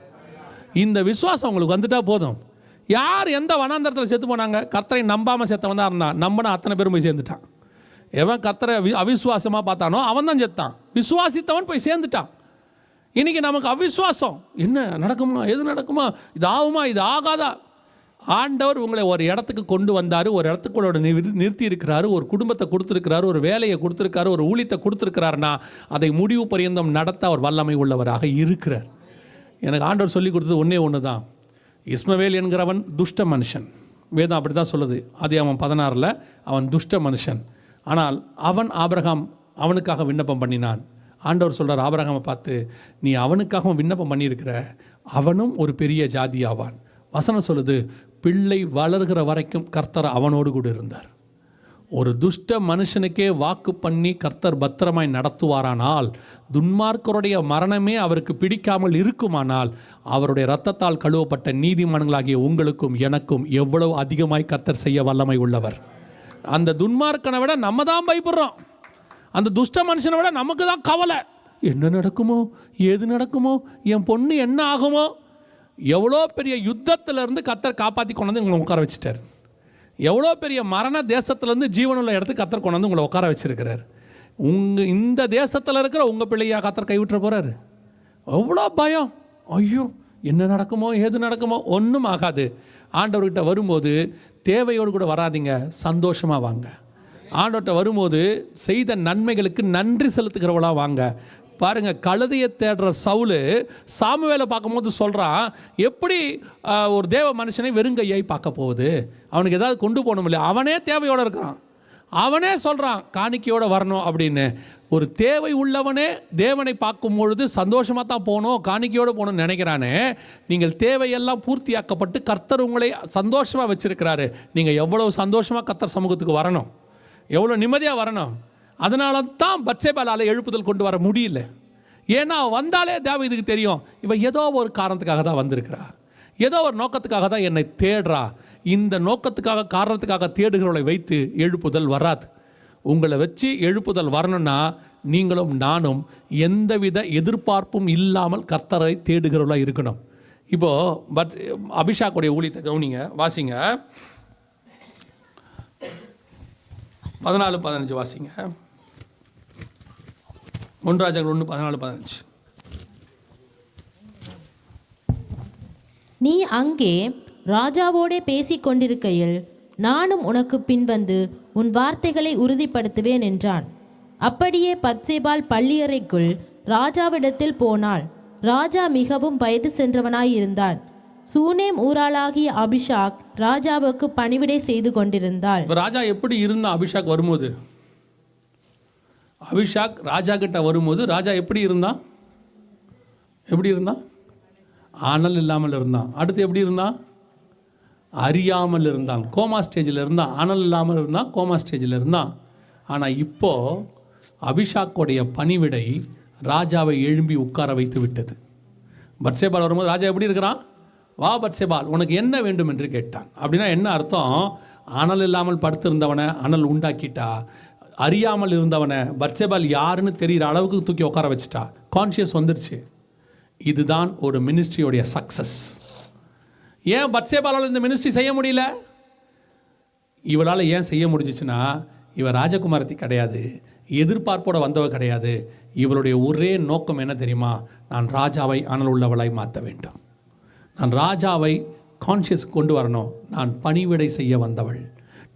இந்த விசுவாசம் உங்களுக்கு வந்துட்டா போதும். யார் எந்த வனாந்தரத்தில் செத்து போனாங்க? கர்த்தரை நம்பாமல் செத்தவன் தான் இருந்தான். நம்பினா அத்தனை பேரும் போய் சேர்ந்துட்டான். எவன் கர்த்தரை அவிசுவாசமாக பார்த்தானோ அவன் தான் செத்தான். விசுவாசித்தவன் போய் சேர்ந்துட்டான். இன்றைக்கி நமக்கு அவிசுவாசம், என்ன நடக்குமா, எது நடக்குமா, இது ஆகுமா, இது ஆகாதா? ஆண்டவர் உங்களை ஒரு இடத்துக்கு கொண்டு வந்தார், ஒரு இடத்துக்குள்ளோட நிறுத்தி இருக்கிறாரு, ஒரு குடும்பத்தை கொடுத்துருக்கிறாரு, ஒரு வேலையை கொடுத்துருக்காரு, ஒரு ஊழியத்தை கொடுத்துருக்கிறாருன்னா அதை முடிவு பரியந்தம் நடத்த அவர் வல்லமை உள்ளவராக இருக்கிறார். எனக்கு ஆண்டவர் சொல்லி கொடுத்தது ஒன்று தான். இஸ்மவேல் என்கிறவன் துஷ்ட மனுஷன். வேதம் அப்படி தான் சொல்லுது. ஆதியாகமம் 16 அவன் துஷ்ட மனுஷன். ஆனால் ஆபிரகாம் அவனுக்காக விண்ணப்பம் பண்ணினான். ஆண்டவர் சொல்கிறார் ஆபிரகாமை பார்த்து, நீ அவனுக்காகவும் விண்ணப்பம் பண்ணியிருக்கிற, அவனும் ஒரு பெரிய ஜாதி ஆவான். வசனம் சொல்லுது, பிள்ளை வளர்கிற வரைக்கும் கர்த்தர் அவனோடு கூட இருந்தார். ஒரு துஷ்ட மனுஷனுக்கே வாக்கு பண்ணி கர்த்தர் பத்திரமாய் நடத்துவாரானால், துன்மார்க்கருடைய மரணமே அவருக்கு பிடிக்காமல் இருக்குமானால், அவருடைய இரத்தத்தால் கழுவப்பட்ட நீதிமான்களாகிய உங்களுக்கும் எனக்கும் எவ்வளவு அதிகமாய் கர்த்தர் செய்ய வல்லமை உள்ளவர். அந்த துன்மார்க்கனை விட நம்ம தான் பயப்படுறோம். அந்த துஷ்ட மனுஷனை விட நமக்கு தான் கவலை. என்ன நடக்குமோ, ஏது நடக்குமோ, என் பொண்ணு என்ன ஆகுமோ. எவ்வளோ பெரிய யுத்தத்திலேருந்து கர்த்தர் காப்பாற்றி கொண்டு வந்து உங்களை உட்கார வச்சுட்டார். எவ்வளோ பெரிய மரண தேசத்துலேருந்து ஜீவனுள்ள இடத்துக்கு கர்த்தர் கொண்டு வந்து உங்களை உட்கார வச்சிருக்கிறார். இந்த தேசத்தில் இருக்கிற உங்கள் பிள்ளையா கர்த்தர் கைவிட்டுற போகிறாரு. எவ்வளோ பயம், ஐயோ என்ன நடக்குமோ, ஏது நடக்குமோ. ஒன்றும் ஆகாது. ஆண்டவர்கிட்ட வரும்போது தேவையோடு கூட வராதிங்க, சந்தோஷமாக வாங்க. ஆண்டவர்கிட்ட வரும்போது செய்த நன்மைகளுக்கு நன்றி செலுத்துகிறவளா வாங்க. பாருங்க, கழுதையை தேடுற சவுலு சாமுவேலை பார்க்கும்போது சொல்கிறான், எப்படி ஒரு தேவ மனுஷனை வெறுங்கையாய் பார்க்க போகுது, அவனுக்கு ஏதாவது கொண்டு போகணும் இல்லையா. அவனே தேவையோடு இருக்கிறான், அவனே சொல்கிறான் காணிக்கையோடு வரணும் அப்படின்னு. ஒரு தேவை உள்ளவனே தேவனை பார்க்கும் பொழுது சந்தோஷமாக தான் போகணும், காணிக்கையோடு போகணும்னு நினைக்கிறானே. நீங்கள் தேவையெல்லாம் பூர்த்தியாக்கப்பட்டு கர்த்தர் உங்களை சந்தோஷமாக வச்சுருக்கிறாரு. நீங்கள் எவ்வளோ சந்தோஷமாக கர்த்தர் சமூகத்துக்கு வரணும், எவ்வளோ நிம்மதியாக வரணும். அதனால தான் பத்சேபாளால் எழுப்புதல் கொண்டு வர முடியல. ஏன்னா வந்தாலே தாவீதுக்கு தெரியும், இவன் ஏதோ ஒரு காரணத்துக்காக தான் வந்திருக்கிறா, ஏதோ ஒரு நோக்கத்துக்காக தான் என்னை தேடுறா. இந்த நோக்கத்துக்காக காரணத்துக்காக தேடுகிறவளை வைத்து எழுப்புதல் வராது. உங்களை வச்சு எழுப்புதல் வரணும்னா நீங்களும் நானும் எந்தவித எதிர்பார்ப்பும் இல்லாமல் கர்த்தரை தேடுகிறவளாக இருக்கணும். இப்போது அபிஷாக்குடைய ஊழியத்தை கவனிங்க, வாசிங்க 14-15 வாசிங்க. 1 ராஜாக்கள் 1:14-15. நீ அங்கே ராஜாவோடே பேசிக் கொண்டிருக்கையில் நானும் உனக்கு பின்வந்து உன் வார்த்தைகளை உறுதிப்படுத்துவேன் என்றான். அப்படியே பத்சேபாள் பள்ளியறைக்குள் ராஜாவிடத்தில் போனாள். ராஜா மிகவும் வயது சென்றவனாயிருந்தான். சூனேம் ஊராளாகிய அபிஷாக் ராஜாவுக்கு பணிவிடை செய்து கொண்டிருந்தாள். ராஜா எப்படி இருந்தான்? அபிஷாக் வரும்போது, அபிஷாக் ராஜா கிட்ட வரும்போது ராஜா எப்படி இருந்தான்? ஆனல் இல்லாமல் இருந்தான். அடுத்து எப்படி இருந்தான்? அறியாமல் இருந்தான், கோமா ஸ்டேஜில் இருந்தான். ஆனல் இல்லாமல் இருந்தான், கோமா ஸ்டேஜில் இருந்தான். ஆனால் இப்போது அபிஷாக்குடைய பணிவிடை ராஜாவை எழும்பி உட்கார வைத்து விட்டது. பத்சேபாள் வரும்போது ராஜா எப்படி இருக்கிறான்? வா பத்சேபாள், உனக்கு என்ன வேண்டும் என்று கேட்டான். அப்படின்னா என்ன அர்த்தம்? அனல் இல்லாமல் படுத்திருந்தவனை அனல் உண்டாக்கிட்டா, அறியாமல் இருந்தவனை பத்சேபாள் யாருன்னு தெரிகிற அளவுக்கு தூக்கி உட்கார வச்சுட்டா. கான்ஷியஸ் வந்துருச்சு. இதுதான் ஒரு மினிஸ்ட்ரியோடைய சக்ஸஸ். ஏன் பத்சேபாளால் இந்த மினிஸ்ட்ரி செய்ய முடியல? இவளால் ஏன் செய்ய முடிஞ்சிச்சுன்னா, இவ ராஜகுமாரத்தி கிடையாது, எதிர்பார்ப்போட வந்தவ கிடையாது. இவளுடைய ஒரே நோக்கம் என்ன தெரியுமா? நான் ராஜாவை அனல் உள்ளவளாய் மாற்ற வேண்டும், நான் ராஜாவை கான்ஷியஸ் கொண்டு வரணும், நான் பணிவிடை செய்ய வந்தவள்,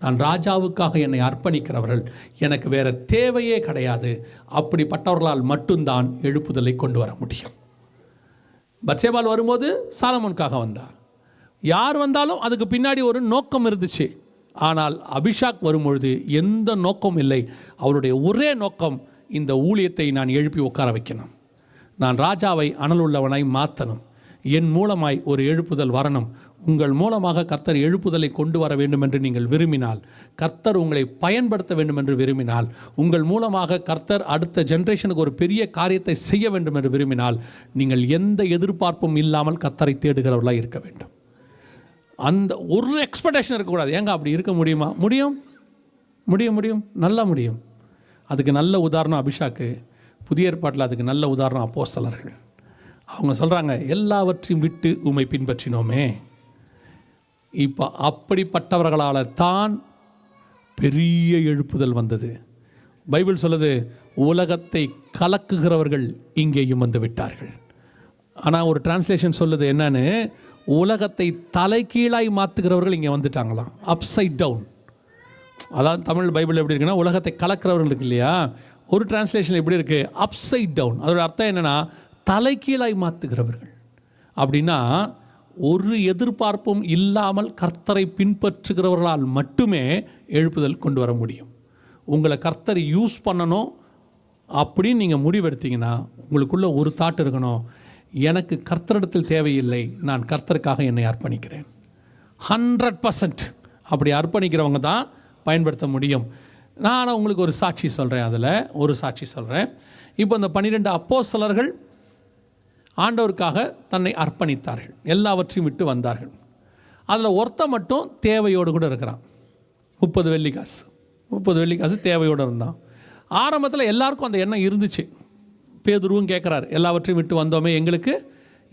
நான் ராஜாவுக்காக என்னை அர்ப்பணிக்கிறவர்கள், எனக்கு வேறு தேவையே கிடையாது. அப்படிப்பட்டவர்களால் மட்டும்தான் எழுப்புதலை கொண்டு வர முடியும். பத்சேபாள் வரும்போது சாலமோனுக்காக வந்தார். யார் வந்தாலும் அதுக்கு பின்னாடி ஒரு நோக்கம் இருந்துச்சு. ஆனால் அபிஷாக் வரும்பொழுது எந்த நோக்கம் இல்லை. அவருடைய ஒரே நோக்கம், இந்த ஊழியத்தை நான் எழுப்பி உட்கார வைக்கணும். நான் ராஜாவை அனல் உள்ளவனாய் மாற்றணும். என் மூலமாய் ஒரு எழுப்புதல் வரணும். உங்கள் மூலமாக கர்த்தர் எழுப்புதலை கொண்டு வர வேண்டும் என்று நீங்கள் விரும்பினால், கர்த்தர் உங்களை பயன்படுத்த வேண்டும் என்று விரும்பினால், உங்கள் மூலமாக கர்த்தர் அடுத்த ஜென்ரேஷனுக்கு ஒரு பெரிய காரியத்தை செய்ய வேண்டும் என்று விரும்பினால், நீங்கள் எந்த எதிர்பார்ப்பும் இல்லாமல் கர்த்தரை தேடுகிறவர்களாக இருக்க வேண்டும். அந்த ஒரு எக்ஸ்பெக்டேஷன் இருக்கக்கூடாது. ஏங்க அப்படி இருக்க முடியுமா? முடியும், முடியும், முடியும், நல்லா முடியும். அதுக்கு நல்ல உதாரணம் அபிஷாக்கு. புதிய ஏற்பாட்டில் அதுக்கு நல்ல உதாரணம் அப்போஸ்தலர்கள். அவங்க சொல்கிறாங்க, எல்லாவற்றையும் விட்டு உம்மை பின்பற்றினோமே. இப்போ அப்படிப்பட்டவர்களால் தான் பெரிய எழுப்புதல் வந்தது. பைபிள் சொல்லுது, உலகத்தை கலக்குகிறவர்கள் இங்கேயும் வந்து விட்டார்கள். ஆனால் ஒரு டிரான்ஸ்லேஷன் சொல்லுது என்னன்னு, உலகத்தை தலைகீழாய் மாற்றுகிறவர்கள் இங்கே வந்துட்டாங்களாம். Upside down. அதாவது தமிழ் பைபிள் எப்படி இருக்குன்னா, உலகத்தை கலக்கிறவர்கள் இருக்கு இல்லையா, ஒரு டிரான்ஸ்லேஷன் எப்படி இருக்குது, அப்சைட் டவுன். அதோட அர்த்தம் என்னென்னா, தலைகீழாய் மாற்றுகிறவர்கள். அப்படின்னா ஒரு எதிர்பார்ப்பும் இல்லாமல் கர்த்தரை பின்பற்றுகிறவர்களால் மட்டுமே எழுப்புதல் கொண்டு வர முடியும். உங்களை கர்த்தர் யூஸ் பண்ணணும் அப்படின்னு நீங்கள் முடிவெடுத்தீங்கன்னா, உங்களுக்குள்ள ஒரு தாட் இருக்கணும், எனக்கு கர்த்தரிடத்தில் தேவையில்லை, நான் கர்த்தருக்காக என்னை அர்ப்பணிக்கிறேன். 100% அப்படி அர்ப்பணிக்கிறவங்க தான் பயன்படுத்த முடியும். நான் உங்களுக்கு ஒரு சாட்சி சொல்கிறேன். அதில் ஒரு சாட்சி சொல்கிறேன். இப்போ இந்த 12 அப்போஸ்தலர்கள் ஆண்டவருக்காக தன்னை அர்ப்பணித்தார்கள், எல்லாவற்றையும் விட்டு வந்தார்கள். அதில் ஒருத்த மட்டும் தேவையோடு கூட இருக்கிறான். 30 வெள்ளிக்காசு தேவையோடு இருந்தான். ஆரம்பத்தில் எல்லாருக்கும் அந்த எண்ணம் இருந்துச்சு. பேதுருவும் கேட்குறாரு, எல்லாவற்றையும் விட்டு வந்தோமே, எங்களுக்கு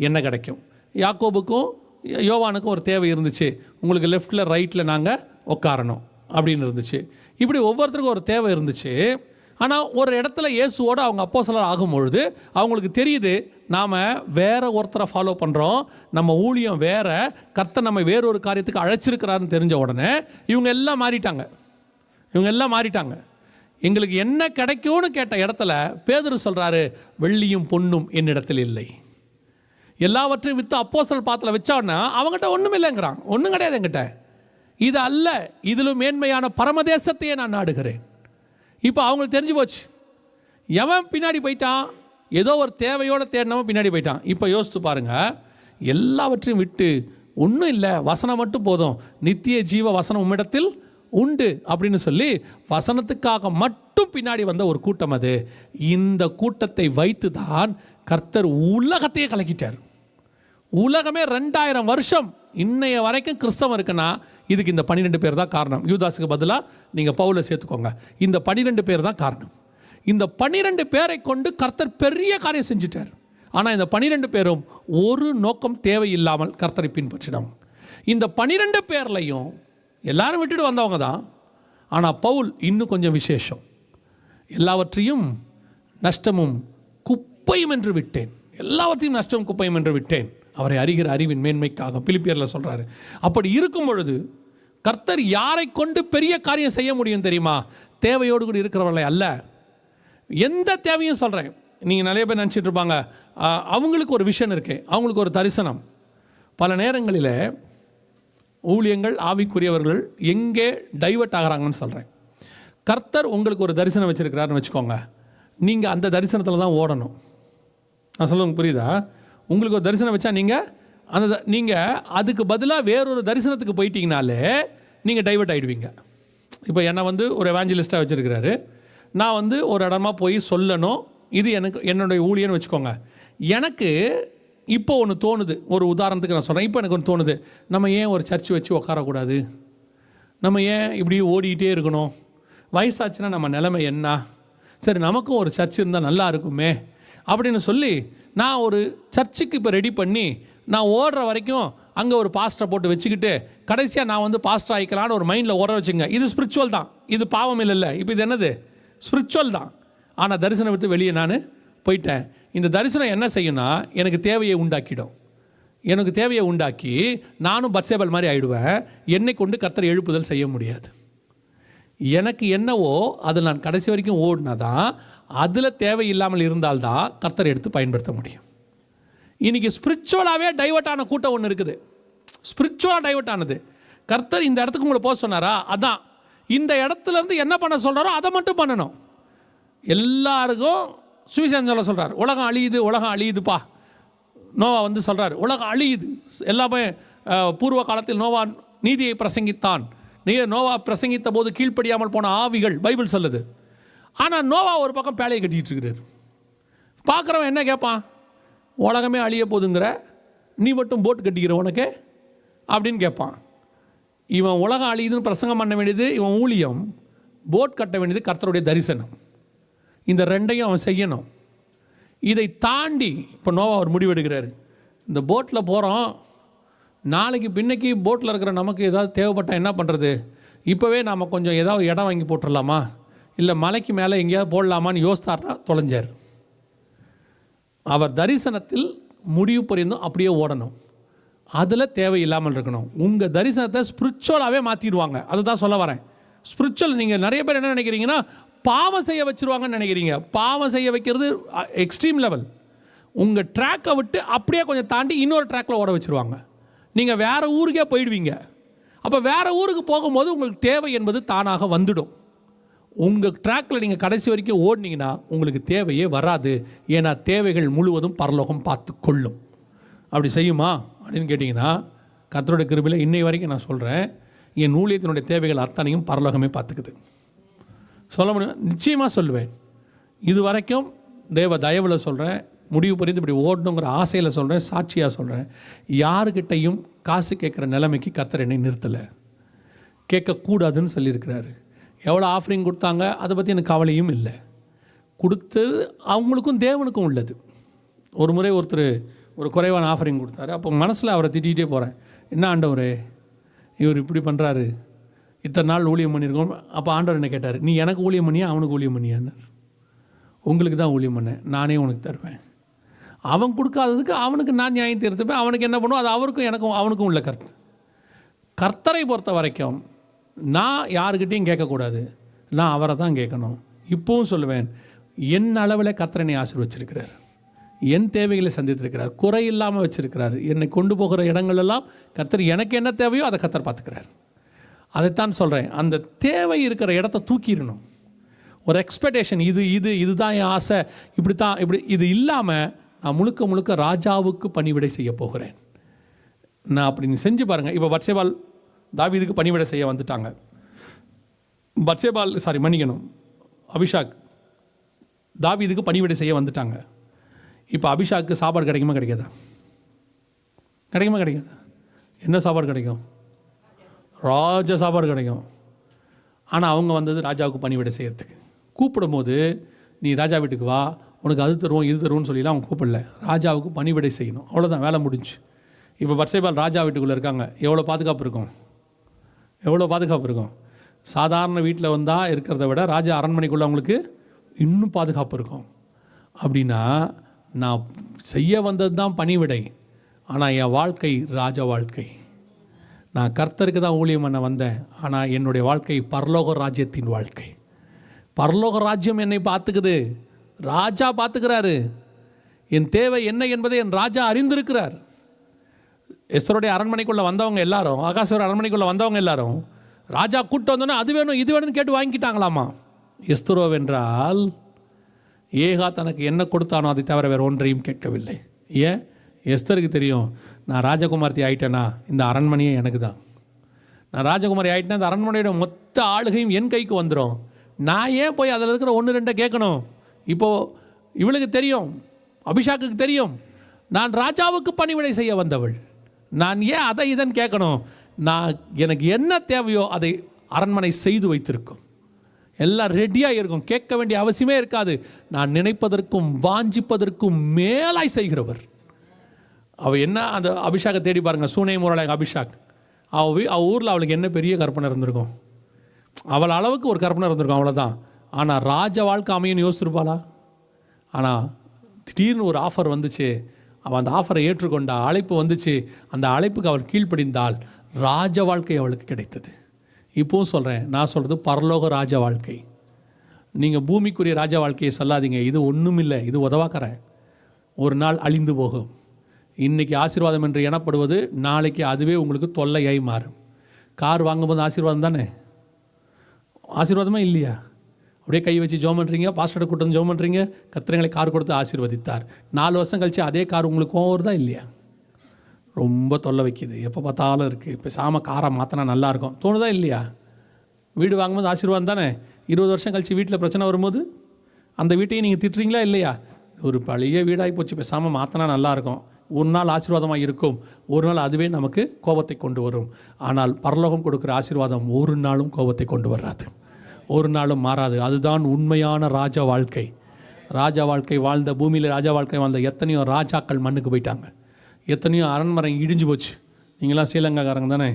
என்ன கிடைக்கும்? யாக்கோபுக்கும் யோவானுக்கும் ஒரு தேவை இருந்துச்சு, உங்களுக்கு லெஃப்டில் ரைட்டில் நாங்கள் உட்காரணும் அப்படின்னு இருந்துச்சு. இப்படி ஒவ்வொருத்தருக்கும் ஒரு தேவை இருந்துச்சு. ஆனால் ஒரு இடத்துல இயேசுவோடு அவங்க அப்போஸ்தலர் ஆகும்பொழுது அவங்களுக்கு தெரியுது, நாம் வேற ஒருத்தரை ஃபாலோ பண்ணுறோம், நம்ம ஊழியம் வேற, கர்த்தர் நம்ம வேறொரு காரியத்துக்கு அழைச்சிருக்கிறாருன்னு தெரிஞ்ச உடனே இவங்க எல்லாம் மாறிட்டாங்க. எங்களுக்கு என்ன கிடைக்கும்னு கேட்ட இடத்துல பேதுரு சொல்கிறாரு, வெள்ளியும் பொன்னும் என்னிடத்தில் இல்லை, எல்லாவற்றையும் விற்று அப்போஸ்தலர் பாத்தில் வச்சான்னா அவங்ககிட்ட ஒன்றும் இல்லைங்கிறான். ஒன்றும் கிடையாது என்கிட்ட, இது அல்ல, இதிலும் மேன்மையான பரமதேசத்தையே நான் நாடுகிறேன். இப்போ அவங்களுக்கு தெரிஞ்சு போச்சு, எவன் பின்னாடி போயிட்டான், ஏதோ ஒரு தேவையோடு தேடினவன் பின்னாடி போயிட்டான். இப்போ யோசித்து பாருங்கள், எல்லாவற்றையும் விட்டு ஒன்றும் இல்லை, வசனம் மட்டும் போதும், நித்திய ஜீவ வசனம் உம்மிடத்தில் உண்டு அப்படின்னு சொல்லி வசனத்துக்காக மட்டும் பின்னாடி வந்த ஒரு கூட்டம் அது. இந்த கூட்டத்தை வைத்து தான் கர்த்தர் உலகத்தையே கலக்கிட்டார். உலகமே 2000 வருஷம் இன்னைய வரைக்கும் கிறிஸ்தவம் இருக்குன்னா இதுக்கு இந்த 12 பேர் தான் காரணம். யூதாஸுக்கு பதிலாக நீங்கள் பவுலை சேர்த்துக்கோங்க. இந்த 12 பேர் தான் காரணம். இந்த 12 பேரை கொண்டு கர்த்தர் பெரிய காரியம் செஞ்சிட்டார். ஆனால் இந்த 12 பேரும் ஒரு நோக்கம் தேவையில்லாமல் கர்த்தரை பின்பற்றினோம். இந்த 12 பேர்லையும் எல்லாரும் விட்டுட்டு வந்தவங்க தான். ஆனால் பவுல் இன்னும் கொஞ்சம் விசேஷம். எல்லாவற்றையும் நஷ்டமும் குப்பையும் என்று விட்டேன், எல்லாவற்றையும் நஷ்டமும் குப்பையும் என்று விட்டேன், அவரை அறிகிற அறிவின் மேன்மைக்காக. பிலிப்பியரில் சொல்கிறாரு. அப்படி இருக்கும் பொழுது கர்த்தர் யாரை கொண்டு பெரிய காரியம் செய்ய முடியும் தெரியுமா? தேவையோடு கூட இருக்கிறவர்களை அல்ல. எந்த தேவையும் சொல்கிறேன். நீங்கள் நிறைய பேர் நினச்சிட்டு இருப்பாங்க, அவங்களுக்கு ஒரு விஷன் இருக்குது, அவங்களுக்கு ஒரு தரிசனம். பல நேரங்களில் ஊழியங்கள் ஆவிக்குரியவர்கள் எங்கே டைவர்ட் ஆகிறாங்கன்னு சொல்கிறேன். கர்த்தர் உங்களுக்கு ஒரு தரிசனம் வச்சுருக்கிறாருன்னு வச்சுக்கோங்க, நீங்கள் அந்த தரிசனத்தில் தான் ஓடணும். நான் சொல்லுங்க, புரியுதா? உங்களுக்கு ஒரு தரிசனம் வச்சா நீங்கள் அதுக்கு பதிலாக வேறொரு தரிசனத்துக்கு போயிட்டீங்கனாலே நீங்கள் டைவர்ட் ஆகிடுவீங்க. இப்போ என்னை ஒரு எவாஞ்சலிஸ்ட்டாக வச்சுருக்கிறாரு, நான் ஒரு இடமா போய் சொல்லணும், இது என்னுடைய ஊழியன்னு வச்சுக்கோங்க. எனக்கு இப்போ ஒன்று தோணுது, ஒரு உதாரணத்துக்கு நான் சொல்கிறேன். இப்போ எனக்கு ஒன்று தோணுது, நம்ம ஏன் ஒரு சர்ச் வச்சு உட்காரக்கூடாது, நம்ம ஏன் இப்படி ஓடிக்கிட்டே இருக்கணும், வயசாச்சுன்னா நம்ம நிலைமை என்ன, சரி நமக்கும் ஒரு சர்ச் இருந்தால் நல்லா இருக்குமே அப்படின்னு சொல்லி நான் ஒரு சர்ச்சுக்கு இப்போ ரெடி பண்ணி நான் ஓடுற வரைக்கும் அங்கே ஒரு பாஸ்டரை போட்டு வச்சுக்கிட்டு கடைசியாக நான் பாஸ்டர் ஆகிக்கலான்னு ஒரு மைண்டில் ஓட வச்சுங்க. இது ஸ்பிரிச்சுவல் தான், இது பாவம் இல்லை. இப்போ இது என்னது? ஸ்பிரிச்சுவல் தான். ஆனால் தரிசனம் விட்டு வெளியே நான் போயிட்டேன். இந்த தரிசனம் என்ன செய்யும்னா எனக்கு தேவையை உண்டாக்கிடும். எனக்கு தேவையை உண்டாக்கி நானும் பத்சேபல் மாதிரி ஆகிடுவேன். என்னை கொண்டு கர்த்தர் எழுப்புதல் செய்ய முடியாது. எனக்கு என்னவோ அதில் நான் கடைசி வரைக்கும் ஓடினா தான், அதில் தேவையில்லாமல் இருந்தால்தான் கர்த்தர் எடுத்து பயன்படுத்த முடியும். இன்றைக்கி ஸ்பிரிச்சுவலாகவே டைவர்ட் ஆன கூட்டம் ஒன்று இருக்குது. ஸ்பிரிச்சுவலாக டைவர்ட் ஆனது. கர்த்தர் இந்த இடத்துக்கு உங்களை போக சொன்னாரா, அதான் இந்த இடத்துலேருந்து என்ன பண்ண சொல்கிறாரோ அதை மட்டும் பண்ணணும். எல்லாருக்கும் சுவிசேஷம் சொல்ல சொல்கிறார். உலகம் அழியுது, உலகம் அழியுதுப்பா. நோவா வந்து சொல்கிறார், உலகம் அழியுது. எல்லாமே பூர்வ காலத்தில் நோவா நீதியை பிரசங்கித்தான். நோவா பிரசங்கித்த போது கீழ்ப்படியாமல் போன ஆவிகள் பைபிள் சொல்லுது. ஆனால் நோவா ஒரு பக்கம் பேழையை கட்டிகிட்டு இருக்கிறார். பார்க்குறவன் என்ன கேட்பான்? உலகமே அழிய போதுங்கிற, நீ மட்டும் போட்டு கட்டிக்கிற உனக்கு அப்படின்னு கேட்பான். இவன் உலகம் அழியுதுன்னு பிரசங்கம் பண்ண வேண்டியது இவன் ஊழியம், போட் கட்ட வேண்டியது கர்த்தருடைய தரிசனம். இந்த ரெண்டையும் அவன் செய்யணும். இதை தாண்டி இப்போ நோவா ஒரு முடிவெடுக்கிறார். இந்த போட்டில் போகிறோம், நாளைக்கு பின்னைக்கு போட்டில் இருக்கிற நமக்கு ஏதாவது தேவைப்பட்டால் என்ன பண்ணுறது? இப்போவே நாம் கொஞ்சம் ஏதாவது இடம் வாங்கி போட்டுடலாமா, இல்லை மலைக்கு மேலே எங்கேயாவது போடலாமான்னு யோசித்தார்னா தொலைஞ்சார். அவர் தரிசனத்தில் முடிவு புரிந்தும் அப்படியே ஓடணும். அதில் தேவையில்லாமல் இருக்கணும். உங்கள் தரிசனத்தை ஸ்பிரிச்சுவலாகவே மாற்றிடுவாங்க. அதுதான் சொல்ல வரேன். ஸ்பிரிச்சுவல் நீங்கள் நிறைய பேர் என்ன நினைக்கிறீங்கன்னா, பாவம் செய்ய வச்சுருவாங்கன்னு நினைக்கிறீங்க. பாவம் செய்ய வைக்கிறது எக்ஸ்ட்ரீம் லெவல். உங்கள் ட்ராக்கை விட்டு அப்படியே கொஞ்சம் தாண்டி இன்னொரு ட்ராக்கில் ஓட வச்சுருவாங்க. நீங்கள் வேறு ஊருக்கே போயிடுவீங்க. அப்போ வேறு ஊருக்கு போகும்போது உங்களுக்கு தேவை என்பது தானாக வந்துடும். உங்கள் ட்ராக்கில் நீங்கள் கடைசி வரைக்கும் ஓடினீங்கன்னா உங்களுக்கு தேவையே வராது. ஏன்னா தேவைகள் முழுவதும் பரலோகம் பார்த்து கொள்ளும். அப்படி செய்யுமா அப்படின்னு கேட்டிங்கன்னா, கர்த்தருடைய கிருபையில் இன்னை வரைக்கும் நான் சொல்கிறேன், என் ஊழியத்தினுடைய தேவைகள் அத்தனையும் பரலோகமே பார்த்துக்குது. சொல்ல முடியும், நிச்சயமாக சொல்லுவேன். இது வரைக்கும் தேவ தயவில் சொல்கிறேன், முடிவு புரிந்து இப்படி ஓடணுங்கிற ஆசையில் சொல்கிறேன், சாட்சியாக சொல்கிறேன். யாருக்கிட்டையும் காசு கேட்குற நிலைமைக்கு கர்த்தர் என்னை நிறுத்தலை. கேட்கக்கூடாதுன்னு சொல்லியிருக்கிறாரு. எவ்வளோ ஆஃபரிங் கொடுத்தாங்க அதை பற்றி எனக்கு கவலையும் இல்லை. கொடுத்தது அவங்களுக்கும் தேவனுக்கும் உள்ளது. ஒரு முறை ஒருத்தர் ஒரு குறைவான ஆஃபரிங் கொடுத்தாரு. அப்போ மனசில் அவரை திட்டிகிட்டே போகிறேன், என்ன ஆண்டவரே இவர் இப்படி பண்ணுறாரு, இத்தனை நாள் ஊழியம் பண்ணியிருக்கோம். அப்போ ஆண்டவர் என்ன கேட்டார், நீ எனக்கு ஊழியம் பண்ணியா அவனுக்கு ஊழியம் பண்ணியான்னார். உங்களுக்கு தான் ஊழியம் பண்ணேன், நானே உனக்கு தருவேன். அவன் கொடுக்காததுக்கு அவனுக்கு நான் நியாயம் தீர்த்துப்பேன். அவனுக்கு என்ன பண்ணுவோம் அது அவருக்கும் எனக்கும் அவனுக்கும் உள்ள கருத்து. கர்த்தரை பொறுத்த வரைக்கும் நான் யாருக்கிட்டையும் கேட்கக்கூடாது, நான் அவரை தான் கேட்கணும். இப்போவும் சொல்லுவேன், என் அளவில் கர்த்தரனை ஆசீர்வச்சிருக்கிறார், என் தேவைகளை சந்தித்திருக்கிறார், குறை இல்லாமல் வச்சிருக்கிறார். என்னை கொண்டு போகிற இடங்களெல்லாம் கர்த்தர் எனக்கு என்ன தேவையோ அதை கர்த்தர் பார்த்துக்கிறார். அதைத்தான் சொல்கிறேன். அந்த தேவை இருக்கிற இடத்த தூக்கிடணும். ஒரு எக்ஸ்பெக்டேஷன், இதுதான் என் ஆசை, இப்படித்தான் இப்படி இது இல்லாமல் நான் முழுக்க முழுக்க ராஜாவுக்கு பணிவிடை செய்ய போகிறேன். நான் அப்படி நீ செஞ்சு பாருங்கள். இப்போ பத்சேபால் தாவீதுக்கு பணிவிடை செய்ய வந்துட்டாங்க. அபிஷாக் தாவீதுக்கு பணிவிடை செய்ய வந்துட்டாங்க. இப்போ அபிஷாக்கு சாப்பாடு கிடைக்குமா கிடைக்காதா? கிடைக்காதா? என்ன சாப்பாடு கிடைக்கும்? ராஜ சாப்பாடு கிடைக்கும். ஆனால் அவங்க வந்தது ராஜாவுக்கு பணிவிடை செய்கிறதுக்கு. கூப்பிடும்போது நீ ராஜா வீட்டுக்கு வா, உனக்கு அது தருவோம் இது தருவோம்னு சொல்லிலாம் அவங்க கூப்பிடல. ராஜாவுக்கு பணிவிடை செய்யணும், அவ்வளோதான், வேலை முடிஞ்சு. இப்போ பத்சேபால் ராஜா வீட்டுக்குள்ளே இருக்காங்க. எவ்வளோ பாதுகாப்பு இருக்கும்? சாதாரண வீட்டில் வந்தால் இருக்கிறத விட ராஜா அரண்மனைக்குள்ளே அவங்களுக்கு இன்னும் பாதுகாப்பு இருக்கும். அப்படின்னா நான் செய்ய வந்தது தான் பணிவிடை, ஆனால் என் வாழ்க்கை ராஜ வாழ்க்கை. நான் கர்த்தருக்கு தான் ஊழியம் பண்ண வந்தேன், ஆனால் என்னுடைய வாழ்க்கை பரலோக ராஜ்யத்தின் வாழ்க்கை. பரலோக ராஜ்யம் என்னை பார்த்துக்குது, ராஜா பார்த்துக்கிறாரு. என் தேவை என்ன என்பதை என் ராஜா அறிந்திருக்கிறார். எஸ்தருடைய அரண்மனைக்குள்ளே வந்தவங்க எல்லாரும், ஆகாசவர அரண்மனைக்குள்ளே வந்தவங்க எல்லாரும் ராஜா கூட்டு வந்தோன்னா அது வேணும் இது வேணும்னு கேட்டு வாங்கிக்கிட்டாங்களாமா. எஸ்தரோ வென்றால் ஏகா தனக்கு என்ன கொடுத்தானோ அதை தவிர வேறு ஒன்றையும் கேட்கவில்லை. ஏன்? எஸ்தருக்கு தெரியும், நான் ராஜகுமார்த்தி ஆகிட்டேன்னா இந்த அரண்மனையே எனக்கு தான். நான் ராஜகுமாரி ஆகிட்டேன்னா இந்த அரண்மனையோட மொத்த ஆளுகையும் என் கைக்கு வந்துடும். நான் ஏன் போய் அதில் இருக்கிற 1-2 கேட்கணும்? இப்போது இவளுக்கு தெரியும், அபிஷாக்குக்கு தெரியும், நான் ராஜாவுக்கு பணிவிடை செய்ய வந்தவள், நான் ஏன் அதை இதன் கேட்கணும்? நான் எனக்கு என்ன தேவையோ அதை அரண்மனை செய்து வைத்திருக்கும், எல்லாம் ரெடியாக இருக்கும், கேட்க வேண்டிய அவசியமே இருக்காது. நான் நினைப்பதற்கும் வாஞ்சிப்பதற்கும் மேலாய் செய்கிறவர். அவள் என்ன அந்த அபிஷாக்கை தேடி பாருங்கள், சூனை முரளை அபிஷாக். அவள் ஊரில் அவளுக்கு என்ன பெரிய கற்பனை இருந்திருக்கும்? அவள் அளவுக்கு ஒரு கற்பனை இருந்திருக்கும், அவ்வளோதான். ஆனால் ராஜ வாழ்க்கை அமையும்னு யோசிச்சிருப்பாளா? ஆனால் திடீர்னு ஒரு ஆஃபர் வந்துச்சு, அவள் அந்த ஆஃபரை ஏற்றுக்கொண்டா, அழைப்பு வந்துச்சு, அந்த அழைப்புக்கு அவள் கீழ்ப்படிந்தால் ராஜ வாழ்க்கை அவளுக்கு கிடைத்தது. இப்போவும் சொல்கிறேன், நான் சொல்கிறது பரலோக ராஜ வாழ்க்கை. நீங்கள் பூமிக்குரிய ராஜ வாழ்க்கையை சொல்லாதீங்க, இது ஒன்றும் இல்லை, இது உதவாக்கறேன், ஒரு நாள் அழிந்து போகும். இன்றைக்கி ஆசீர்வாதம் என்று எனப்படுவது நாளைக்கு அதுவே உங்களுக்கு தொல்லையாய் மாறும். கார் வாங்கும்போது ஆசீர்வாதம் தானே? ஆசீர்வாதமா இல்லையா? அப்படியே கை வச்சு ஜெபம் பண்ணுறீங்க, பாஸ்டர்கிட்ட கூட்டம் ஜெபம் பண்ணுறீங்க, கர்த்தர் கார் கொடுத்து ஆசீர்வதித்தார். 4 வருஷம் கழிச்சு அதே கார் உங்களுக்கு கோவம் வருதா இல்லையா? ரொம்ப தொல்லை வைக்கிது, எப்போ பார்த்தாலும் இருக்குது, இப்போ சாம காரை மாற்றினா நல்லாயிருக்கும் தோணுதா இல்லையா? வீடு வாங்கும்போது ஆசீர்வாதம் தானே. 20 வருஷம் கழிச்சு வீட்டில் பிரச்சனை வரும்போது அந்த வீட்டையும் நீங்கள் திட்டுறீங்களா இல்லையா? ஒரு பழைய வீடாகி போச்சு, இப்போ சாம மாற்றினா நல்லாயிருக்கும். ஒரு நாள் ஆசீர்வாதமாக இருக்கும், ஒரு நாள் அதுவே நமக்கு கோபத்தை கொண்டு வரும். ஆனால் பரலோகம் கொடுக்குற ஆசீர்வாதம் ஒரு நாளும் கோபத்தை கொண்டு வராது, ஒரு நாளும் மாறாது. அதுதான் உண்மையான ராஜா வாழ்க்கை. ராஜா வாழ்க்கை வாழ்ந்த, பூமியில் ராஜா வாழ்க்கை வாழ்ந்த எத்தனையோ ராஜாக்கள் மண்ணுக்கு போயிட்டாங்க, எத்தனையோ அரண்மனை இடிஞ்சு போச்சு. நீங்களாம் ஸ்ரீலங்காக்காரங்க தானே?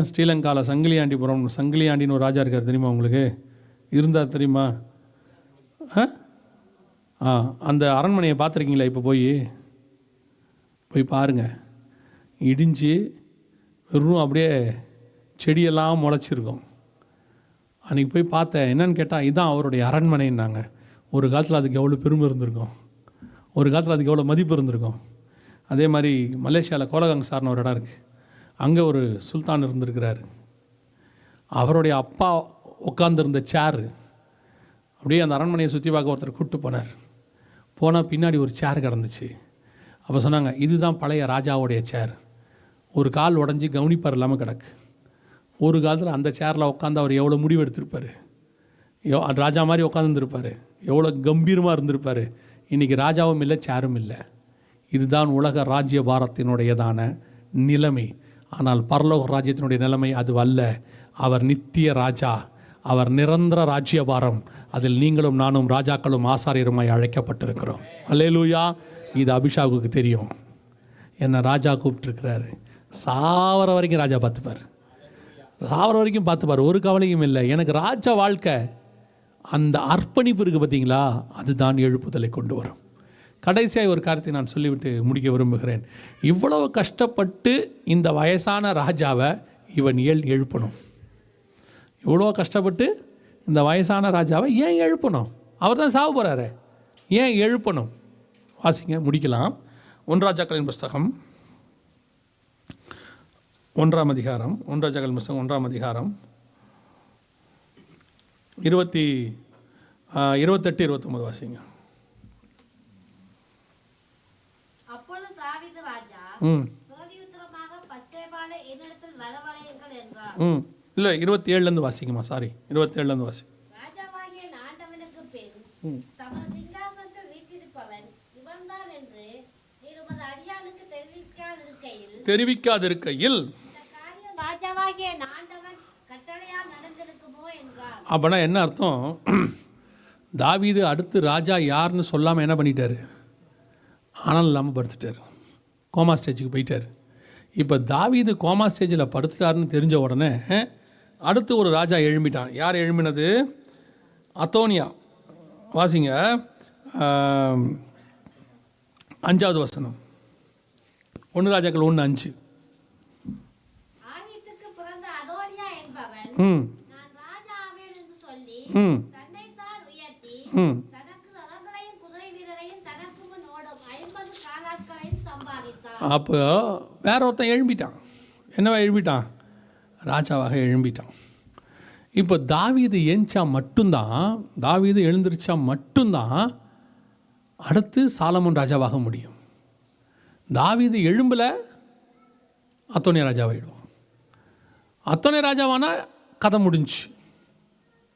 ஸ்ரீலங்காவில் சங்கிலியாண்டின்னு ஒரு ராஜா இருக்கார் தெரியுமா உங்களுக்கு? இருந்தார் தெரியுமா? அந்த அரண்மனையை பார்த்துருக்கீங்களா? இப்போ போய் பாருங்கள், இடிஞ்சு வெறும் அப்படியே செடியெல்லாம் முளைச்சிருக்கும். அன்றைக்கி போய் பார்த்தேன், என்னன்னு கேட்டால் இதுதான் அவருடைய அரண்மனைன்னாங்க. ஒரு காலத்தில் அதுக்கு எவ்வளோ பெருமை இருந்திருக்கும், ஒரு காலத்தில் அதுக்கு எவ்வளோ மதிப்பு இருந்திருக்கும். அதே மாதிரி மலேசியாவில் கோலகங் சார்னு ஒரு இடம் இருக்குது, அங்கே ஒரு சுல்தான் இருந்திருக்கிறார். அவருடைய அப்பா உட்காந்துருந்த சேரு அப்படியே அந்த அரண்மனையை சுற்றி பார்க்க ஒருத்தர் கூப்பிட்டு போனார். போனால் பின்னாடி ஒரு சேர் கிடந்துச்சு. அப்போ சொன்னாங்க, இதுதான் பழைய ராஜாவுடைய சேர், ஒரு கால் உடஞ்சி கவனிப்பார் இல்லாமல் கிடக்கு. ஒரு காலத்தில் அந்த சேரில் உட்காந்து அவர் எவ்வளோ முடிவு எடுத்திருப்பார், ராஜா மாதிரி உட்காந்துருப்பார், எவ்வளோ கம்பீரமாக இருந்திருப்பார். இன்றைக்கி ராஜாவும் இல்லை, சேரும் இல்லை. இதுதான் உலக ராஜ்ய பாரத்தினுடையதான நிலைமை. ஆனால் பரலோக ராஜ்யத்தினுடைய நிலைமை அது அல்ல. அவர் நித்திய ராஜா, அவர் நிரந்தர ராஜ்யபாரம். அதில் நீங்களும் நானும் ராஜாக்களும் ஆசாரியருமாய் அழைக்கப்பட்டிருக்கிறோம். அல்லேலூயா. இது அபிஷாகுக்கு தெரியும். என்னை ராஜா கூப்பிட்டுருக்கிறாரு. சாவர வரைக்கும் ராஜா பார்த்துப்பார், சாவர வரைக்கும் பார்த்துப்பார், ஒரு கவலையும் இல்லை. எனக்கு ராஜா வாழ்க்கை, அந்த அர்ப்பணிப்பு இருக்குது பார்த்தீங்களா, அதுதான் எழுப்புதலை கொண்டு வரும். கடைசியாக ஒரு காரியத்தை நான் சொல்லிவிட்டு முடிக்க விரும்புகிறேன். இவ்வளவு கஷ்டப்பட்டு இந்த வயசான ராஜாவை இவன் எழுப்பணும். இவ்வளோ கஷ்டப்பட்டு இந்த வயசான ராஜாவை ஏன் எழுப்பணும்? அவர் தான் சாவு போகிறாரு, ஏன் எழுப்பணும்? வாசிங்க, முடிக்கலாம். 1 ராஜாக்களின் புஸ்தகம் 1ஆம் அதிகாரம், 1 ராஜாக்களின் புஸ்தகம் 1ஆம் அதிகாரம் 28-29 வாசிங்க. அப்பொழுது தாவீது ராஜா பிரதியுத்தரமாக பத்சேபாளை என்னிடத்தில் வரவழையுங்கள் என்றார். இல்லை, 27லேருந்து வாசிங்கம்மா. சாரி, 27லேருந்து வாசி. ராஜாவாகிய ஆண்டவனுக்கு பின் தமது சிங்காசனத்தில் வீற்றிருப்பவன் இவன்தான் என்று நீர் உமது அடியானுக்கு தெரிவிக்காதிருக்கையில் இந்த காரியம் ராஜாவாகிய ஆண்டவன் கட்டளையால் நடந்திருக்குமோ என்றார். அப்படின்னா என்ன அர்த்தம்? தாவீது அடுத்து ராஜா யாருன்னு சொல்லாமல் என்ன பண்ணிட்டார்? ஆனல் இல்லாமல் படுத்துட்டார், கோமா ஸ்டேஜுக்கு போயிட்டார். இப்போ தாவீது கோமா ஸ்டேஜில் படுத்துட்டாருன்னு தெரிஞ்ச உடனே அடுத்து ஒரு ராஜா எழும்பிட்டான். யார் எழும்பினது? அத்தோனியா. வாசிங்க 5வது வசனம், 1 ராஜாக்கள் 1:5. ஆகீத்துக்கு பிறந்த அதோனியா என்பவன் நான் ராஜா ஆவேன் என்று சொல்லி தன்னைத்தான் உயர்த்தி தனக்கு ரதங்களையும் குதிரை வீரரையும் தனக்கு முன் ஓடும் 50 காலாட்களையும் சம்பாதித்தான். அப்போ வேற ஒருத்தன் எழும்பிட்டான். என்னவா எழும்பிட்டான்? ராஜாவாக எழும்பிட்டான். இப்போ தாவீது எழுந்திருச்சா மட்டும்தான் அடுத்து சாலமோன் ராஜாவாக முடியும். தாவீது எழும்பல, அத்தோனியா ராஜாவாயிடுவான். அத்தோனியா ராஜாவானா கதை முடிஞ்சு.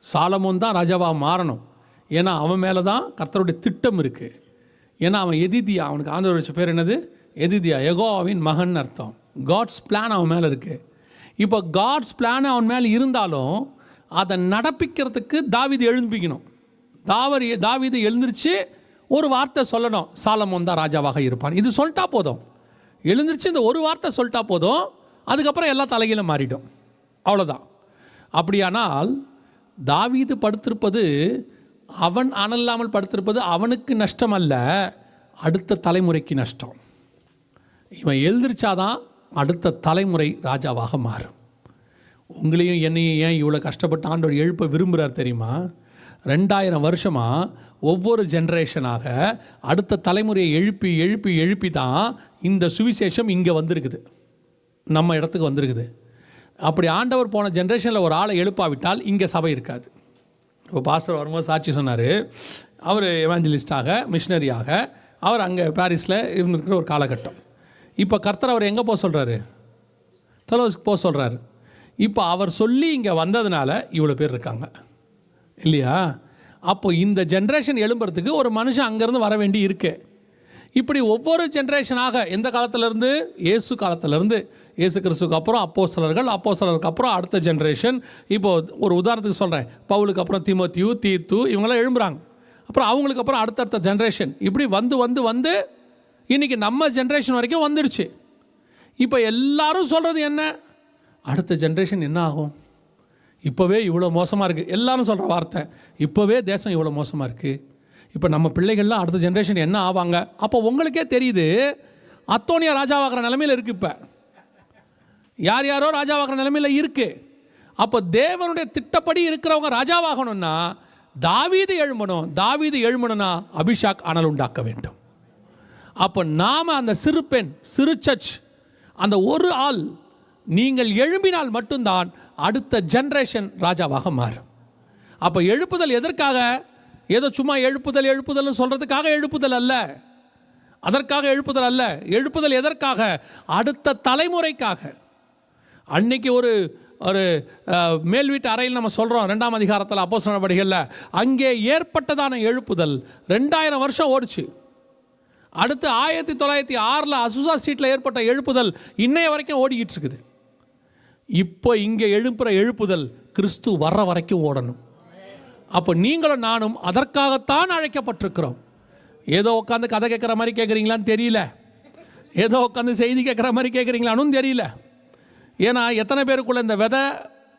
சாலமோன் தான் ராஜாவாக மாறணும். ஏன்னா அவன் மேலே தான் கர்த்தருடைய திட்டம் இருக்குது. ஏன்னா அவன் எதிதியா, அவனுக்கு ஆண்டவர் வச்ச பேர் என்னது? எதிதியா, யெகோவாவின் மகன் அர்த்தம். காட்ஸ் பிளான் அவன் மேலே இருக்குது. இப்போ காட்ஸ் பிளான் அவன் மேலே இருந்தாலும் அதை நடப்பிக்கிறதுக்கு தாவீது எழும்பிக்கணும். தாவீது எழுந்திருச்சு ஒரு வார்த்தை சொல்லணும், சாலமோன் தான் ராஜாவாக இருப்பான். இது சொல்லிட்டா போதும், எழுந்திருச்சு இந்த ஒரு வார்த்தை சொல்லிட்டா போதும், அதுக்கப்புறம் எல்லா தலைகீழும் மாறிடும். அவ்வளோதான். அப்படியானால் தாவீது படுத்திருப்பது, அவன் அனல்லாமல் படுத்திருப்பது அவனுக்கு நஷ்டம் அல்ல, அடுத்த தலைமுறைக்கு நஷ்டம். இவன் எழுந்திருச்சாதான் அடுத்த தலைமுறை ராஜாவாக மாறும். உங்களையும் என்னையும் ஏன் இவ்வளோ கஷ்டப்பட்டு ஆண்டவர் எழுப்ப விரும்புகிறார் தெரியுமா? 2000 வருஷமாக ஒவ்வொரு ஜென்ரேஷனாக அடுத்த தலைமுறையை எழுப்பி எழுப்பி எழுப்பி தான் இந்த சுவிசேஷம் இங்கே வந்திருக்குது, நம்ம இடத்துக்கு வந்திருக்குது. அப்படி ஆண்டவர் போன ஜென்ரேஷனில் ஒரு ஆளை எழுப்பாவிட்டால் இங்கே சபை இருக்காது. இப்போ பாஸ்டர் வரும்போது சாட்சி சொன்னார். அவர் எவாஞ்சலிஸ்டாக மிஷினரியாக அவர் அங்கே பாரிஸில் இருந்திருக்கிற ஒரு காலகட்டம். இப்போ கர்த்தர் அவர் எங்கே போக சொல்கிறாரு? தலோஸ்க்கு போக சொல்கிறாரு. இப்போ அவர் சொல்லி இங்கே வந்ததுனால இவ்வளோ பேர் இருக்காங்க இல்லையா? அப்போ இந்த ஜென்ரேஷன் எழும்புறதுக்கு ஒரு மனுஷன் அங்கேருந்து வர வேண்டி இருக்கு. இப்படி ஒவ்வொரு ஜென்ரேஷனாக எந்த காலத்திலேருந்து? இயேசு காலத்திலேருந்து, இயேசு கிறிஸ்துக்கு அப்புறம் அப்போஸ்தலர்கள், அப்போஸ்தலருக்கு அப்புறம் அடுத்த ஜென்ரேஷன். இப்போது ஒரு உதாரணத்துக்கு சொல்கிறேன், பவுலுக்கு அப்புறம் தீமோத்தேயு, தீத்து, இவங்களாம் எழும்புறாங்க. அப்புறம் அவங்களுக்கு அப்புறம் அடுத்தடுத்த ஜென்ரேஷன். இப்படி வந்து வந்து வந்து இன்றைக்கி நம்ம ஜென்ரேஷன் வரைக்கும் வந்துடுச்சு. இப்போ எல்லாரும் சொல்கிறது என்ன? அடுத்த ஜென்ரேஷன் என்ன ஆகும்? இப்போவே இவ்வளோ மோசமாக இருக்குது. எல்லாரும் சொல்கிற வார்த்தை, இப்போவே தேசம் இவ்வளோ மோசமாக இருக்குது. இப்போ நம்ம பிள்ளைகள்லாம் அடுத்த ஜென்ரேஷன் என்ன ஆவாங்க? அப்போ உங்களுக்கே தெரியுது அத்தோனியா ராஜாவாகிற நிலைமையில் இருக்குது. இப்போ யார் யாரோ ராஜாவாகிற நிலைமையில் இருக்குது. அப்போ தேவனுடைய திட்டப்படி இருக்கிறவங்க ராஜாவாகணும்னா தாவீது எழும்பணும். தாவீது எழும்பணும்னா அபிஷாக் அனல் உண்டாக்க வேண்டும். அப்போ நாம் அந்த சிறு பெண், சிறு சர்ச், அந்த ஒரு ஆள் நீங்கள் எழும்பினால் மட்டும்தான் அடுத்த ஜென்ரேஷன் ராஜாவாக மாறும். அப்போ எழுப்புதல் எதற்காக? ஏதோ சும்மா எழுப்புதல் எழுப்புதல்னு சொல்கிறதுக்காக எழுப்புதல் அல்ல, அதற்காக எழுப்புதல் அல்ல. எழுப்புதல் எதற்காக? அடுத்த தலைமுறைக்காக. அன்னைக்கு ஒரு ஒரு மேல் வீட்டு அறையில் நம்ம சொல்கிறோம் 2ஆம் அதிகாரத்தில் அப்போஸ்தலர் நடவடிக்கைகளில், அங்கே ஏற்பட்டதான எழுப்புதல் 2000 வருஷம் ஓடிச்சு. அடுத்து 1906 அசுசா ஸ்ட்ரீட்டில் ஏற்பட்ட எழுப்புதல் இன்னைய வரைக்கும் ஓடிக்கிட்டு இருக்குது. இப்போ இங்கே எழுப்புகிற எழுப்புதல் கிறிஸ்து வர்ற வரைக்கும் ஓடணும். அப்போ நீங்களும் நானும் அதற்காகத்தான் அழைக்கப்பட்டிருக்கிறோம். ஏதோ உட்காந்து கதை கேட்குற மாதிரி கேட்குறீங்களான்னு தெரியல, ஏதோ உட்காந்து செய்தி கேட்குற மாதிரி கேட்குறீங்களான்னு தெரியல. ஏன்னா எத்தனை பேருக்குள்ளே இந்த விதை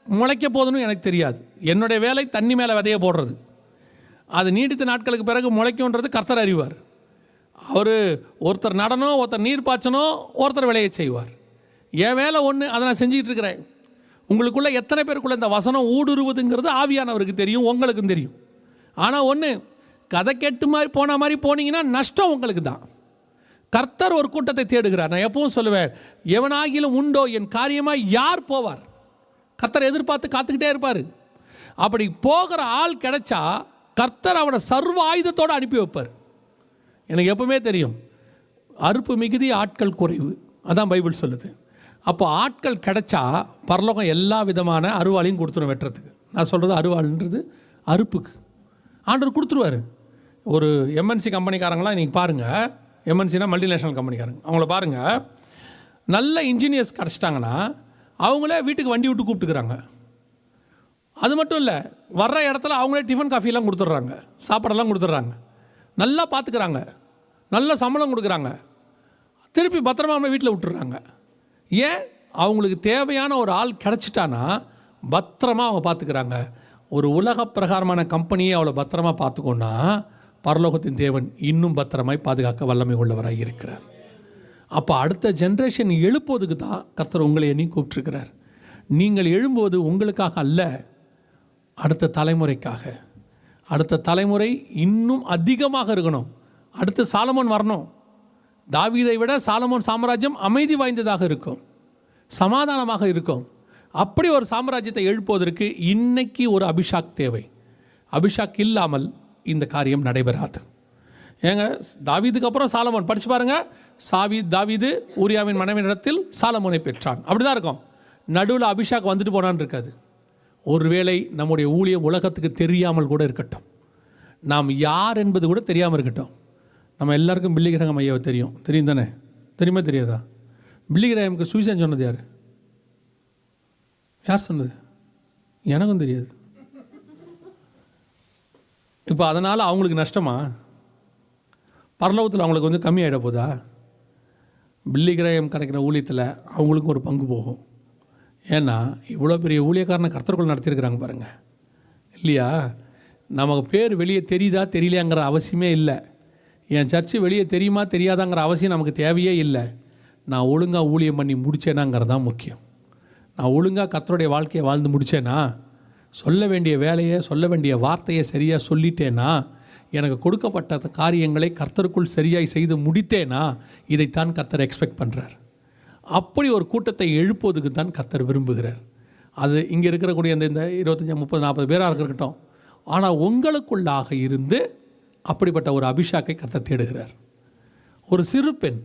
முளைக்க போதுன்னு எனக்கு தெரியாது. என்னுடைய வேலை தண்ணி மேலே விதையை போடுறது. அது நீடித்த நாட்களுக்கு பிறகு முளைக்கும்ன்றது கர்த்தர் அறிவார். அவர் ஒருத்தர் நடனம், ஒருத்தர் நீர் பாய்ச்சணும், ஒருத்தர் விளைய செய்வார். என் வேலை ஒன்று, அதை நான் செஞ்சுக்கிட்டு இருக்கிறேன். உங்களுக்குள்ளே எத்தனை பேருக்குள்ளே இந்த வசனம் ஊடுருவதுங்கிறது ஆவியானவருக்கு தெரியும், உங்களுக்கும் தெரியும். ஆனால் ஒன்று, கதை கேட்டு மாதிரி போன மாதிரி போனீங்கன்னா நஷ்டம் உங்களுக்கு தான். கர்த்தர் ஒரு கூட்டத்தை தேடுகிறார். நான் எப்பவும் சொல்லுவேன், எவனாகிலும் உண்டோ என் காரியமாக யார் போவார்? கர்த்தர் எதிர்பார்த்து காத்துக்கிட்டே இருப்பார். அப்படி போகிற ஆள் கிடைச்சா கர்த்தர் அவனை சர்வ ஆயுதத்தோடு அனுப்பி வைப்பார். எனக்கு எப்பவுமே தெரியும், அறுப்பு மிகுதி ஆட்கள் குறைவு, அதான் பைபிள் சொல்லுது. அப்போ ஆட்கள் கிடைச்சா பரலோகம் எல்லா விதமான அருவாளையும் கொடுத்துரும் வெட்டுறதுக்கு. நான் சொல்கிறது அருவாள்ன்றது அறுப்புக்கு ஆண்டவர் கொடுத்துருவார். ஒரு எம்என்சி கம்பெனிக்காரங்களாம் இன்றைக்கி பாருங்கள், எம்என்சினா மல்டிநேஷனல் கம்பெனிக்காரங்க, அவங்கள பாருங்கள், நல்ல இன்ஜினியர்ஸ் கிடச்சிட்டாங்கன்னா அவங்களே வீட்டுக்கு வண்டி விட்டு கூப்பிட்டுக்கிறாங்க. அது மட்டும் இல்லை, வர்ற இடத்துல அவங்களே டிஃபன் காஃபிலாம் கொடுத்துட்றாங்க, சாப்பாடெல்லாம் கொடுத்துட்றாங்க, நல்லா பார்த்துக்கிறாங்க, நல்ல சம்பளம் கொடுக்குறாங்க, திருப்பி பத்திரமா அவங்க வீட்டில் விட்டுறாங்க. ஏன்? அவங்களுக்கு தேவையான ஒரு ஆள் கிடச்சிட்டானா பத்திரமா அவங்க பார்த்துக்கிறாங்க. ஒரு உலக பிரகாரமான கம்பெனியை அவ்வளோ பத்திரமா பார்த்துக்கோன்னா பரலோகத்தின் தேவன் இன்னும் பத்திரமாய் பாதுகாக்க வல்லமை உள்ளவராக இருக்கிறார். அப்போ அடுத்த ஜென்ரேஷன் எழுப்புவதுக்கு தான் கர்த்தர் உங்களை எண்ணி கூப்பிட்டுருக்கிறார். நீங்கள் எழும்புவது உங்களுக்காக அல்ல, அடுத்த தலைமுறைக்காக. அடுத்த தலைமுறை இன்னும் அதிகமாக இருக்கணும். அடுத்து சாலமோன் வரணும். தாவீதை விட சாலமோன் சாம்ராஜ்யம் அமைதி வாய்ந்ததாக இருக்கும், சமாதானமாக இருக்கும். அப்படி ஒரு சாம்ராஜ்யத்தை எழுப்புவதற்கு இன்னைக்கு ஒரு அபிஷாக் தேவை. அபிஷாக் இல்லாமல் இந்த காரியம் நடைபெறாது. ஏங்க, தாவீதுக்கு அப்புறம் சாலமோன் படித்து பாருங்கள். தாவீது ஊரியாவின் மனைவியிடத்தில் சாலமோனை பெற்றான், அப்படி தான் இருக்கும். நடுவில் அபிஷாக் வந்துட்டு போனான்னு இருக்காது. ஒருவேளை நம்முடைய ஊழியம் உலகத்துக்கு தெரியாமல் கூட இருக்கட்டும், நாம் யார் என்பது கூட தெரியாமல் இருக்கட்டும். நம்ம எல்லாருக்கும் பில்லிகிரகம் ஐயாவை தெரியும் தானே? தெரியுமா தெரியாதா? பில்லிகிரகமுக்கு சுவிசேஷம் சொன்னது யார்? யார் சொன்னது? எனக்கும் தெரியாது. இப்போ அதனால் அவங்களுக்கு நஷ்டமா? பரலோகத்தில் அவங்களுக்கு வந்து கம்மியாகிட போதா? பில்லிகிரகம் கிடைக்கிற ஊழியத்தில் அவங்களுக்கும் ஒரு பங்கு போகும். ஏன்னா இவ்வளோ பெரிய ஊழியக்காரனை கர்த்தர்கள் நடத்தியிருக்கிறாங்க பாருங்கள், இல்லையா? நமக்கு பேர் வெளியே தெரியுதா தெரியலையாங்கிற அவசியமே இல்லை. என் சர்ச்சு வெளியே தெரியுமா தெரியாதாங்கிற அவசியம் நமக்கு தேவையே இல்லை. நான் ஒழுங்காக ஊழியம் பண்ணி முடித்தேனாங்கிறது தான் முக்கியம். நான் ஒழுங்காக கர்த்தருடைய வாழ்க்கையை வாழ்ந்து முடித்தேனா, சொல்ல வேண்டிய வேலையை, சொல்ல வேண்டிய வார்த்தையை சரியாக சொல்லிட்டேனா, எனக்கு கொடுக்கப்பட்ட காரியங்களை கர்த்தருக்குள் சரியாய் செய்து முடித்தேனா, இதைத்தான் கர்த்தர் எக்ஸ்பெக்ட் பண்ணுறார். அப்படி ஒரு கூட்டத்தை எழுப்புவதுக்கு தான் கர்த்தர் விரும்புகிறார். அது இங்கே இருக்கக்கூடிய இந்த 25, 30, 40 பேராக இருக்கட்டும், ஆனால் உங்களுக்குள்ளாக இருந்து அப்படிப்பட்ட ஒரு அபிஷாக்கை கர்த்தர் தேடுகிறார். ஒரு சிறு பெண்,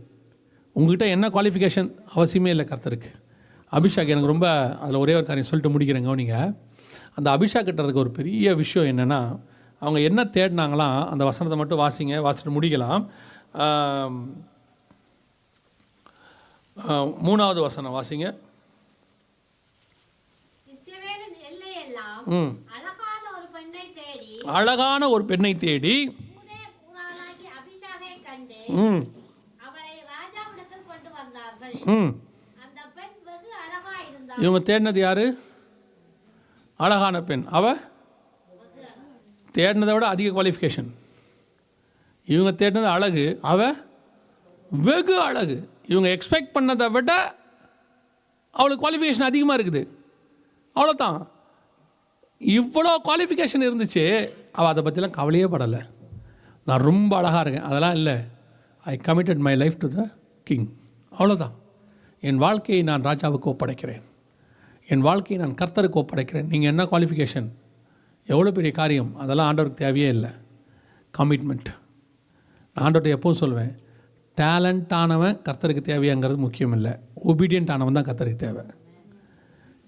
உங்ககிட்ட என்ன குவாலிஃபிகேஷன் அவசியமே இல்லை கர்த்தருக்கு. அபிஷாக் எனக்கு ரொம்ப அதில் ஒரே ஒரு காரியம் சொல்லிட்டு முடிக்கிறேங்க. நீங்கள் அந்த அபிஷாக் கிட்டறதுக்கு ஒரு பெரிய விஷயம் என்னென்னா, அவங்க என்ன தேடினாங்களாம், அந்த வசனத்தை மட்டும் வாசிட்டு முடிக்கலாம். 3வது வசனம் வாசிங்க. இஸ்ரவேலின் எல்லையெல்லாம் அழகான ஒரு பெண்ணை தேடி அபிஷாகை கண்டு அவளை ராஜாவிடத்தில் கொண்டு வந்தார்கள். அந்த பெண் வெகு அழகா இருந்தாள். இவங்க தேடினது யாரு? அழகான பெண். அவ தேடினதை விட அதிக குவாலிஃபிகேஷன். இவங்க தேடினது அழகு, அவ வெகு அழகு. இவங்க எக்ஸ்பெக்ட் பண்ணதை விட அவளுக்கு குவாலிஃபிகேஷன் அதிகமாக இருக்குது. அவ்வளோதான். இவ்வளோ குவாலிஃபிகேஷன் இருந்துச்சு, அவள் அதை பற்றிலாம் கவலையே படலை. நான் ரொம்ப அழகாக இருக்கேன், அதெல்லாம் இல்லை. ஐ committed my life to the king. அவ்வளோதான். என் வாழ்க்கையை நான் ராஜாவுக்கு ஒப்படைக்கிறேன், என் வாழ்க்கையை நான் கர்த்தருக்கு ஒப்படைக்கிறேன். நீங்கள் என்ன குவாலிஃபிகேஷன், எவ்வளோ பெரிய காரியம், அதெல்லாம் ஆண்டவருக்கு தேவையே இல்லை. கமிட்மெண்ட். நான் ஆண்டவர்கிட்ட எப்போவும் சொல்லுவேன், டேலண்டானவன் கர்த்தருக்கு தேவையாங்கிறது முக்கியம் இல்லை, ஒபீடியன்ட் ஆனவன் தான் கர்த்தருக்கு தேவை.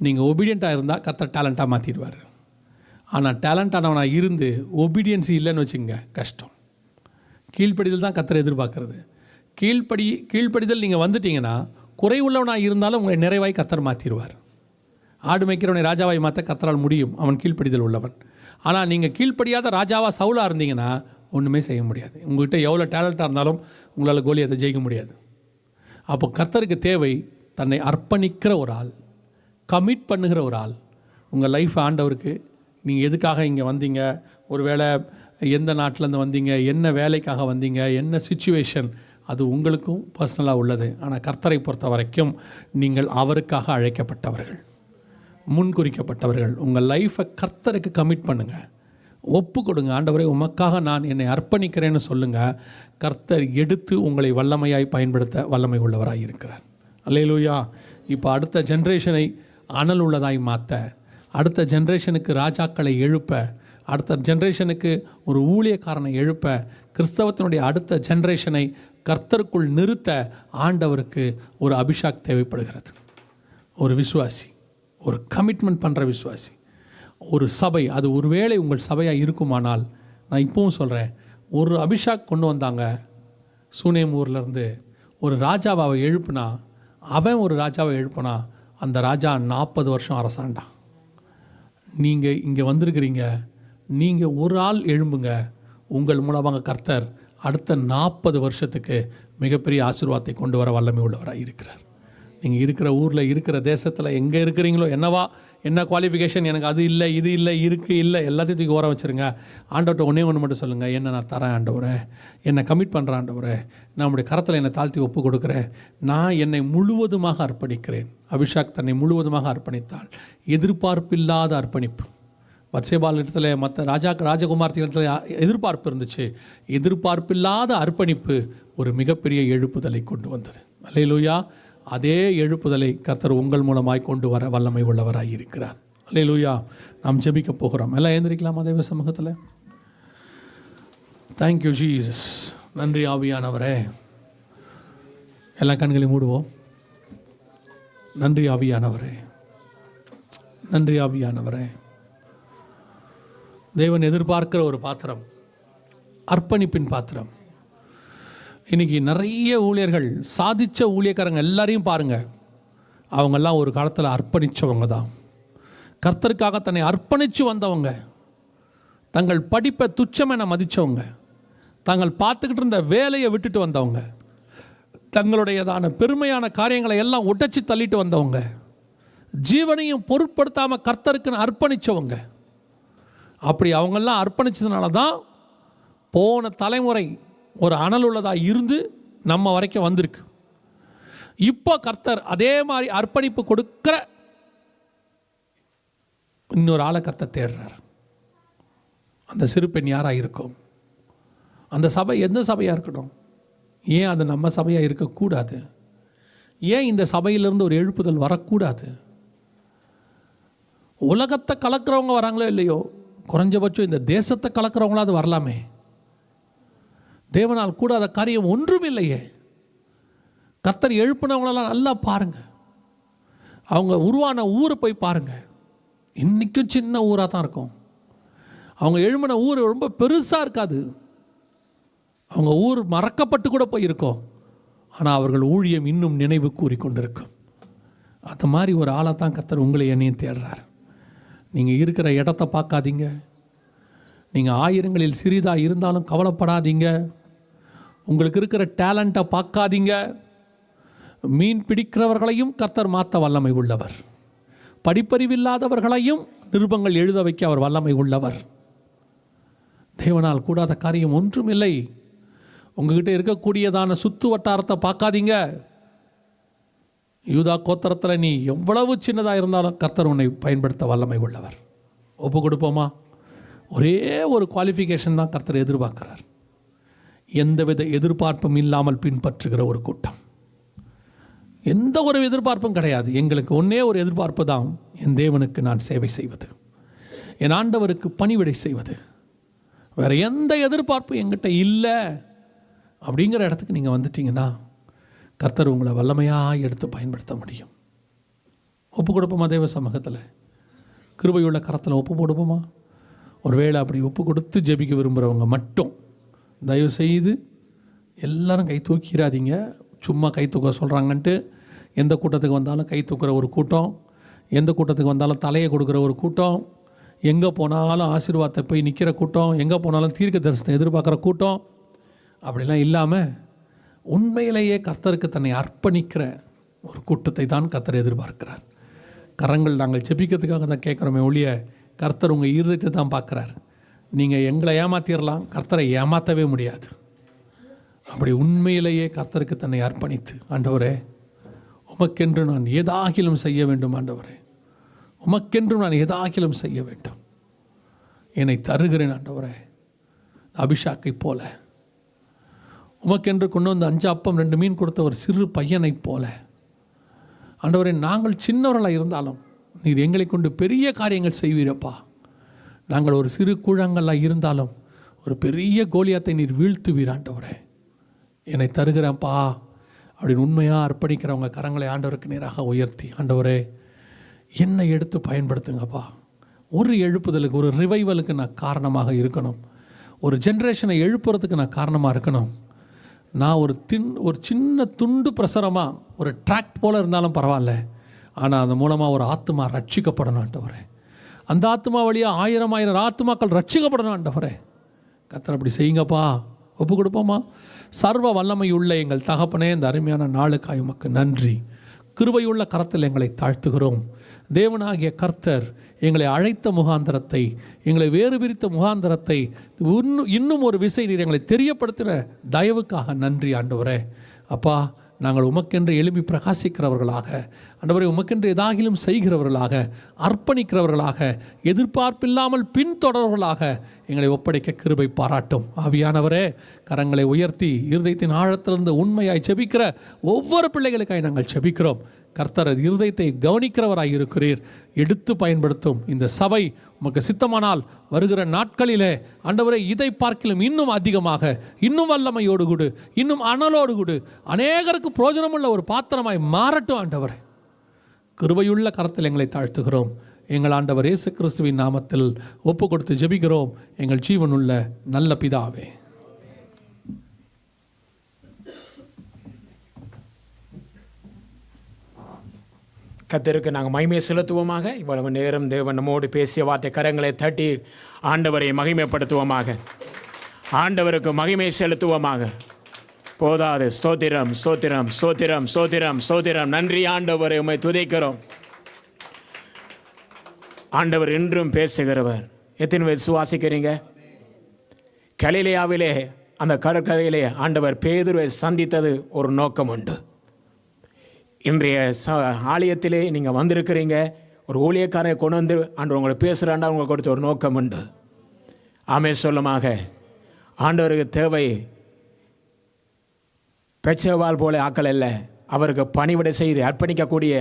நீங்கள் ஒபீடியண்ட்டாக இருந்தால் கர்த்தர் டேலண்ட்டாக மாற்றிடுவார். ஆனால் டேலண்டானவனாக இருந்து ஒபீடியன்ஸ் இல்லைன்னு வச்சுங்க, கஷ்டம். கீழ்ப்படிதல் தான் கர்த்தரை எதிர்பார்க்கறது. கீழ்ப்படிதல் நீங்கள் வந்துட்டீங்கன்னா, குறைவுள்ளவனாக இருந்தாலும் உங்களை நிறைவாய் கர்த்தர் மாற்றிடுவார். ஆடு மேய்க்கிறவனை ராஜாவாய் மாற்ற கர்த்தரால் முடியும், அவன் கீழ்ப்படிதல் உள்ளவன். ஆனால் நீங்கள் கீழ்ப்படியாத ராஜாவாக சவுலாக இருந்தீங்கன்னா ஒன்றுமே செய்ய முடியாது. உங்கள்கிட்ட எவ்வளோ டேலண்ட்டாக இருந்தாலும் உங்களால் கோலியத்தை ஜெயிக்க முடியாது. அப்போ கர்த்தருக்கு தேவை தன்னை அர்ப்பணிக்கிற ஒரு ஆள், கமிட் பண்ணுகிற ஒரு ஆள். உங்கள் லைஃப் ஆண்டவருக்கு, நீங்கள் எதுக்காக இங்கே வந்தீங்க, ஒரு வேளை எந்த நாட்டிலேருந்து வந்தீங்க, என்ன வேலைக்காக வந்தீங்க, என்ன சிச்சுவேஷன், அது உங்களுக்கும் பர்சனலாக உள்ளது. ஆனால் கர்த்தரை பொறுத்த வரைக்கும் நீங்கள் அவருக்காக அழைக்கப்பட்டவர்கள், முன்குறிக்கப்பட்டவர்கள். உங்கள் லைஃப்பை கர்த்தருக்கு கமிட் பண்ணுங்கள், ஒப்பு கொடுங்க. ஆண்டவரே, உமக்காக நான் என்னை அர்ப்பணிக்கிறேன்னு சொல்லுங்கள். கர்த்தர் எடுத்து உங்களை வல்லமையாய் பயன்படுத்த வல்லமை உள்ளவராய் இருக்கிறார். அல்லேலூயா. இப்போ அடுத்த ஜென்ரேஷனை அனல் உள்ளதாய் மாற்ற, அடுத்த ஜென்ரேஷனுக்கு ராஜாக்களை எழுப்ப, அடுத்த ஜென்ரேஷனுக்கு ஒரு ஊழியக்காரனை எழுப்ப, கிறிஸ்தவத்தினுடைய அடுத்த ஜென்ரேஷனை கர்த்தருக்குள் நிறுத்த ஆண்டவருக்கு ஒரு அபிஷாக் தேவைப்படுகிறது. ஒரு விசுவாசி, ஒரு கமிட்மெண்ட் பண்ணுற விசுவாசி, ஒரு சபை. அது ஒருவேளை உங்கள் சபையாக இருக்குமானால், நான் இப்பவும் சொல்கிறேன், ஒரு அபிஷாக் கொண்டு வந்தாங்க சூனேம் ஊர்லேருந்து. ஒரு ராஜாவை எழுப்புனா, அவன் ஒரு ராஜாவை எழுப்புனா, அந்த ராஜா 40 வருஷம் அரசாண்டான். நீங்கள் இங்கே வந்திருக்கிறீங்க, நீங்கள் ஒரு ஆள் எழும்புங்க, உங்கள் மூலமாக கர்த்தர் அடுத்த 40 வருஷத்துக்கு மிகப்பெரிய ஆசீர்வாதத்தை கொண்டு வர வல்லமை உள்ளவராக இருக்கிறார். நீங்கள் இருக்கிற ஊரில், இருக்கிற தேசத்தில் எங்கே இருக்கிறீங்களோ, என்ன குவாலிஃபிகேஷன், எனக்கு அது இல்லை, இது இல்லை, இல்லை, எல்லாத்தையும் தூக்கி ஓர வச்சுருங்க. ஆண்டவர்கிட்ட ஒன்று மட்டும் சொல்லுங்கள், என்ன நான் தரேன் ஆண்டவரே, என்னை கமிட் பண்ணுறேன் ஆண்டவரே, நம்முடைய கரத்தில் என்னை தாழ்த்தி ஒப்பு கொடுக்குறேன், நான் என்னை முழுவதுமாக அர்ப்பணிக்கிறேன். அபிஷாக் தன்னை முழுவதுமாக அர்ப்பணித்தாள். எதிர்பார்ப்பில்லாத அர்ப்பணிப்பு. வத்சேபால் இடத்துல, மற்ற ராஜகுமார்த்தி இடத்துல எதிர்பார்ப்பு இருந்துச்சு. எதிர்பார்ப்பில்லாத அர்ப்பணிப்பு ஒரு மிகப்பெரிய எழுப்புதலை கொண்டு வந்தது. அல்லேலூயா. அதே எழுப்புதலை கர்த்தர் உங்கள் மூலமாய் கொண்டு வர வல்லமை உள்ளவராய் இருக்கிறார். அல்லேலூயா. நாம் ஜெபிக்க போகிறோம். எல்லாம் எழுந்திரிக்கலாமா தேவ சமூகத்தில்? Thank you Jesus. நன்றி ஆவியானவரே. எல்லா கண்களையும் மூடுவோம். நன்றி ஆவியானவரே, நன்றி ஆவியானவரே. தேவன் எதிர்பார்க்கிற ஒரு பாத்திரம், அர்ப்பணிப்பின் பாத்திரம். இன்றைக்கி நிறைய ஊழியர்கள், சாதித்த ஊழியக்காரங்க எல்லாரையும் பாருங்கள், அவங்கெல்லாம் ஒரு காலத்தில் அர்ப்பணித்தவங்க தான். கர்த்தருக்காக தன்னை அர்ப்பணித்து வந்தவங்க, தங்கள் படிப்பை துச்சமென மதித்தவங்க, தாங்கள் பார்த்துக்கிட்டு இருந்த வேலையை விட்டுட்டு வந்தவங்க, தங்களுடையதான பெருமையான காரியங்களை எல்லாம் உடைச்சி தள்ளிட்டு வந்தவங்க, ஜீவனையும் பொருட்படுத்தாமல் கர்த்தருக்குன்னு அர்ப்பணித்தவங்க. அப்படி அவங்கெல்லாம் அர்ப்பணித்ததுனால தான் போன தலைமுறை ஒரு அனல் உள்ளதாக இருந்து நம்ம வரைக்கும் வந்திருக்கு. இப்போ கர்த்தர் அதே மாதிரி அர்ப்பணிப்பு கொடுக்கிற இன்னொரு ஆளை கர்த்தர் தேடுறார். அந்த சிறு பெண் யாராக இருக்கும்? அந்த சபை எந்த சபையாக இருக்கணும்? ஏன் அது நம்ம சபையாக இருக்கக்கூடாது? ஏன் இந்த சபையிலிருந்து ஒரு எழுப்புதல் வரக்கூடாது? உலகத்தை கலக்கிறவங்க வராங்களோ இல்லையோ, குறைஞ்சபட்சம் இந்த தேசத்தை கலக்கிறவங்களாவது வரலாமே. தேவனால் கூடாத காரியம் ஒன்றும் இல்லையே. கர்த்தர் எழுப்பினவங்களெல்லாம் நல்லா பாருங்க. அவங்க உருவான ஊரை போய் பாருங்க. இன்றைக்கும் சின்ன ஊராக தான் இருக்கும். அவங்க எழுப்பின ஊர் ரொம்ப பெருசாக இருக்காது. அவங்க ஊர் மறக்கப்பட்டு கூட போயிருக்கோம். ஆனால் அவர்கள் ஊழியம் இன்னும் நினைவு கூறிக்கொண்டிருக்கும். அந்த மாதிரி ஒரு ஆளை தான் கர்த்தர் உங்களை என்னையும் தேடுறார். நீங்கள் இருக்கிற இடத்த பார்க்காதீங்க. நீங்கள் ஆயிரங்களில் சிறிதாக இருந்தாலும் கவலைப்படாதீங்க. உங்களுக்கு இருக்கிற டேலண்ட்டை பார்க்காதீங்க. மீன் பிடிக்கிறவர்களையும் கர்த்தர் மாற்ற வல்லமை உள்ளவர். படிப்பறிவில்லாதவர்களையும் நிருபங்கள் எழுத வைக்க அவர் வல்லமை உள்ளவர். தேவனால் கூடாத காரியம் ஒன்றும் இல்லை. உங்ககிட்ட இருக்கக்கூடியதான சுற்று வட்டாரத்தை பார்க்காதீங்க. யூதா கோத்திரத்தில் நீ எவ்வளவு சின்னதாக இருந்தாலும் கர்த்தர் உன்னை பயன்படுத்த வல்லமை உள்ளவர். ஒப்பு கொடுப்போமா? ஒரே ஒரு குவாலிஃபிகேஷன் தான் கர்த்தர் எதிர்பார்க்கிறார். எந்தவித எதிர்பார்ப்பும் இல்லாமல் பின்பற்றுகிற ஒரு கூட்டம். எந்த ஒரு எதிர்பார்ப்பும் கிடையாது. எங்களுக்கு ஒன்றே ஒரு எதிர்பார்ப்பு தான், என் தேவனுக்கு நான் சேவை செய்வது, என் ஆண்டவருக்கு பணிவிடை செய்வது. வேறு எந்த எதிர்பார்ப்பும் எங்கிட்ட இல்லை அப்படிங்கிற இடத்துக்கு நீங்கள் வந்துட்டீங்கன்னா கர்த்தர் உங்களை வல்லமையாக எடுத்து பயன்படுத்த முடியும். ஒப்பு கொடுப்போமா? தேவ சமூகத்தில் கிருபையுள்ள கரத்தில் ஒப்பு கொடுப்போமா? ஒருவேளை அப்படி ஒப்பு கொடுத்து ஜெபிக்க விரும்புகிறவங்க மட்டும் தயவு செய்து எல்லாரும் கை தூக்கிறாதீங்க. சும்மா கை தூக்க சொல்கிறாங்கன்ட்டு எந்த கூட்டத்துக்கு வந்தாலும் கை தூக்குற ஒரு கூட்டம், எந்த கூட்டத்துக்கு வந்தாலும் தலையை கொடுக்குற ஒரு கூட்டம், எங்கே போனாலும் ஆசீர்வாதத்தை போய் நிற்கிற கூட்டம், எங்கே போனாலும் தீர்க்க தரிசனம் எதிர்பார்க்குற கூட்டம், அப்படிலாம் இல்லாமல் உண்மையிலேயே கர்த்தருக்கு தன்னை அர்ப்பணிக்கிற ஒரு கூட்டத்தை தான் கர்த்தர் எதிர்பார்க்கிறார். கரங்கள் நாங்கள் ஜெபிக்கிறதுக்காக தான் கேட்குறோமே ஒழிய கர்த்தர் உங்கள் இருதயத்தை தான் பார்க்குறார். நீங்கள் எங்களை ஏமாற்றிடலாம், கர்த்தரை ஏமாற்றவே முடியாது. அப்படி உண்மையிலேயே கர்த்தருக்கு தன்னை அர்ப்பணித்து, ஆண்டவரே உமக்கென்று நான் ஏதாகிலும் செய்ய வேண்டும், ஆண்டவரே உமக்கென்று நான் ஏதாகிலும் செய்ய வேண்டும், என்னை தருகிறேன் ஆண்டவரே. அபிஷாக்கை போல உமக்கென்று கொண்டு வந்து 5 அப்பம் 2 மீன் கொடுத்த ஒரு சிறு பையனைப் போல ஆண்டவரே, நாங்கள் சின்னவர்களாக இருந்தாலும் நீர் எங்களை கொண்டு பெரிய காரியங்கள் செய்வீரப்பா. நாங்கள் ஒரு சிறு கூழாங்கல்லாக இருந்தாலும் ஒரு பெரிய கோலியாத்தை நீர் வீழ்த்துவீர் ஆண்டவரே. என்னை தருகிறப்பா அப்படின்னு உண்மையாக அர்ப்பணிக்கிறவங்க கரங்களை ஆண்டவருக்கு நேராக உயர்த்தி, ஆண்டவரே என்னை எடுத்து பயன்படுத்துங்கப்பா. ஒரு எழுப்புதலுக்கு, ஒரு ரிவைவலுக்கு நான் காரணமாக இருக்கணும். ஒரு ஜென்ரேஷனை எழுப்புறதுக்கு நான் காரணமாக இருக்கணும். நான் ஒரு சின்ன துண்டு பிரசரமாக ஒரு ட்ராக்ட் போல் இருந்தாலும் பரவாயில்ல, ஆனால் அது மூலமாக ஒரு ஆத்மா ரட்சிக்கப்படணும் ஆண்டவரே. அந்த ஆத்மா வழியாக 1000 ஆத்மாக்கள் ரட்சிக்கப்படணும் ஆண்டவரே. கர்த்தர் அப்படி செய்யுங்கப்பா. ஒப்பு கொடுப்போமா? சர்வ வல்லமை உள்ள எங்கள் தகப்பனே, இந்த அருமையான நாளுக்காய் உமக்கு நன்றி. கிருபையுள்ள கரத்தில் எங்களை தாழ்த்துகிறோம். தேவனாகிய கர்த்தர் எங்களை அழைத்த முகாந்தரத்தை, எங்களை வேறு பிரித்த முகாந்தரத்தை இன்னும் ஒரு விசை நீர் எங்களை தெரியப்படுத்துகிற தயவுக்காக நன்றி ஆண்டவரே. அப்பா, நாங்கள் உமக்கென்று எழுப்பி பிரகாசிக்கிறவர்களாக, ஆண்டவரே உமக்கென்று ஏதாகிலும் செய்கிறவர்களாக, அர்ப்பணிக்கிறவர்களாக, எதிர்பார்ப்பில்லாமல் பின்தொடர்வர்களாக எங்களை ஒப்படைக்க கிருபை பாராட்டும். ஆவியானவரே, கரங்களை உயர்த்தி இருதயத்தின் ஆழத்திலிருந்து உண்மையாய் செபிக்கிற ஒவ்வொரு பிள்ளைகளுக்காய் நாங்கள் செபிக்கிறோம். கர்த்தர் இருதயத்தை கவனிக்கிறவராய் இருக்கிறீர். எடுத்து பயன்படுத்தும் இந்த சபை உமக்கு சித்தமானால் வருகிற நாட்களிலே ஆண்டவரே இதை பார்க்கிலும் இன்னும் அதிகமாக, இன்னும் வல்லமையோடு கூடு, இன்னும் அனலோடு கூடு, அநேகருக்கு பிரயோஜனமுள்ள ஒரு பாத்திரமாய் மாறட்டும் ஆண்டவரே. கிருபையுள்ள கரத்தில் எங்களை தாழ்த்துகிறோம். எங்கள் ஆண்டவர் இயேசு கிறிஸ்துவின் நாமத்தில் ஒப்பு கொடுத்து ஜெபிக்கிறோம் எங்கள் ஜீவனுள்ள நல்ல பிதாவே. கர்த்தருக்கு நாங்கள் மகிமையை செலுத்துவோமாக. இவ்வளவு நேரம் தேவன் நம்மோடு பேசிய வார்த்தை கரங்களை தட்டி ஆண்டவரை மகிமைப்படுத்துவோமாக. ஆண்டவருக்கு மகிமை செலுத்துவோமாக. போதாது. ஸ்தோத்திரம், ஸ்தோத்திரம், ஸ்தோத்திரம், ஸ்தோத்திரம், ஸ்தோத்திரம். நன்றி ஆண்டவரை, உம்மை துதிக்கிறோம். ஆண்டவர் இன்றும் பேசுகிறவர். எத்தனை பேர் விசுவாசிக்கிறீங்க? கலிலேயாவிலே அந்த கடற்கரையிலே ஆண்டவர் பேதுருவை சந்தித்தது ஒரு நோக்கம் உண்டு. இன்றைய ஆலயத்திலே நீங்கள் வந்திருக்கிறீங்க, ஒரு ஊழியக்காரனை கொண்டு வந்து ஆண்டவர் உங்களை பேசுகிறாண்டா, உங்களுக்கு கொடுத்த ஒரு நோக்கம் உண்டு. ஆமே சொல்லுமாக. ஆண்டவருக்கு தேவை பெச்சவால் போல ஆக்கள் அல்ல, அவருக்கு பணிவிடை செய்து அர்ப்பணிக்கக்கூடிய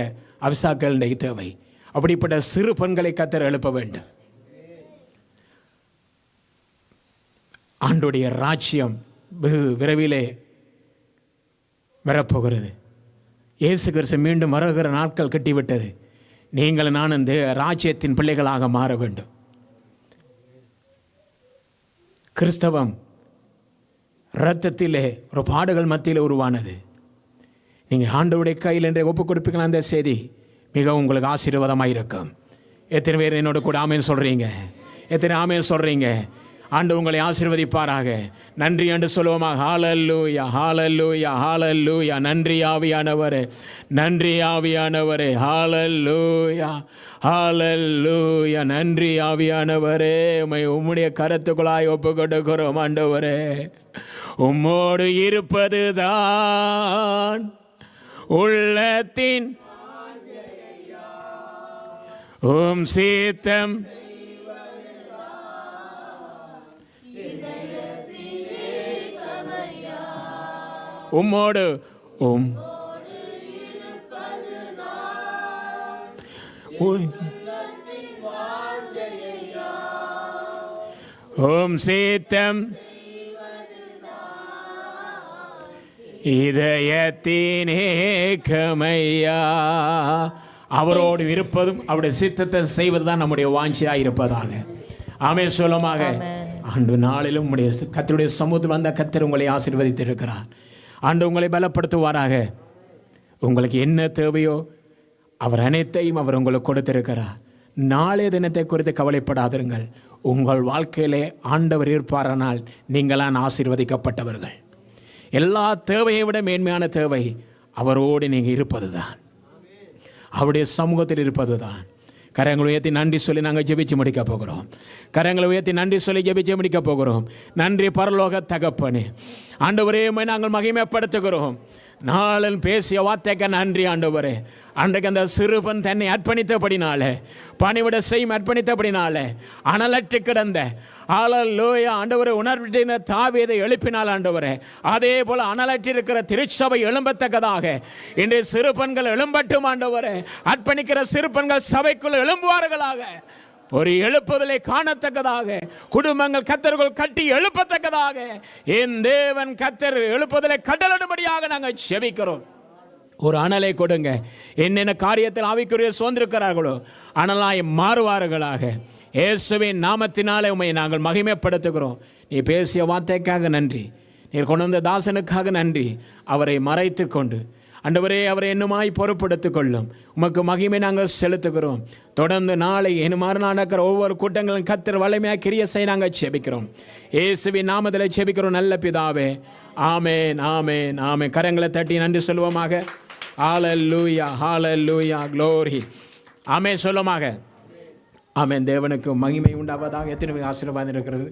அவிசாக்கள் தேவை. அப்படிப்பட்ட சிறு பெண்களை கர்த்தர் எழுப்ப வேண்டும். ஆண்டுடைய ராஜ்யம் வெகு விரைவிலே வரப்போகிறது. இயேசு கிறிஸ்து மீண்டும் வருகிற நாட்கள் கட்டிவிட்டது. நீங்கள் நான் இந்த ராஜ்யத்தின் பிள்ளைகளாக மாற வேண்டும். கிறிஸ்தவம் இரத்தத்திலே ஒரு பாடுகள் மத்தியில் உருவானது. நீங்கள் ஆண்டவருடைய கையில் என்றே ஒப்புக் கொடுப்பீங்களா? அந்த செய்தி மிகவும் உங்களுக்கு ஆசீர்வாதமாக இருக்கும். எத்தனை பேர் என்னோட கூட ஆமேன் சொல்கிறீங்க? எத்தனை ஆமேன் சொல்கிறீங்க? ஆண்டு உங்களை ஆசீர்வதிப்பாராக. நன்றி என்று சொல்லுவோமா? ஹல்லேலூயா, ஹல்லேலூயா, ஹல்லேலூயா. நன்றி ஆவியானவரே, நன்றி ஆவியானவரே. ஹல்லேலூயா, ஹல்லேலூயா. நன்றி ஆவியானவரே. உம்முடைய கரத்துக்குள்ளாய் ஒப்பு கொடுக்கிறோம் ஆண்டவரே. உம்மோடு இருப்பதுதான் உள்ளத்தின் சீத்தம். உம்மோடு சீத்தம் இதயத்தினே கமையா. அவரோடு இருப்பதும் அவருடைய சித்தத்தை செய்வதுதான் நம்முடைய வாஞ்சியாக இருப்பதாக. ஆமென் சொல்லுமாக. ஆண்டு நாளிலும் உங்களுடைய கர்த்தருடைய சமூகத்தில் வந்த கர்த்தர் உங்களை ஆசீர்வதித்திருக்கிறார். ஆண்டு உங்களை பலப்படுத்துவாராக. உங்களுக்கு என்ன தேவையோ அவர் அனைத்தையும் அவர் உங்களுக்கு கொடுத்திருக்கிறார். நாளைய தினத்தை குறித்து கவலைப்படாதிருங்கள். உங்கள் வாழ்க்கையிலே ஆண்டவர் இருப்பாரானால் நீங்களான் ஆசீர்வதிக்கப்பட்டவர்கள். எல்லா தேவையை விட மேன்மையான தேவை அவரோடு நீங்கள் இருப்பது தான், அவருடைய சமூகத்தில் இருப்பது தான். கரங்களை உயர்த்தி நன்றி சொல்லி நாங்கள் ஜெபிச்சு முடிக்க போகிறோம். கரங்களை உயர்த்தி நன்றி சொல்லி ஜெபிச்சு முடிக்க போகிறோம். நன்றி பரலோக தகப்பனே, ஆண்டவரே நாங்கள் மகிமைப்படுத்துகிறோம். நாளில் பேசிய வார்த்தைக்கு நன்றி ஆண்டவரே. அன்றைக்கு அந்த சிறுவன் தன்னை அர்ப்பணித்தபடினாலே, பணிவிட செய்யும் அர்ப்பணித்தபடினாலே அனலட்டு கிடந்த ஹல்லேலூயா ஆண்டவரே உணர்விட்டின தாவீதை எழுப்பினால் ஆண்டவரே, அதே போல அனலற்றிருக்கிற திருச்சபை எழும்பத்தக்கதாக இன்றைய சிறுபெண்கள் எழும்பட்டும் ஆண்டவரே. அர்ப்பணிக்கிற சிறுபெண்கள் சபைக்குள் எழும்புவார்களாக. ஒரு எழுப்புதலை காணத்தக்கதாக குடும்பங்கள் கர்த்தர்கள் கட்டி எழுப்பத்தக்கதாக என் தேவன் கர்த்தர் எழுப்புதலை கட்டளிடும்படியாக நாங்கள் ஜெபிக்கிறோம். ஒரு அனலை கொடுங்க. என்னென்ன காரியத்தில் ஆவிக்குரிய சுதந்திருக்கிறார்களோ அனலாய் மாறுவார்களாக. இயேசுவின் நாமத்தினாலே உம்மை நாங்கள் மகிமைப்படுத்துகிறோம். நீ பேசிய வார்த்தைக்காக நன்றி. நீர் கொண்டு வந்த தாசனுக்காக நன்றி. அவரை மறைத்து கொண்டு ஆண்டவரே அவரை என்னமாய் பொறுப்படுத்திக் கொள்ளும். உமக்கு மகிமை நாங்கள் செலுத்துகிறோம். தொடர்ந்து நாளை என்னமாறு நடக்கிற ஒவ்வொரு கூட்டங்களும் கர்த்தர் வல்லமையாக கிரியை செய்ய நாங்கள் ஜெபிக்கிறோம். இயேசுவின் நாமத்தில் ஜெபிக்கிறோம் நல்ல பிதாவே. ஆமென், ஆமென், ஆமென். கரங்களை தட்டி நன்றி சொல்லுவோமாக. ஹல்லேலூயா, ஹல்லேலூயா, க்ளோரி. ஆமென் சொல்லுவோமாக. ஆமென். தேவனுக்கு மகிமை உண்டாவதாக. எத்தனை ஆசீர்வாதம் இருக்கிறது.